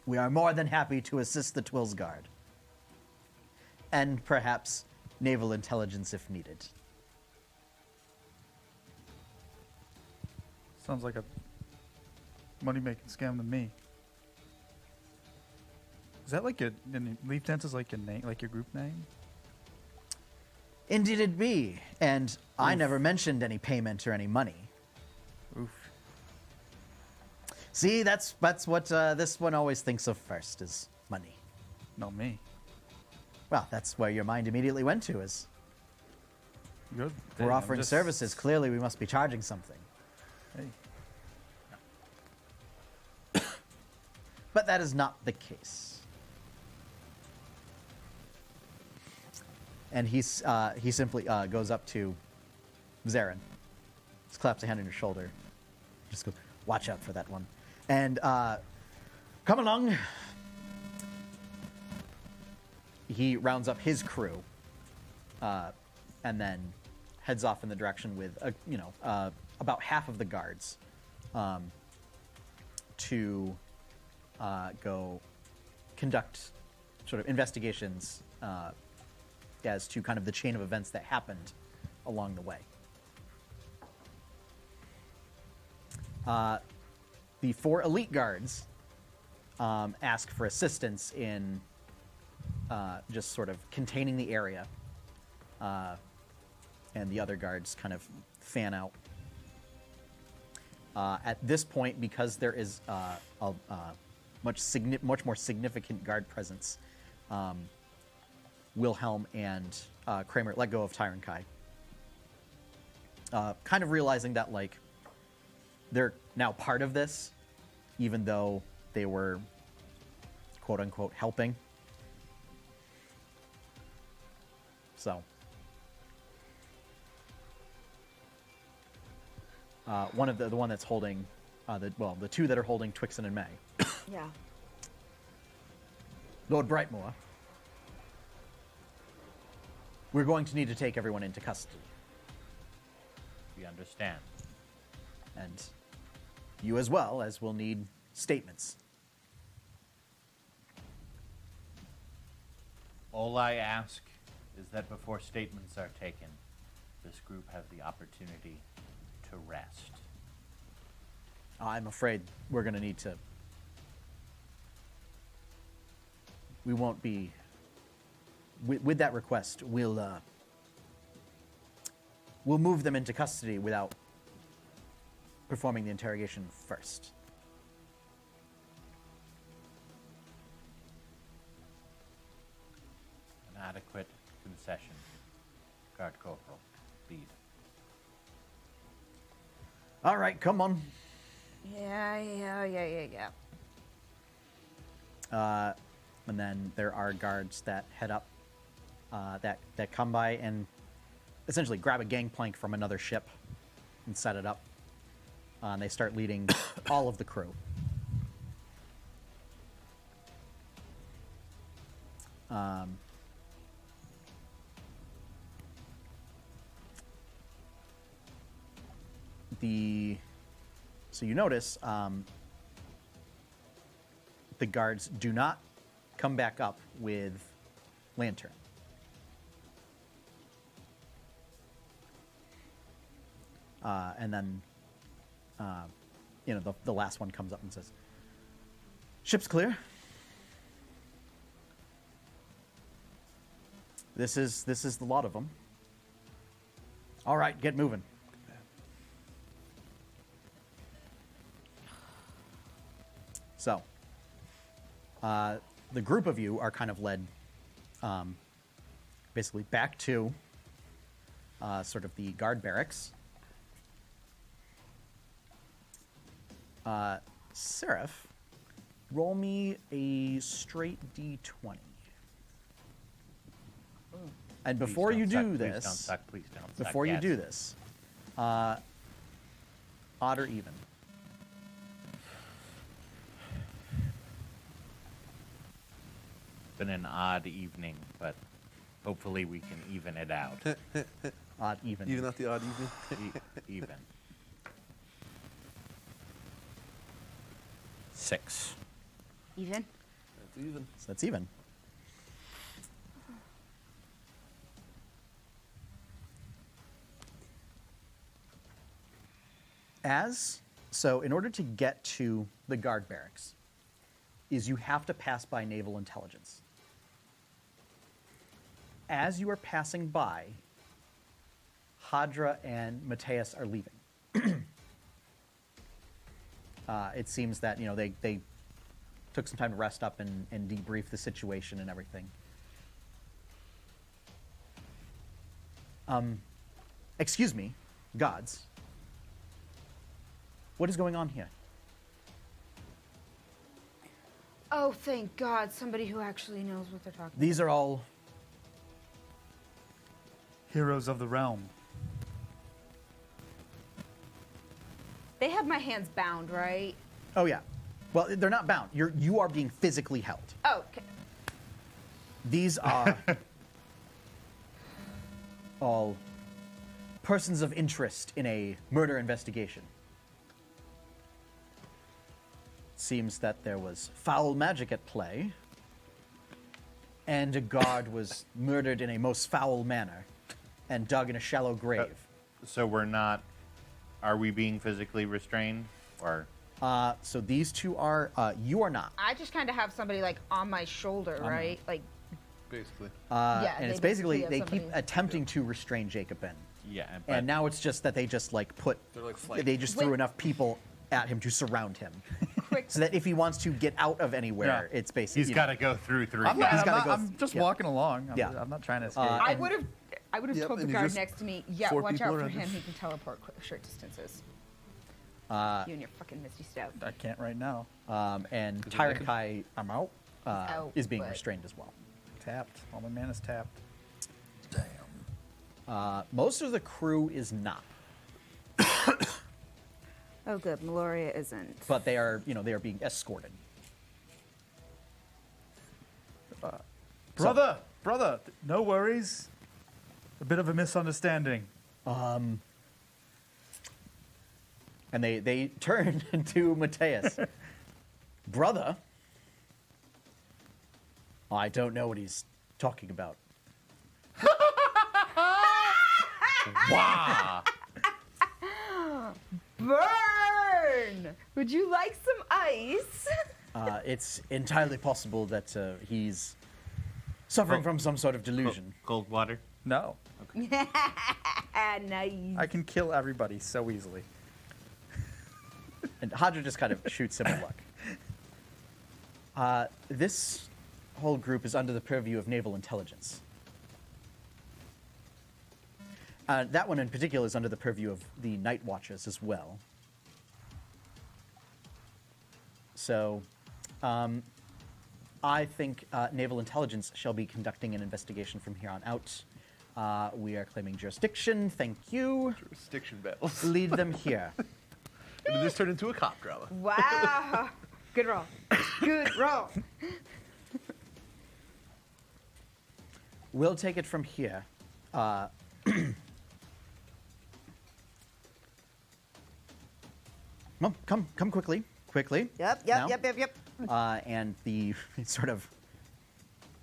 we are more than happy to assist the Twilsguard. And perhaps naval intelligence if needed. Sounds like a money-making scam to me. Is that like Leaf Dance is like your name, like your group name? Indeed it be. And I never mentioned any payment or any money. Oof. See, that's what this one always thinks of first, is money. Not me. Well, that's where your mind immediately went to, is Good. we're offering services. Clearly, we must be charging something. Hey. But that is not the case. And he simply goes up to Zarin. Just claps a hand on your shoulder. Just go, watch out for that one. And come along. He rounds up his crew, and then heads off in the direction with about half of the guards to go conduct sort of investigations as to kind of the chain of events that happened along the way. The 4 elite guards ask for assistance in just sort of containing the area, and the other guards kind of fan out. At this point, because there is a much more significant guard presence, Wilhelm and Kramer let go of Tyron Kai, kind of realizing that, like, they're now part of this, even though they were, quote-unquote, helping. So, the one that's holding, the 2 that are holding Twixen and May. Yeah. Lord Brightmoor, we're going to need to take everyone into custody. We understand. And you as well, as we'll need statements. All I ask is that before statements are taken, this group have the opportunity to rest. I'm afraid we're going to need to... We won't be... With that request, we'll move them into custody without performing the interrogation first. adequate concession. Guard Corporal, lead. All right, come on. Yeah. And then there are guards that head up, that come by and essentially grab a gangplank from another ship and set it up. And they start leading all of the crew. So you notice the guards do not come back up with Lantern. And then, the last one comes up and says, "Ship's clear. This is the lot of them. All right, get moving." So, the group of you are kind of led, basically back to sort of the guard barracks. Seraph, roll me a straight D20. And before you do this, please don't suck, please don't suck. before you Yes. do this, odd or even? Been an odd evening, but hopefully we can even it out. Odd, even. Even not the odd evening. Even. 6. Even? That's even. So that's even. So in order to get to the guard barracks, is you have to pass by naval intelligence. As you are passing by, Hadra and Mateus are leaving. It seems that they took some time to rest up and debrief the situation and everything. Excuse me, gods. What is going on here? Oh, thank God, somebody who actually knows what they're talking These are all Heroes of the realm. They have my hands bound, right? Oh yeah. Well, they're not bound. You are being physically held. Oh, okay. These are all persons of interest in a murder investigation. Seems that there was foul magic at play, and a guard was murdered in a most foul manner and dug in a shallow grave. So we're not. Are we being physically restrained, or? So these two are. You are not. I just kind of have somebody like on my shoulder, right? Like, Basically. yeah. And they it's basically have they keep somebody- attempting to restrain Jacob in. Yeah. But And now it's just that they just like put. They're like flanking. They just threw Wait. enough people at him to surround him, quick. so that if he wants to get out of anywhere, Yeah. it's basically. he's got to go through 3. I'm, not, he's I'm, gotta not- go I'm just yeah. walking along. Yeah. I'm not trying to escape. I and- would have Yep, told the and you guard just- next to me, yeah, 4 watch people out for around him. us. He can teleport short distances. You and your fucking Misty Step. I can't right now. And Is it naked? Tyrakai I'm out. out, is being but- restrained as well. Tapped. All my mana's tapped. Most of the crew is not, Oh, good. Meloria isn't. but they are being escorted. Brother, no worries. A bit of a misunderstanding. And they turn to Mateus. Brother, I don't know what he's talking about. Wow. Burn! Would you like some ice? It's entirely possible that he's suffering from some sort of delusion. Cold water. No. Nice. I can kill everybody so easily. And Hadra just kind of shoots him a look. This whole group is under the purview of naval intelligence. That one in particular is under the purview of the Night Watches as well. So, I think Naval Intelligence shall be conducting an investigation from here on out. We are claiming jurisdiction. Thank you. Jurisdiction battles. Lead them here. And this turned into a cop drama. Wow. Good roll. Good roll. We'll take it from here. Come quickly. Yep. Now. Yep. And the sort of,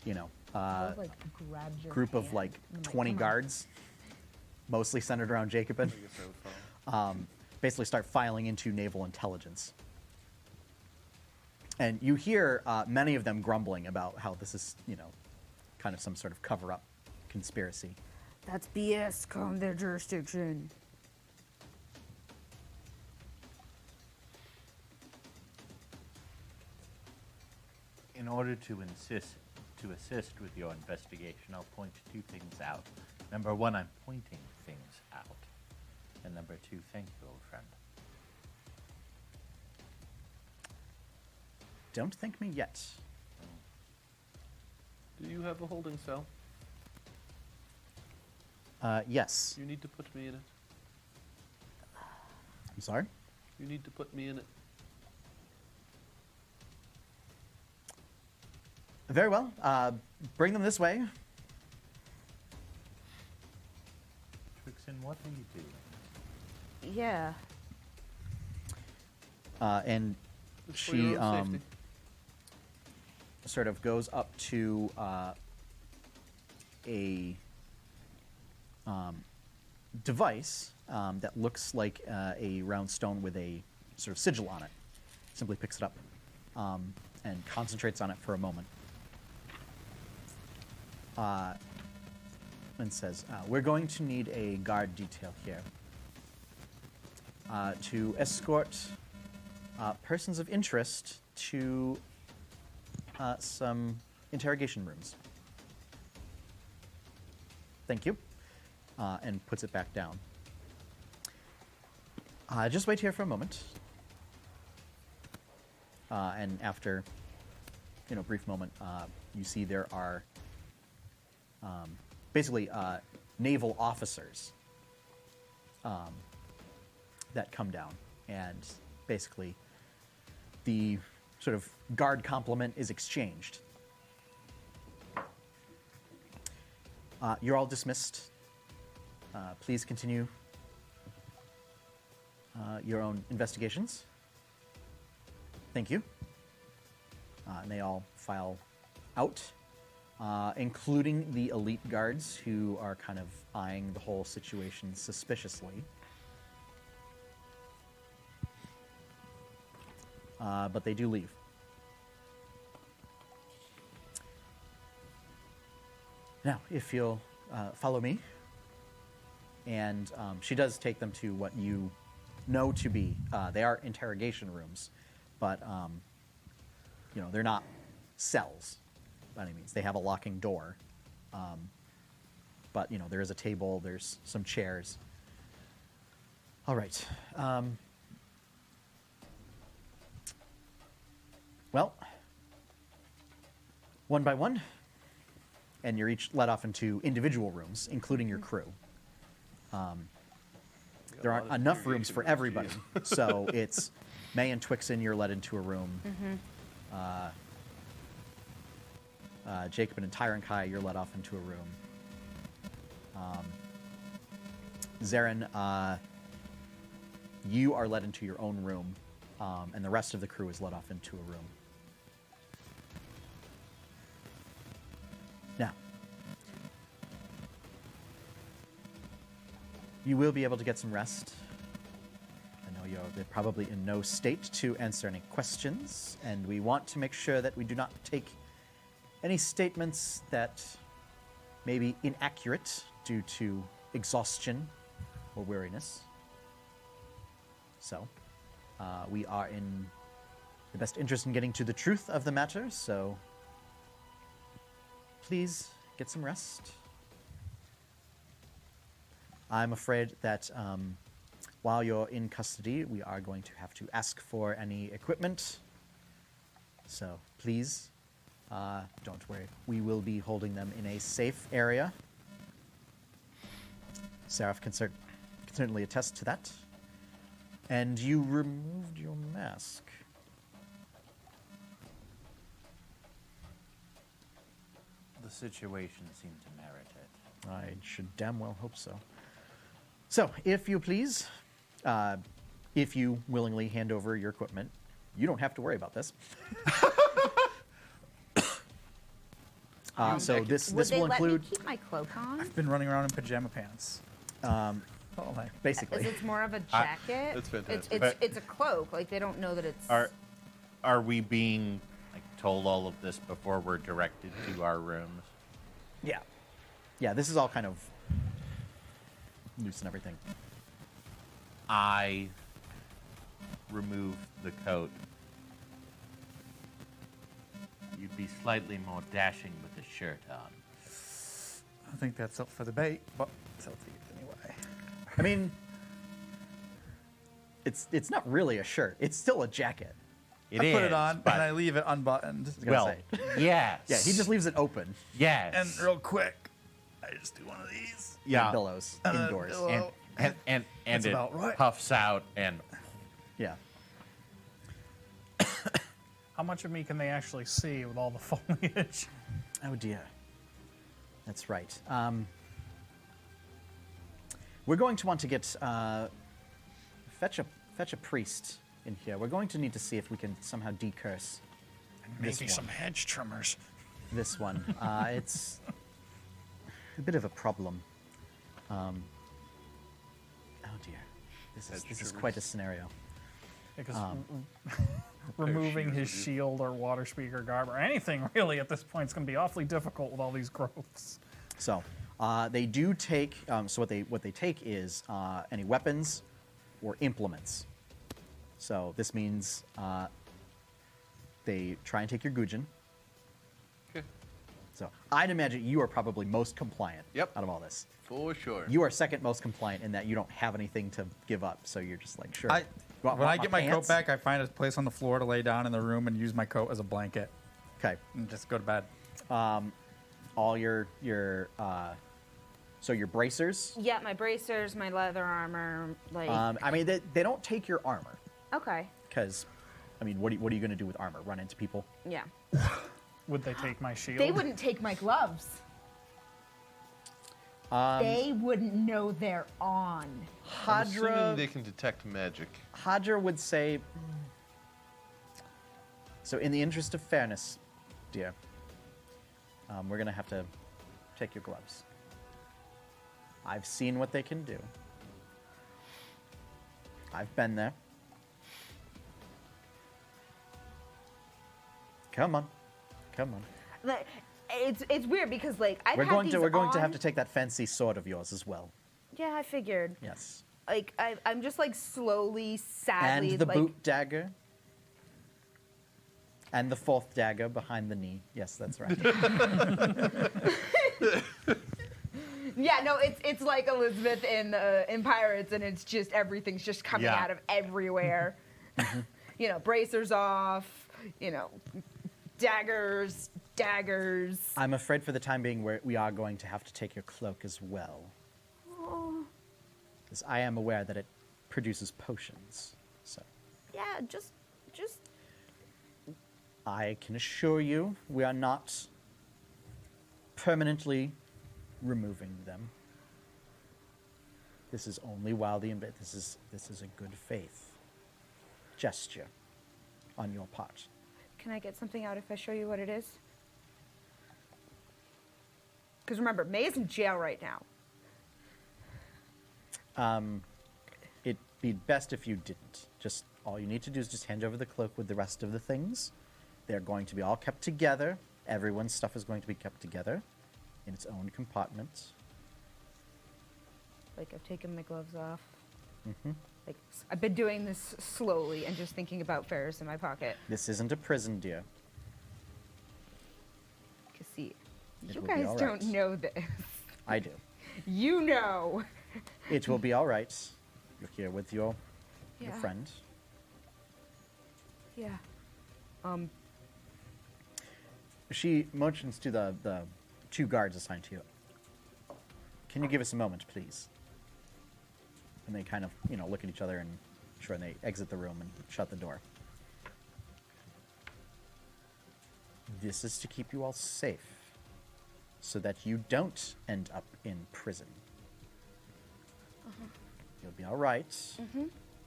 Like grabs your group of hand. like I'm 20 come on. guards, mostly centered around Jacobin, I guess I would follow. basically start filing into Naval Intelligence. And you hear many of them grumbling about how this is, kind of some sort of cover-up conspiracy. That's BS. Come their jurisdiction. In order to assist with your investigation, I'll point two things out. Number one, I'm pointing things out. And number two, thank you, old friend. Don't thank me yet. Do you have a holding cell? Yes. You need to put me in it. I'm sorry? You need to put me in it. Very well. Bring them this way. Trixon, what are you doing? Yeah. And It's for she your own safety. sort of goes up to a device that looks like a round stone with a sort of sigil on it. Simply picks it up and concentrates on it for a moment. And says, we're going to need a guard detail here to escort persons of interest to some interrogation rooms. Thank you. And puts it back down. Just wait here for a moment. And after, a brief moment, you see there are basically naval officers that come down, and basically the sort of guard compliment is exchanged. You're all dismissed. Please continue your own investigations. Thank you. And they all file out, including the elite guards who are kind of eyeing the whole situation suspiciously. But they do leave. Now, if you'll follow me, and she does take them to what you know to be, they are interrogation rooms, but they're not cells by any means. They have a locking door, but there is a table, there's some chairs. All right. Well, one by one, and you're each let off into individual rooms, including your crew. There aren't enough rooms for everybody, so it's May and Twixen, you're led into a room. Jacobin and Tyrankai, you're led off into a room. Zarin, you are led into your own room, and the rest of the crew is led off into a room. Now, you will be able to get some rest. I know they're probably in no state to answer any questions, and we want to make sure that we do not take any statements that may be inaccurate due to exhaustion or weariness. So, we are in the best interest in getting to the truth of the matter, so please get some rest. I'm afraid that while you're in custody, we are going to have to ask for any equipment. So please, don't worry. We will be holding them in a safe area. Seraph can certainly attest to that. And you removed your mask. The situation seemed to merit it. I should damn well hope so. So, if you please, if you willingly hand over your equipment, you don't have to worry about this. So this Would they will let me include keep my cloak on? I've been running around in pajama pants. All night. basically. Is it more of a jacket? That's fantastic. It's a cloak. Like they don't know that it's. Are we being like told all of this before we're directed to our rooms? Yeah. Yeah, this is all kind of loose and everything. I remove the coat. You'd be slightly more dashing with a shirt on. I think that's up for debate, but I'll take it anyway. I mean, it's not really a shirt. It's still a jacket. It I put it is, on but- and I leave it unbuttoned. gonna Well, say. yes. Yeah, he just leaves it open. Yes. And real quick, I just do one of these. yeah. Billows And then indoors. billow. And That's it about right. puffs out and Yeah. How much of me can they actually see with all the foliage? Oh dear. That's right. We're going to want to get fetch a priest in here. We're going to need to see if we can somehow decurse this Maybe one. some hedge trimmers. This one. It's a bit of a problem. Oh dear. This is quite a scenario. Because removing his shield or water speaker garb or anything really at this point is going to be awfully difficult with all these growths. So they do take. So what they take is any weapons or implements. So this means they try and take your gujin. Okay. So I'd imagine you are probably most compliant. Yep. Out of all this, For sure. you are second most compliant in that you don't have anything to give up. So you're just like, sure. When I get my coat pants? back, I find a place on the floor to lay down in the room and use my coat as a blanket Okay. and just go to bed. All your so your bracers. Yeah, my bracers, my leather armor, like. I mean, they don't take your armor Okay. because, I mean, what are you going to do with armor? Run into people? Yeah. Would they take my shield? They wouldn't take my gloves. They wouldn't know they're on. I'm assuming Hadra, they can detect magic. Hadra would say. So, in the interest of fairness, dear, we're going to have to take your gloves. I've seen what they can do. I've been there. Come on. Come on. Like, it's weird because like I've We're had going these to have on- to take that fancy sword of yours as well. Yeah, I figured. Yes. Like I'm just like slowly, sadly, And the like boot dagger. And the fourth dagger behind the knee. Yes, that's right. yeah, no, it's like Elizabeth in Pirates, and it's just everything's just coming Yeah. out of everywhere. You know, bracers off. You know, daggers. I'm afraid for the time being we are going to have to take your cloak as well. Because I am aware that it produces potions. So Yeah, just I can assure you we are not permanently removing them. This is only while this is a good faith gesture on your part. Can I get something out if I show you what it is? Because remember, May's in jail right now. It'd be best if you didn't. Just all you need to do is just hand over the cloak with the rest of the things. They're going to be all kept together. Everyone's stuff is going to be kept together in its own compartment. Like I've taken my gloves off. Like I've been doing this slowly and just thinking about Ferris in my pocket. This isn't a prison, dear. Cause see, It you will be guys all don't right. know this. I do. You know It will be all right. You're here with your Yeah. friend. Yeah. She motions to the two guards assigned to you. Can you give us a moment, please? And they kind of, look at each other and they exit the room and shut the door. This is to keep you all safe, so that you don't end up in prison. You'll be all right.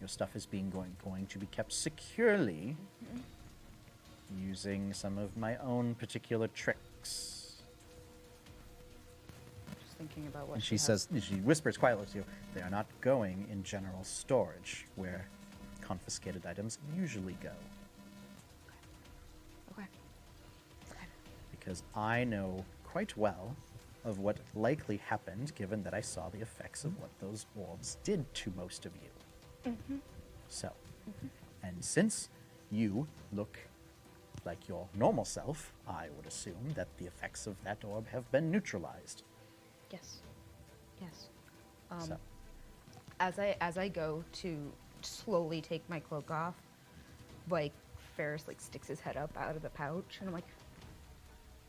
Your stuff is going to be kept securely, using some of my own particular tricks. Just thinking about what And she has. says, she whispers quietly to you, they are not going in general storage, where confiscated items usually go. Okay. Because I know quite well of what likely happened, given that I saw the effects of what those orbs did to most of you. So, and since you look like your normal self, I would assume that the effects of that orb have been neutralized. Yes. Yes. So, As I go to slowly take my cloak off, like Ferris like sticks his head up out of the pouch, and I'm like,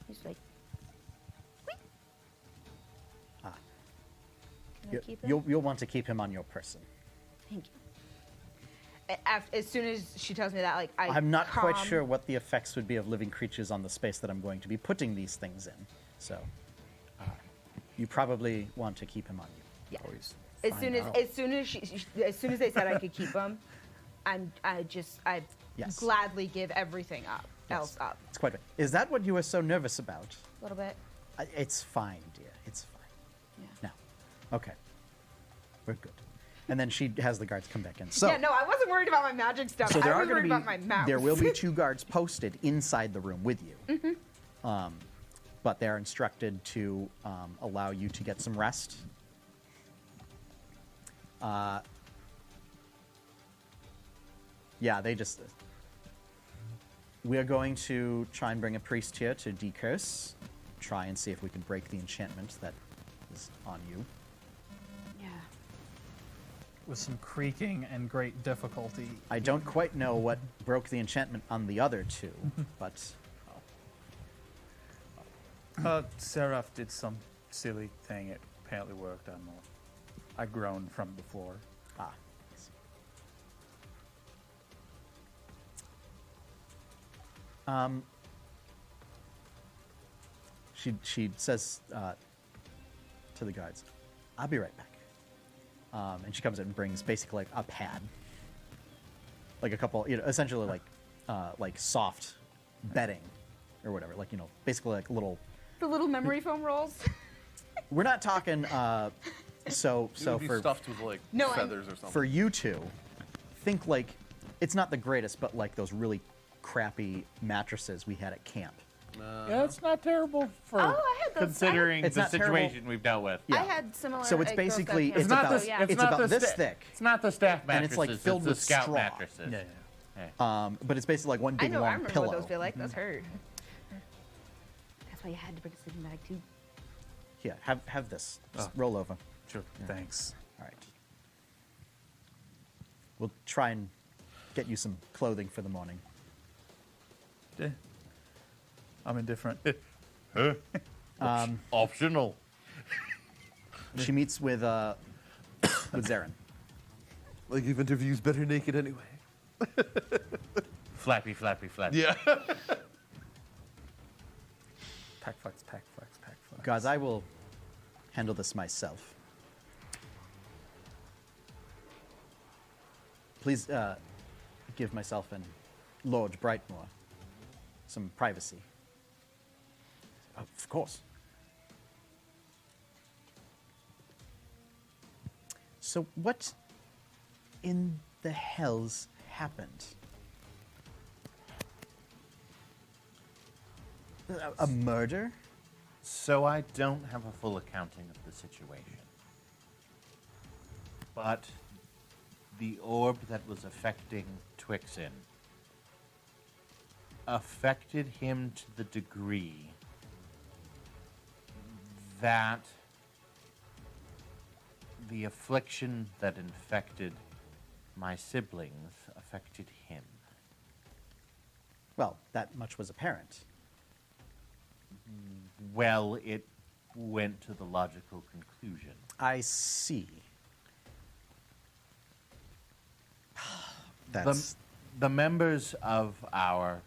he's like, "Wait." Ah. Can I keep him? you'll want to keep him on your person. Thank you. As soon as she tells me that, like I'm not quite calm- sure what the effects would be of living creatures on the space that I'm going to be putting these things in. So, you probably want to keep him on you. Yeah. Always As find soon as out. as soon as they said I could keep him, I Yes. gladly give everything up. Yes. Else up. It's quite right. Is that what you were so nervous about? A little bit. It's fine, dear. It's fine. Yeah. No. Okay. We're good. And then she has the guards come back in. So, yeah, no, I wasn't worried about my magic stuff. so there I are was going worried to about my mouth. there will be two guards posted inside the room with you. But they're instructed to allow you to get some rest. Yeah, they just. We're going to try and bring a priest here to decurse. Try and see if we can break the enchantment that is on you. Yeah. With some creaking and great difficulty. I don't quite know what broke the enchantment on the other two, but Seraph did some silly thing. It apparently worked. I don't know. I groaned from the floor. ah. She says to the guards, "I'll be right back." And she comes in and brings basically like a pad, like a couple, essentially like soft bedding or whatever, like basically like little. The little memory foam rolls. We're not talking. So It would be for stuffed with like No, feathers or something. for you two, think like it's not the greatest, but like those really crappy mattresses we had at camp. Yeah, it's not terrible for Oh, I had those- considering It's the not terrible. situation we've dealt with. Yeah. I had similar. So it's at Girl Scout basically camp. it's about So, yeah. it's about this sta- thick, It's not the staff And mattresses. it's, like, filled the with scout straw. mattresses. Yeah. but it's basically like one I big know. I long remember pillow. what those feel like. Those hurt. That's why you had to bring a sleeping bag too. Here, have this. Just Oh. roll over. Sure. Thanks. All right. We'll try and get you some clothing for the morning. Yeah. I'm indifferent. Optional. She meets with Zarin. Like even interviews better naked anyway. Flappy, flappy, flappy. Yeah. Pack flex, pack flex, pack flex. Guys, I will handle this myself. Please give myself and Lord Brightmoor some privacy. Of course. So what in the hells happened? A murder? So I don't have a full accounting of the situation. But the orb that was affecting Twixen affected him to the degree that The affliction that infected my siblings affected him. Well, that much was apparent. Well, it went to the logical conclusion. I see. That's The members of our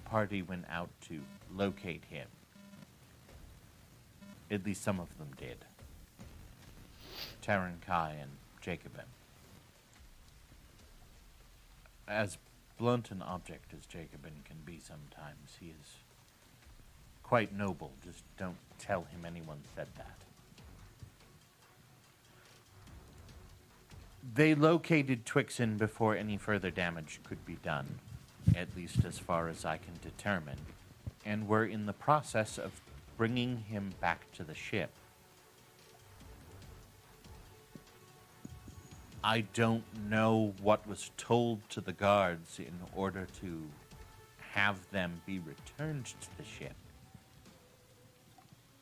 party went out to locate him. At least some of them did. Terran Kai and Jacobin. As blunt an object as Jacobin can be sometimes, he is quite noble. Just don't tell him anyone said that. They located Twixen before any further damage could be done, at least as far as I can determine, and were in the process of bringing him back to the ship. I don't know what was told to the guards in order to have them be returned to the ship.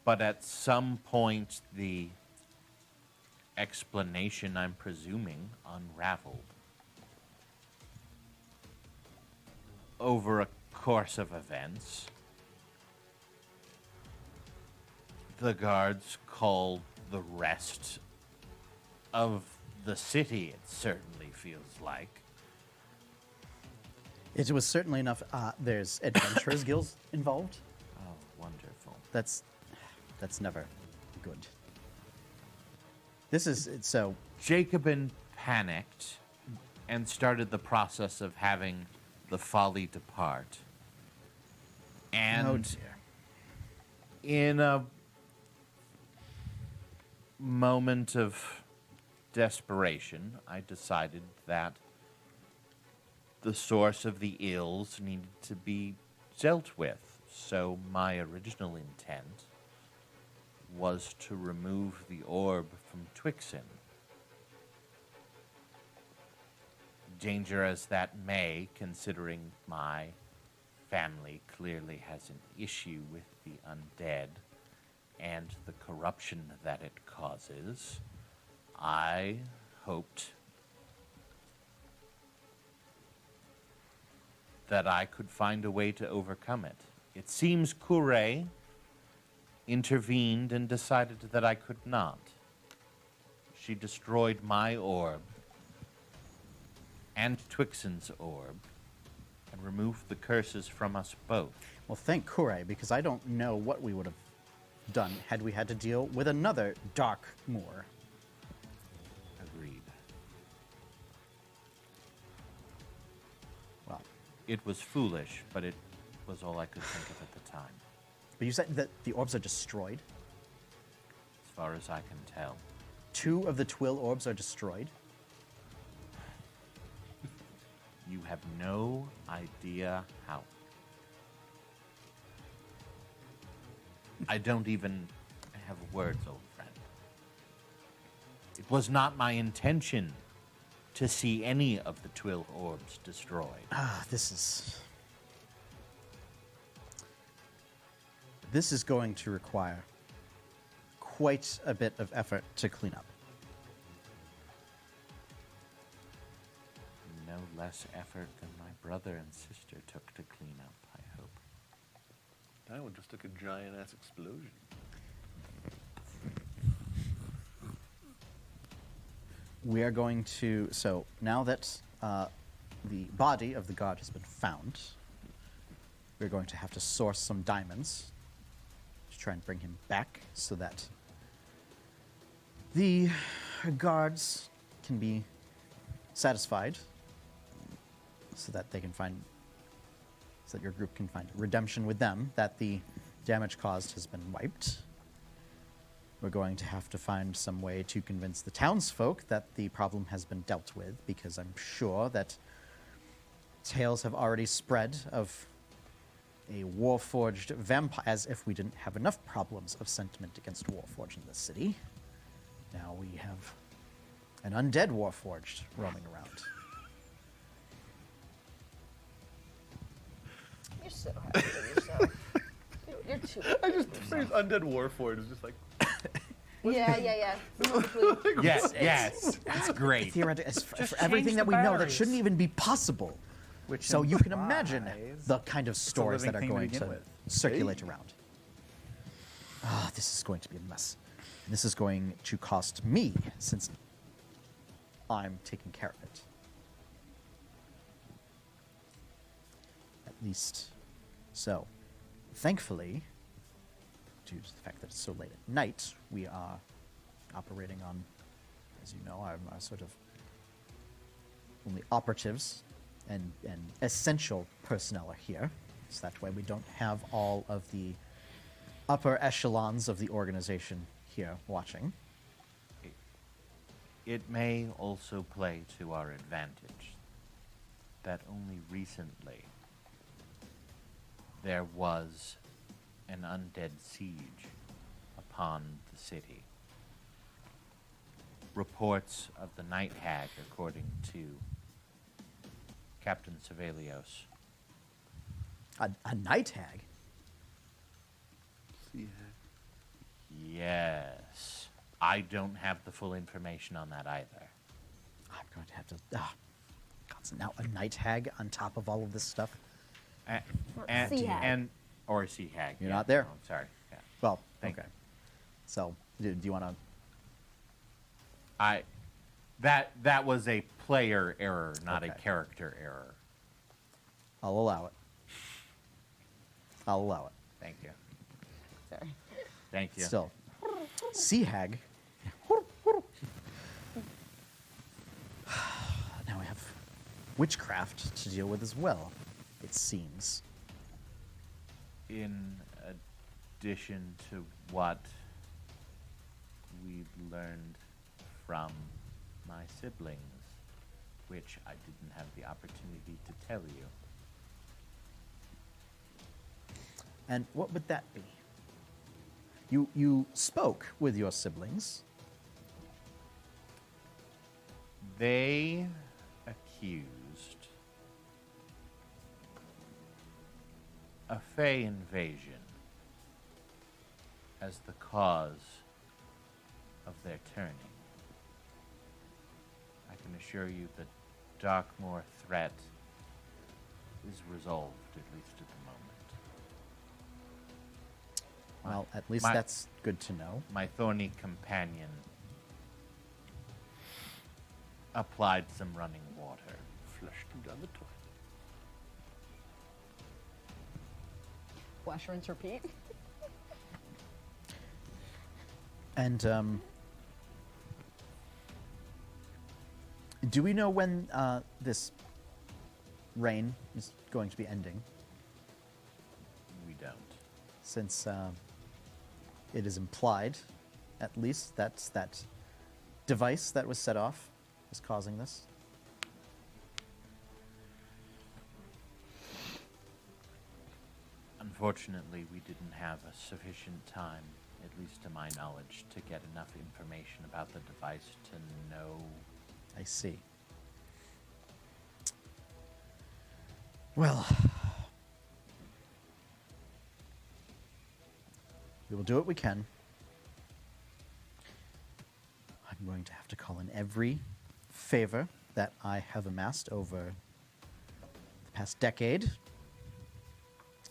But at some point, the explanation, I'm presuming, unraveled. Over a course of events, the guards called the rest of the city, it certainly feels like. It was certainly enough. There's adventurers guilds involved. Oh, wonderful. That's never good. This is so. Jacobin panicked and started the process of having the folly depart. And Oh dear. in a moment of desperation, I decided that the source of the ills needed to be dealt with. So my original intent was to remove the orb from Twixen. Danger as that may, considering my family clearly has an issue with the undead and the corruption that it causes, I hoped that I could find a way to overcome it. It seems Kure intervened and decided that I could not. She destroyed my orb and Twixen's orb and removed the curses from us both. Well, thank Kure, because I don't know what we would have done had we had to deal with another Dark Moor. Agreed. Well, It was foolish, but it was all I could think of at the time, but you said that the orbs are destroyed. as far as I can tell. 2 of the Twill orbs are destroyed. You have no idea how. I don't even have words, old friend. It was not my intention to see any of the Twill orbs destroyed. This is going to require quite a bit of effort to clean up. No less effort than my brother and sister took to clean up, I hope. That one just took a giant-ass explosion. We are going to, so now that the body of the god has been found, we're going to have to source some diamonds to try and bring him back so that the guards can be satisfied, so that they can find, so that your group can find redemption with them, that the damage caused has been wiped. We're going to have to find some way to convince the townsfolk that the problem has been dealt with, because I'm sure that tales have already spread of a warforged vampire, as if we didn't have enough problems of sentiment against warforged in this city. Now we have an undead warforged roaming around. You're so happy with yourself. You're too happy. I just the phrase undead warforged is just like Yeah. Somewhere between. Yes, that's great. Theoretically, for Just everything change that the we know, that batteries. shouldn't even be possible. Which So you can imagine implies the kind of stories living that are thing to going begin to with. circulate around. Ah, this is going to be a mess. This is going to cost me, since I'm taking care of it. At least. So, thankfully, due to the fact that it's so late at night, we are operating on, as you know, our sort of only operatives and essential personnel are here. So that way we don't have all of the upper echelons of the organization here watching. It may also play to our advantage that only recently there was an undead siege upon the city. Reports of the Night Hag, according to Captain Sevelios. A night hag? See, Yes. I don't have the full information on that either. I'm going to have to. God, so now a night hag on top of all of this stuff? Sea hag. Or sea hag. You're yeah. not there? Oh, sorry. Yeah. Well, Thank okay. So, do you want to. That was a player error, not a Okay. character error. I'll allow it. I'll allow it. Thank you. Sorry. Thank you. Still. Sea hag. Now I have witchcraft to deal with as well, it seems. In addition to what we've learned from my siblings, which I didn't have the opportunity to tell you. And what would that be? You spoke with your siblings. They accused a Fey invasion as the cause of their turning. I can assure you the Darkmoor threat is resolved, at least at the moment. Well, at least my- that's good to know. My thorny companion applied some running water. flushed him down the toilet. Wash, rinse, repeat. And do we know when this rain is going to be ending? We don't. Since it is implied, at least, that's that device that was set off is causing this. Unfortunately, we didn't have a sufficient time, at least to my knowledge, to get enough information about the device to know. I see. Well, we will do what we can. I'm going to have to call in every favor that I have amassed over the past decade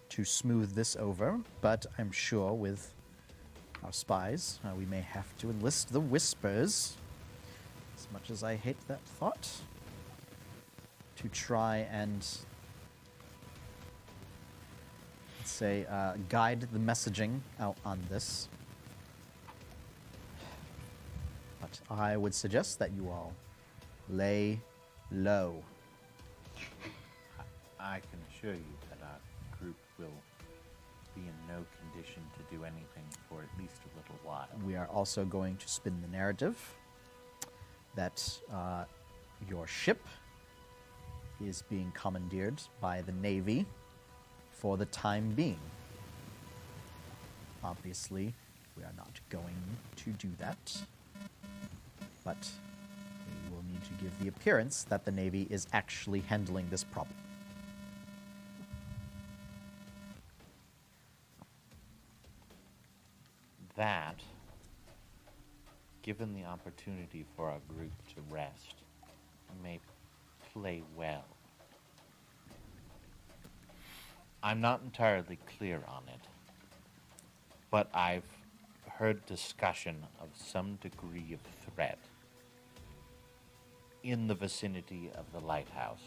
to smooth this over, but I'm sure with our spies, we may have to enlist the Whispers, as much as I hate that thought, to try and, let's say, guide the messaging out on this. But I would suggest that you all lay low. I can assure you that our group will be in no condition to do anything for at least a little while. We are also going to spin the narrative that your ship is being commandeered by the Navy for the time being. Obviously, we are not going to do that, but we will need to give the appearance that the Navy is actually handling this problem. That given the opportunity for our group to rest, may play well. I'm not entirely clear on it, but I've heard discussion of some degree of threat in the vicinity of the lighthouse.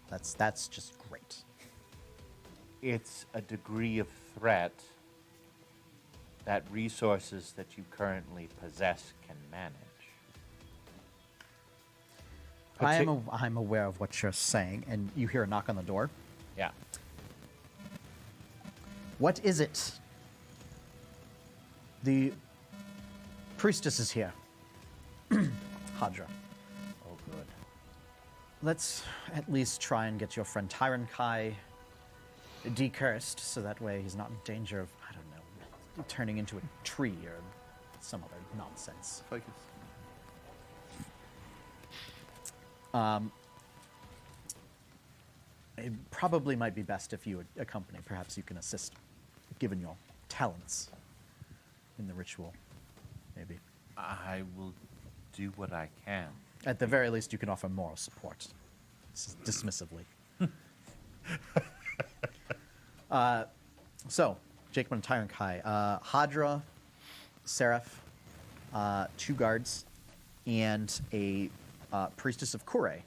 That's just great. It's a degree of threat that resources that you currently possess can manage. I'm aware of what you're saying, and you hear a knock on the door. Yeah. What is it? The priestess is here. Hadra. Oh, good. Let's at least try and get your friend Tyron Kai decursed, so that way he's not in danger of, I don't know, turning into a tree or some other nonsense. Ficus. It probably might be best if you would accompany. Perhaps you can assist, given your talents in the ritual, maybe. I will do what I can. At the very least, you can offer moral support. Dismissively. So, Jacob and Tyron Kai. Hadra, Seraph, 2 guards, and a priestess of Kure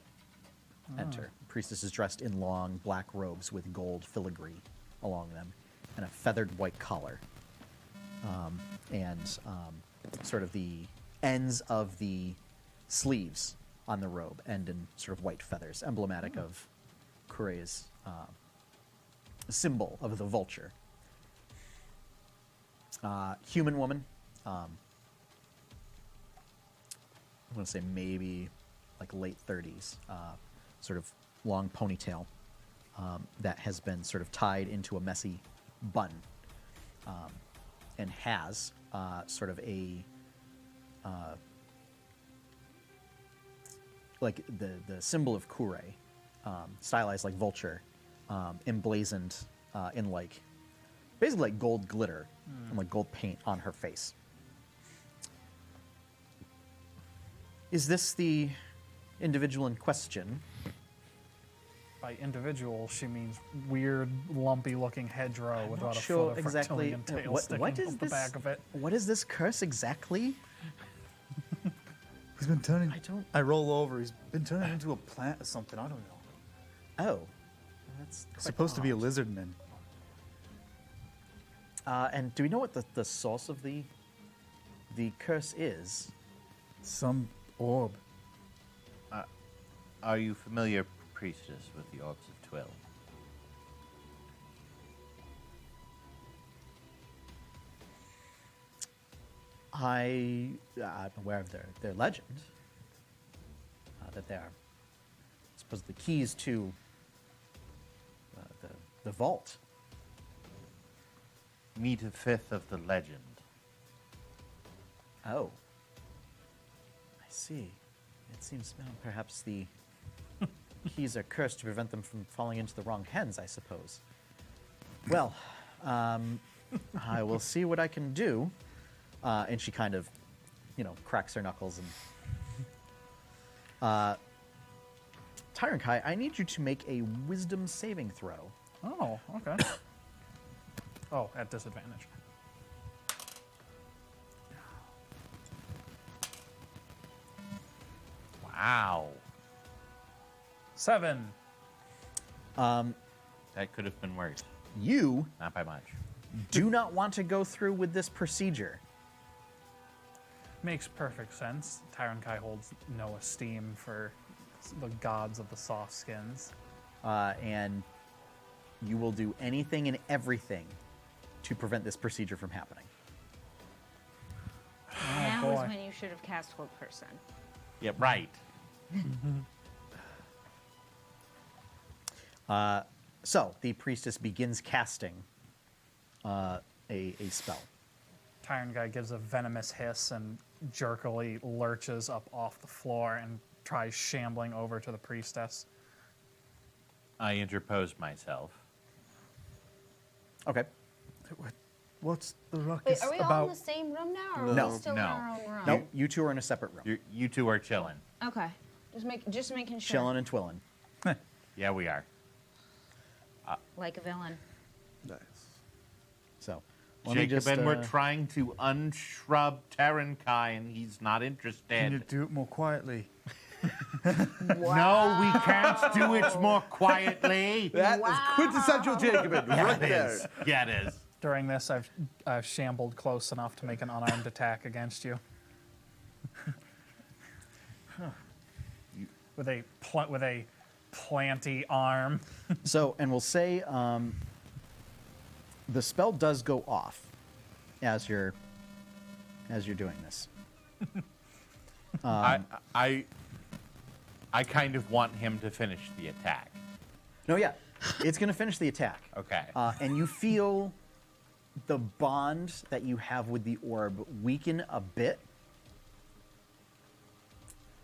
enter. Priestess is dressed in long black robes with gold filigree along them and a feathered white collar. And sort of the ends of the sleeves on the robe end in sort of white feathers, emblematic of Kure's symbol of the vulture. Human woman. I'm going to say maybe like late 30s. Sort of long ponytail that has been sort of tied into a messy bun. And has sort of a like the symbol of Kure, stylized like vulture, emblazoned in like basically like gold glitter and like gold paint on her face. Is this the individual in question? By individual, she means weird, lumpy-looking hedgerow with about a Sure, foot of exactly. reptilian tail What sticking is off the this? back of it. What is this curse exactly? He's been turning. I don't. I roll over. He's Been turning into a plant or something. I don't know. Oh, that's quite supposed to be a odd. lizard man. And do we know what the source of the curse is? Some orb. Are you familiar, priestess, with the Orbs of Twill? I'm aware of their legend. That they are, I suppose, the keys to the vault. Meet a fifth of the legend. Oh. I see. It seems perhaps the keys are cursed to prevent them from falling into the wrong hands, I suppose. Well, I will see what I can do. And she kind of, cracks her knuckles and... Tyron Kai, I need you to make a wisdom saving throw. Oh, okay. Oh, at disadvantage. Wow. 7. That could have been worse. You Not by much. do not want to go through with this procedure. Makes perfect sense. Tyron Kai holds no esteem for the gods of the soft skins. And you will do anything and everything to prevent this procedure from happening. That boy. was when you should have cast Hold Person. Yeah, right. So the priestess begins casting a spell. Tyron Guy gives a venomous hiss and jerkily lurches up off the floor and tries shambling over to the priestess. I interpose myself. Okay. What's the ruckus Wait, are we all in about? the same room now, or are No. we still No. in our own room? Nope, you two are in a separate room. You two are chilling. Okay. Just making sure. Chilling and twilling. Yeah, we are. Like a villain. Nice. So, let me Jacob just, and we're trying to unshrub Terrankai, and he's not interested. Can you do it more quietly? No, we can't do it more quietly. That is quintessential Jacobin right It there. is. Yeah, it is. During this, I've shambled close enough to make an unarmed attack against you. With a planty arm. So, and we'll say the spell does go off as you're doing this. I kind of want him to finish the attack. No, yeah, it's going to finish the attack. Okay. And you feel the bond that you have with the orb weaken a bit,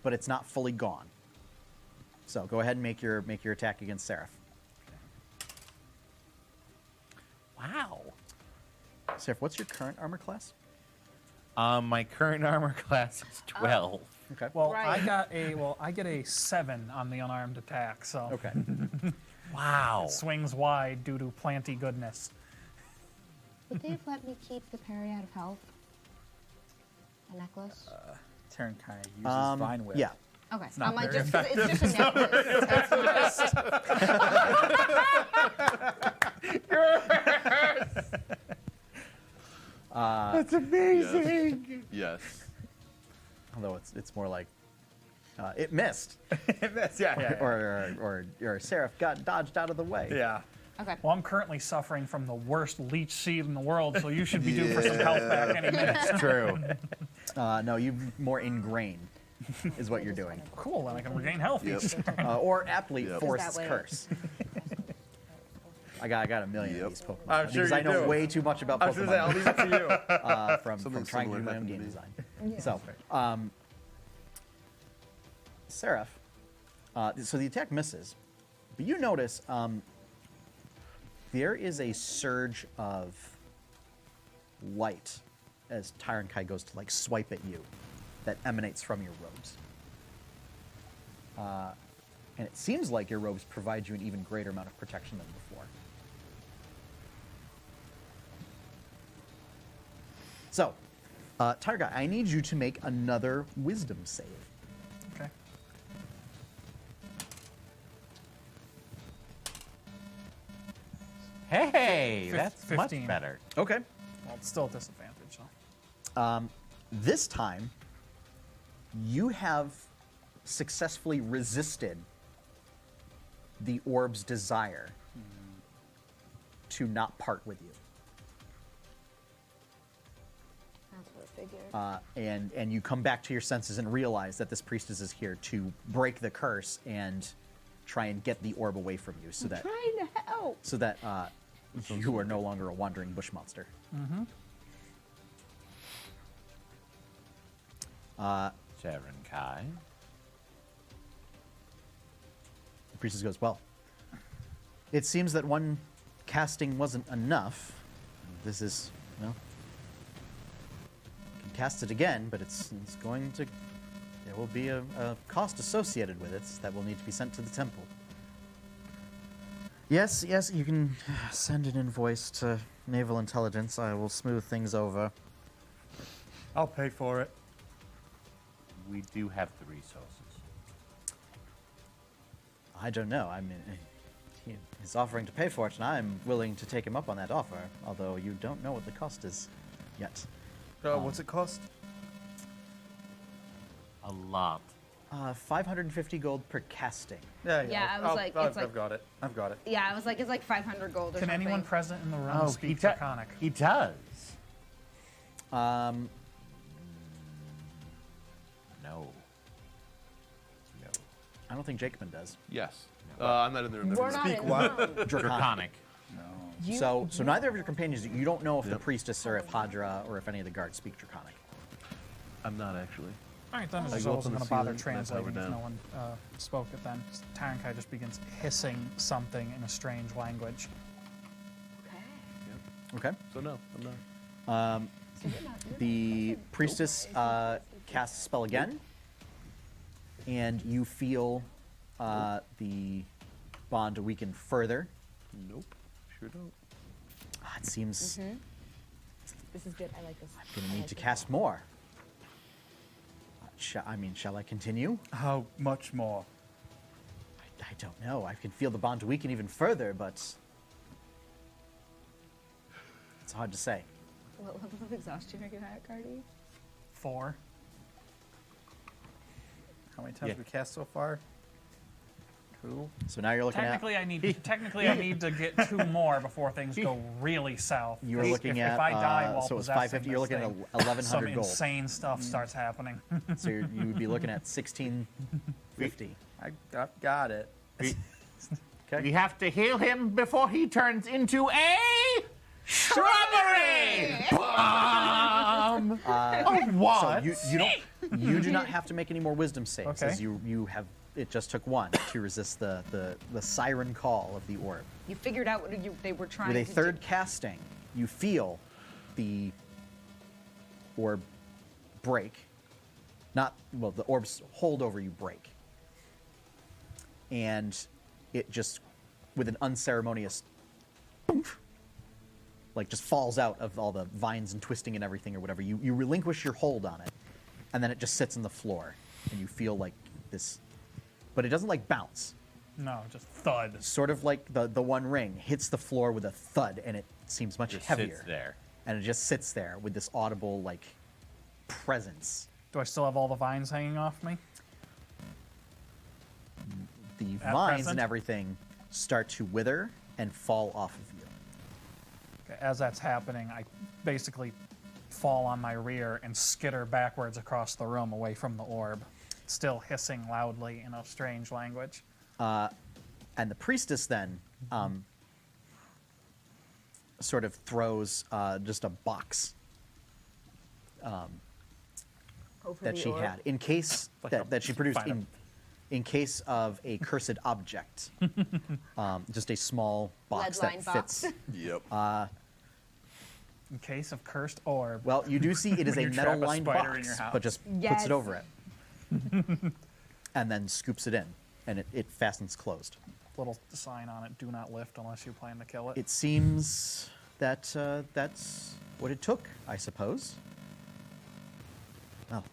but it's not fully gone. So go ahead and make your attack against Seraph. Wow. Seraph, what's your current armor class? My current armor class is 12. Okay. Well, Right. I get a 7 on the unarmed attack, so Okay. Wow. swings wide due to planty goodness. Would they have let me keep the parry out of health? A necklace? Terrankai uses Vine Whip. Yeah. Okay. not I'm like, very just 'cause it's just a necklace. That's amazing. Yes. Although it's more like it missed, yeah. or Seraph got dodged out of the way. Yeah. Okay. Well, I'm currently suffering from the worst leech seed in the world, so you should be due for some health back any minute. It's true. No, you more ingrained is what you're doing, Cool, then I can regain health Yep. each time. or aptly Yep. force Is that way? curse. I got a million Yep. of these Pokemon I'm sure because you I know do. way too much about I was gonna say, I'll Pokemon leave it to you. from Something trying to do similar my own happened to game me. design. So, Seraph, so the attack misses, but you notice there is a surge of light as Tyrankai goes to like swipe at you that emanates from your robes. And it seems like your robes provide you an even greater amount of protection than before. So, Tyrankai, I need you to make another wisdom save. Okay. Hey, that's 15. much better. Okay. Well, it's still a disadvantage, so. This time, you have successfully resisted the orb's desire to not part with you. That's what I figured. And you come back to your senses and realize that this priestess is here to break the curse and try and get the orb away from you, so that Trying to help. you are no longer a wandering bush monster. Terrankai. The priestess goes, well, it seems that one casting wasn't enough. This is, well, you can cast it again, but it's going to, there will be a cost associated with it that will need to be sent to the temple. Yes, you can send an invoice to Naval Intelligence. I will smooth things over. I'll pay for it. We do have the resources. I don't know. I mean, he's offering to pay for it, and I'm willing to take him up on that offer, although you don't know what the cost is yet. What's it cost? A lot. 550 gold per casting. Yeah, I was like, it's like- I've got it. I've got it. Yeah, I was like, it's like 500 gold or Can something. anyone present in the room Oh, speak Draconic? He does. Um, No. I don't think Jacobin does. Yes. I'm not in the room. We're not in the room. Draconic. So neither of your companions, you don't know if the priestess or if Hadra or if any of the guards speak Draconic. I'm not actually. All right, then I I go up wasn't on going the to bother ceiling and I translating power if down. no one spoke it then. Tarankai just begins hissing something in a strange language. Okay. Okay. So no, I'm not. The priestess casts a spell again, and you feel the bond weaken further. Nope. Sure don't. It seems This is good. I like this. I'm going to need to cast more. Shall I continue? How much more? I don't know. I can feel the bond weaken even further, but it's hard to say. What level of exhaustion are you at, Cardi? 4. How many times Yeah. we cast so far? 2. So now you're looking Technically, I need to get 2 more before things go really south. You were 'Cause looking if at I die while so it was possessing 550. You're this looking at thing, 1100 some gold. insane stuff starts happening. So you would be looking at 1650. I've got it. Okay. We have to heal him before he turns into a strawberry bomb. Oh, what? So you do not have to make any more wisdom saves, Okay. as you have. It just took 1 to resist the siren call of the orb. You figured out what they were trying With a to third do. casting, you feel the orb break. The orb's hold over you break. And it just, with an unceremonious boomf, like just falls out of all the vines and twisting and everything or whatever. You relinquish your hold on it, and then it just sits on the floor. And you feel like this, but it doesn't like bounce. No, just thud. Sort of like the one ring hits the floor with a thud, and it seems much Just heavier. sits there. And it just sits there with this audible like presence. Do I still have all the vines hanging off me? The At vines present? and everything start to wither and fall off of you. As that's happening, I basically fall on my rear and skitter backwards across the room away from the orb, still hissing loudly in a strange language. And the priestess then sort of throws just a box Over that the she orb. had in case Like a that she produced final- in case of a cursed object. Just a small box that Lead-lined box. fits. Yep. In case of cursed orb. Well, you do see it is When a you trap a metal-lined spider box, in your house. but just puts Yes. it over it, and then scoops it in, and it fastens closed. Little sign on it, do not lift unless you plan to kill it. It seems that that's what it took, I suppose. Well,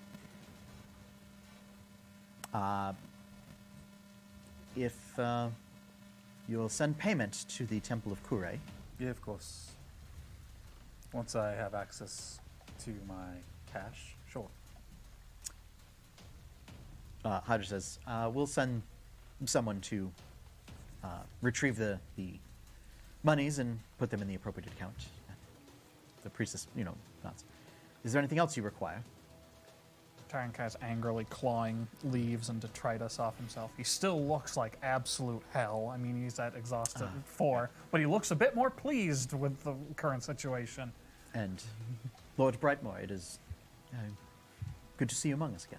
if you'll send payment to the Temple of Kure, Yeah, of course. Once I have access to my cash, sure. Hodge says, we'll send someone to retrieve the monies and put them in the appropriate account. The priestess, nods. Is there anything else you require? Tyrankai's angrily clawing leaves and detritus off himself. He still looks like absolute hell. I mean, he's at exhausted 4, but he looks a bit more pleased with the current situation. And Lord Brightmoor, it is good to see you among us again.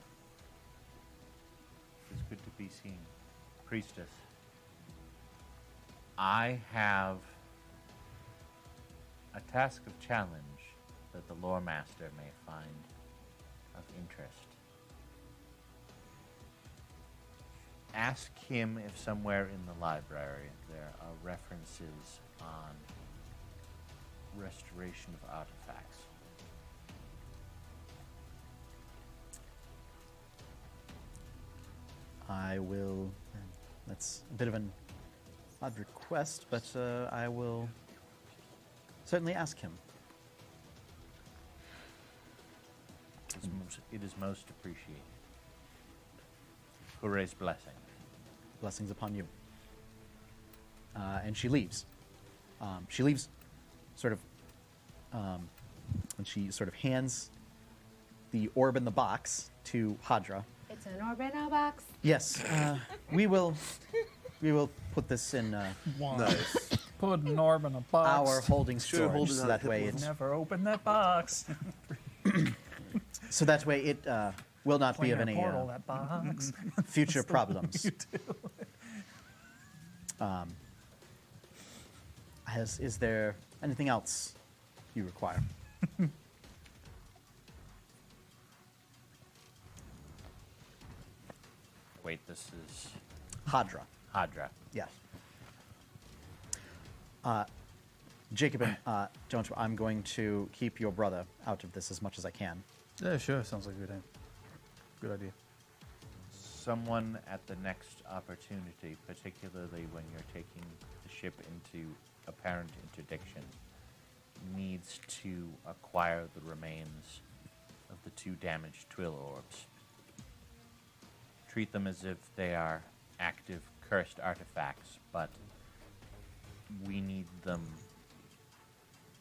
It's good to be seen. Priestess, I have a task of challenge that the lore master may find of interest. Ask him if somewhere in the library there are references on restoration of artifacts. I will. That's a bit of an odd request, but I will certainly ask him. It is most appreciated. Kure's blessing. Blessings upon you. And she leaves. She leaves sort of, and she sort of hands the orb in the box to Hadra. It's an orb in a box. Yes, we will put this in Nice. Put an orb in a box. our holding Should've storage, hold it so on that hip way level. it, Never open that box. so that way it will not be of Planar any portal, that box. future problems. You do. Is there anything else you require. Wait, this is Hadra. Hadra. Yes. Jacobin, don't. I'm going to keep your brother out of this as much as I can. Yeah, sure. Sounds like a good idea. Someone at the next opportunity, particularly when you're taking the ship into apparent interdiction, needs to acquire the remains of the 2 damaged twill orbs. Treat them as if they are active cursed artifacts, but we need them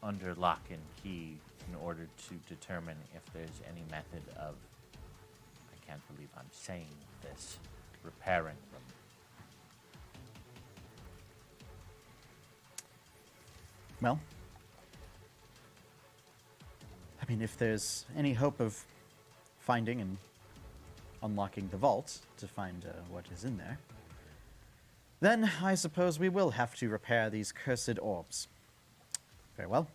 under lock and key in order to determine if there's any method of, I can't believe I'm saying this, repairing them. Well, I mean, if there's any hope of finding and unlocking the vault to find what is in there, then I suppose we will have to repair these cursed orbs. Very well.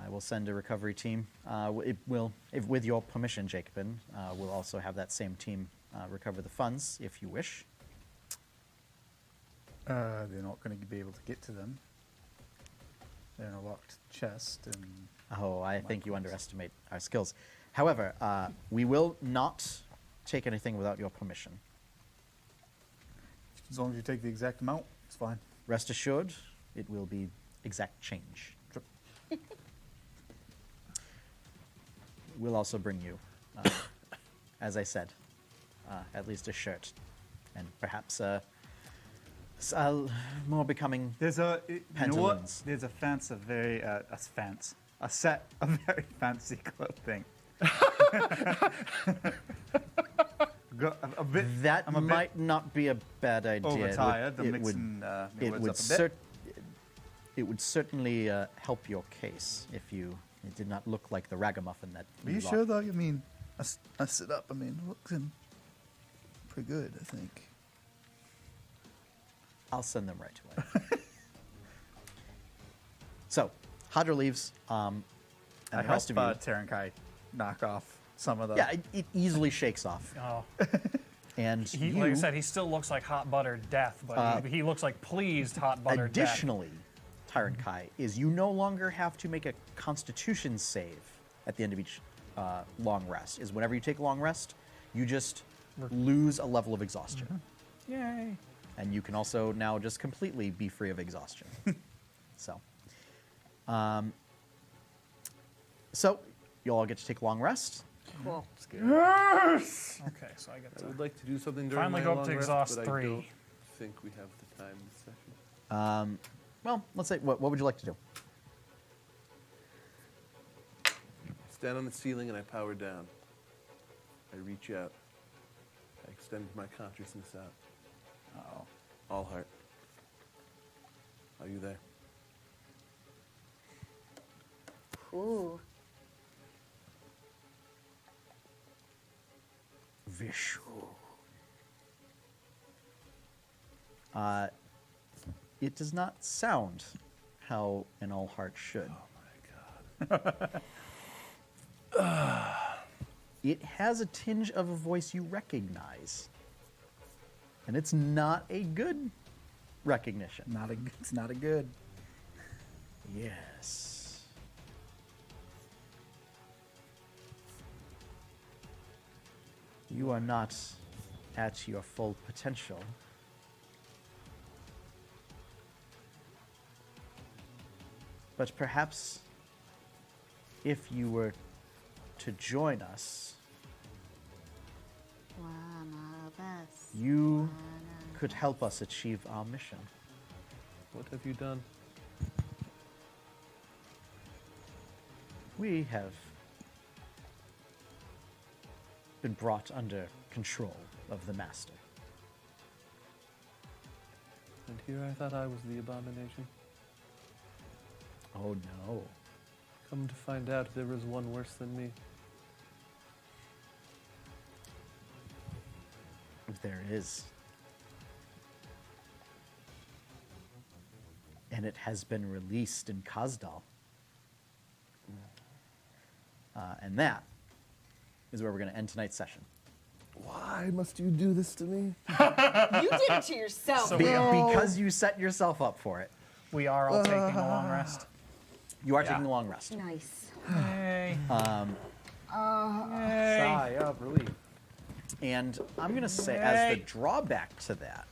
I will send a recovery team. With your permission, Jacobin, we'll also have that same team recover the funds, if you wish. They're not going to be able to get to them. They're in a locked chest, and Oh, I think you underestimate our skills. However, we will not take anything without your permission. as long as you take the exact amount, it's fine. Rest assured, it will be exact change. We'll also bring you, as I said, at least a shirt, and perhaps more becoming There's a you know what? pantaloons. There's a set of very fancy clothing. a bit. That I'm a bit might not be a bad idea. overtired. I'm It would, mixing my it words would, up a bit. it would certainly help your case if it did not look like the ragamuffin that Are you lost. sure though? I mean, I sit up. I mean, looking pretty good, I think. I'll send them right away. So, Hadra leaves, and I the rest of help you. Terenkai knock off some of the. Yeah, it easily shakes off. Oh, And he, you, like I said, he still looks like hot buttered death, but he looks like pleased hot buttered death. additionally, Tyrant Kai, is you no longer have to make a Constitution save at the end of each long rest. Is whenever you take a long rest, you just lose a level of exhaustion. Yay! And you can also now just completely be free of exhaustion. So you all get to take a long rest. Cool. Okay, so I get I to would like to do something during finally my go up long to rest, exhaust but 3. I don't think we have the time this session. Well, let's say, what would you like to do? Stand on the ceiling and I power down. I reach out. I extend my consciousness out. Oh. All heart. Are you there? Ooh. Vishu. It does not sound how an all heart should. Oh my god. It has a tinge of a voice you recognize. And it's not a good recognition. It's not a good. Yes. You are not at your full potential. But perhaps if you were to join us, One of us. you could help us achieve our mission. What have you done? We have been brought under control of the Master. And here I thought I was the abomination. Oh no. Come to find out there was one worse than me. There is. And it has been released in Kazdal. And that is where we're going to end tonight's session. Why must you do this to me? You did it to yourself. So Because you set yourself up for it. we are all taking a long rest. You are taking a long rest. Nice. Yay. Sigh of relief. And I'm going to say, as the drawback to that,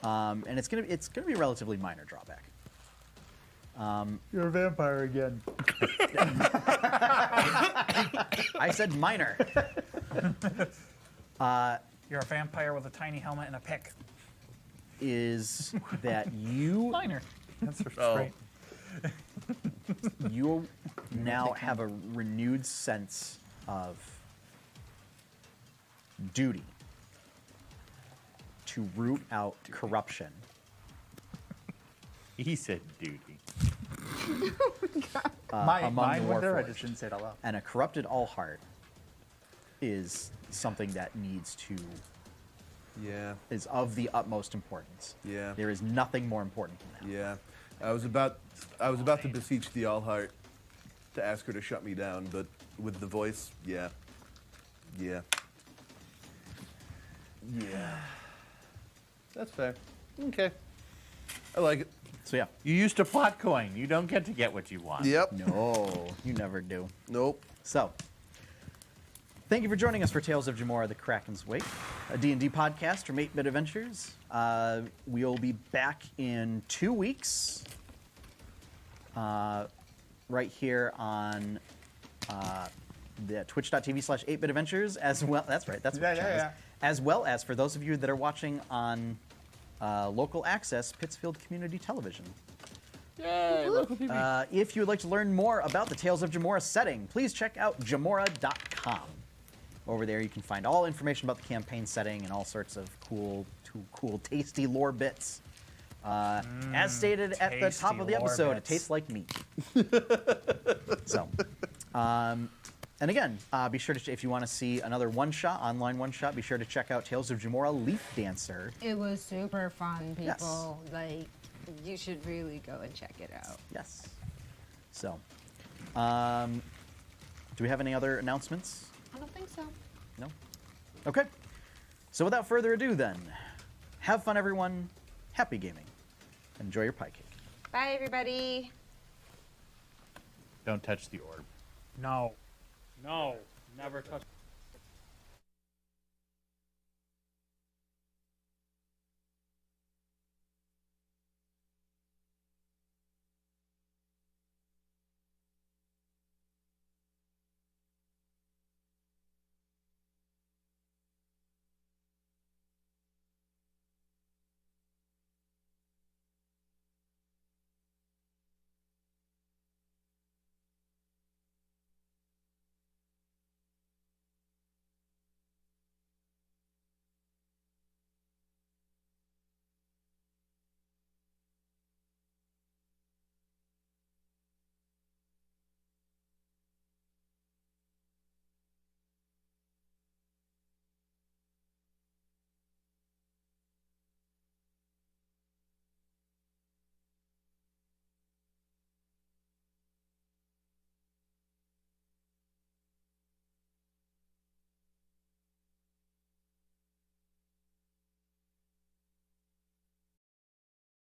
and it's gonna be a relatively minor drawback. You're a vampire again. I said minor. You're a vampire with a tiny helmet and a pick. Is that you Minor. That's Oh. great. you now have a renewed sense of duty to root out corruption. He said duty. among Mine the went there, I Warforged. just didn't say it out loud. And a corrupted Allheart is something that needs to Yeah, is of the utmost importance. yeah, There is nothing more important than that. yeah. I was about to beseech the Allheart to ask her to shut me down, but with the voice, yeah. Yeah. That's fair. Okay. I like it. So yeah. You used a plot coin. You don't get to get what you want. Yep. No, you never do. Nope. So, thank you for joining us for Tales of Jemmora, the Kraken's Wake, a D&D podcast from 8-Bit Adventures. We'll be back in 2 weeks, right here on the twitch.tv/8-Bit Adventures, as well. That's right. That's what the channel is. As well as for those of you that are watching on local access, Pittsfield Community Television. Yay, local TV. If you would like to learn more about the Tales of Jemmora setting, please check out Jemmora.com. Over there, you can find all information about the campaign setting and all sorts of cool, tasty lore bits. As stated at the top tasty of the lore episode, bits. it tastes like meat. So, and again, be sure to, if you want to see another online one-shot, be sure to check out Tales of Jemmora Leaf Dancer. It was super fun, people. Yes. Like, you should really go and check it out. Yes. So, do we have any other announcements? I don't think so. No? Okay. So without further ado then, have fun everyone, happy gaming, enjoy your pie cake. Bye, everybody. Don't touch the orb. No. No. Never touch.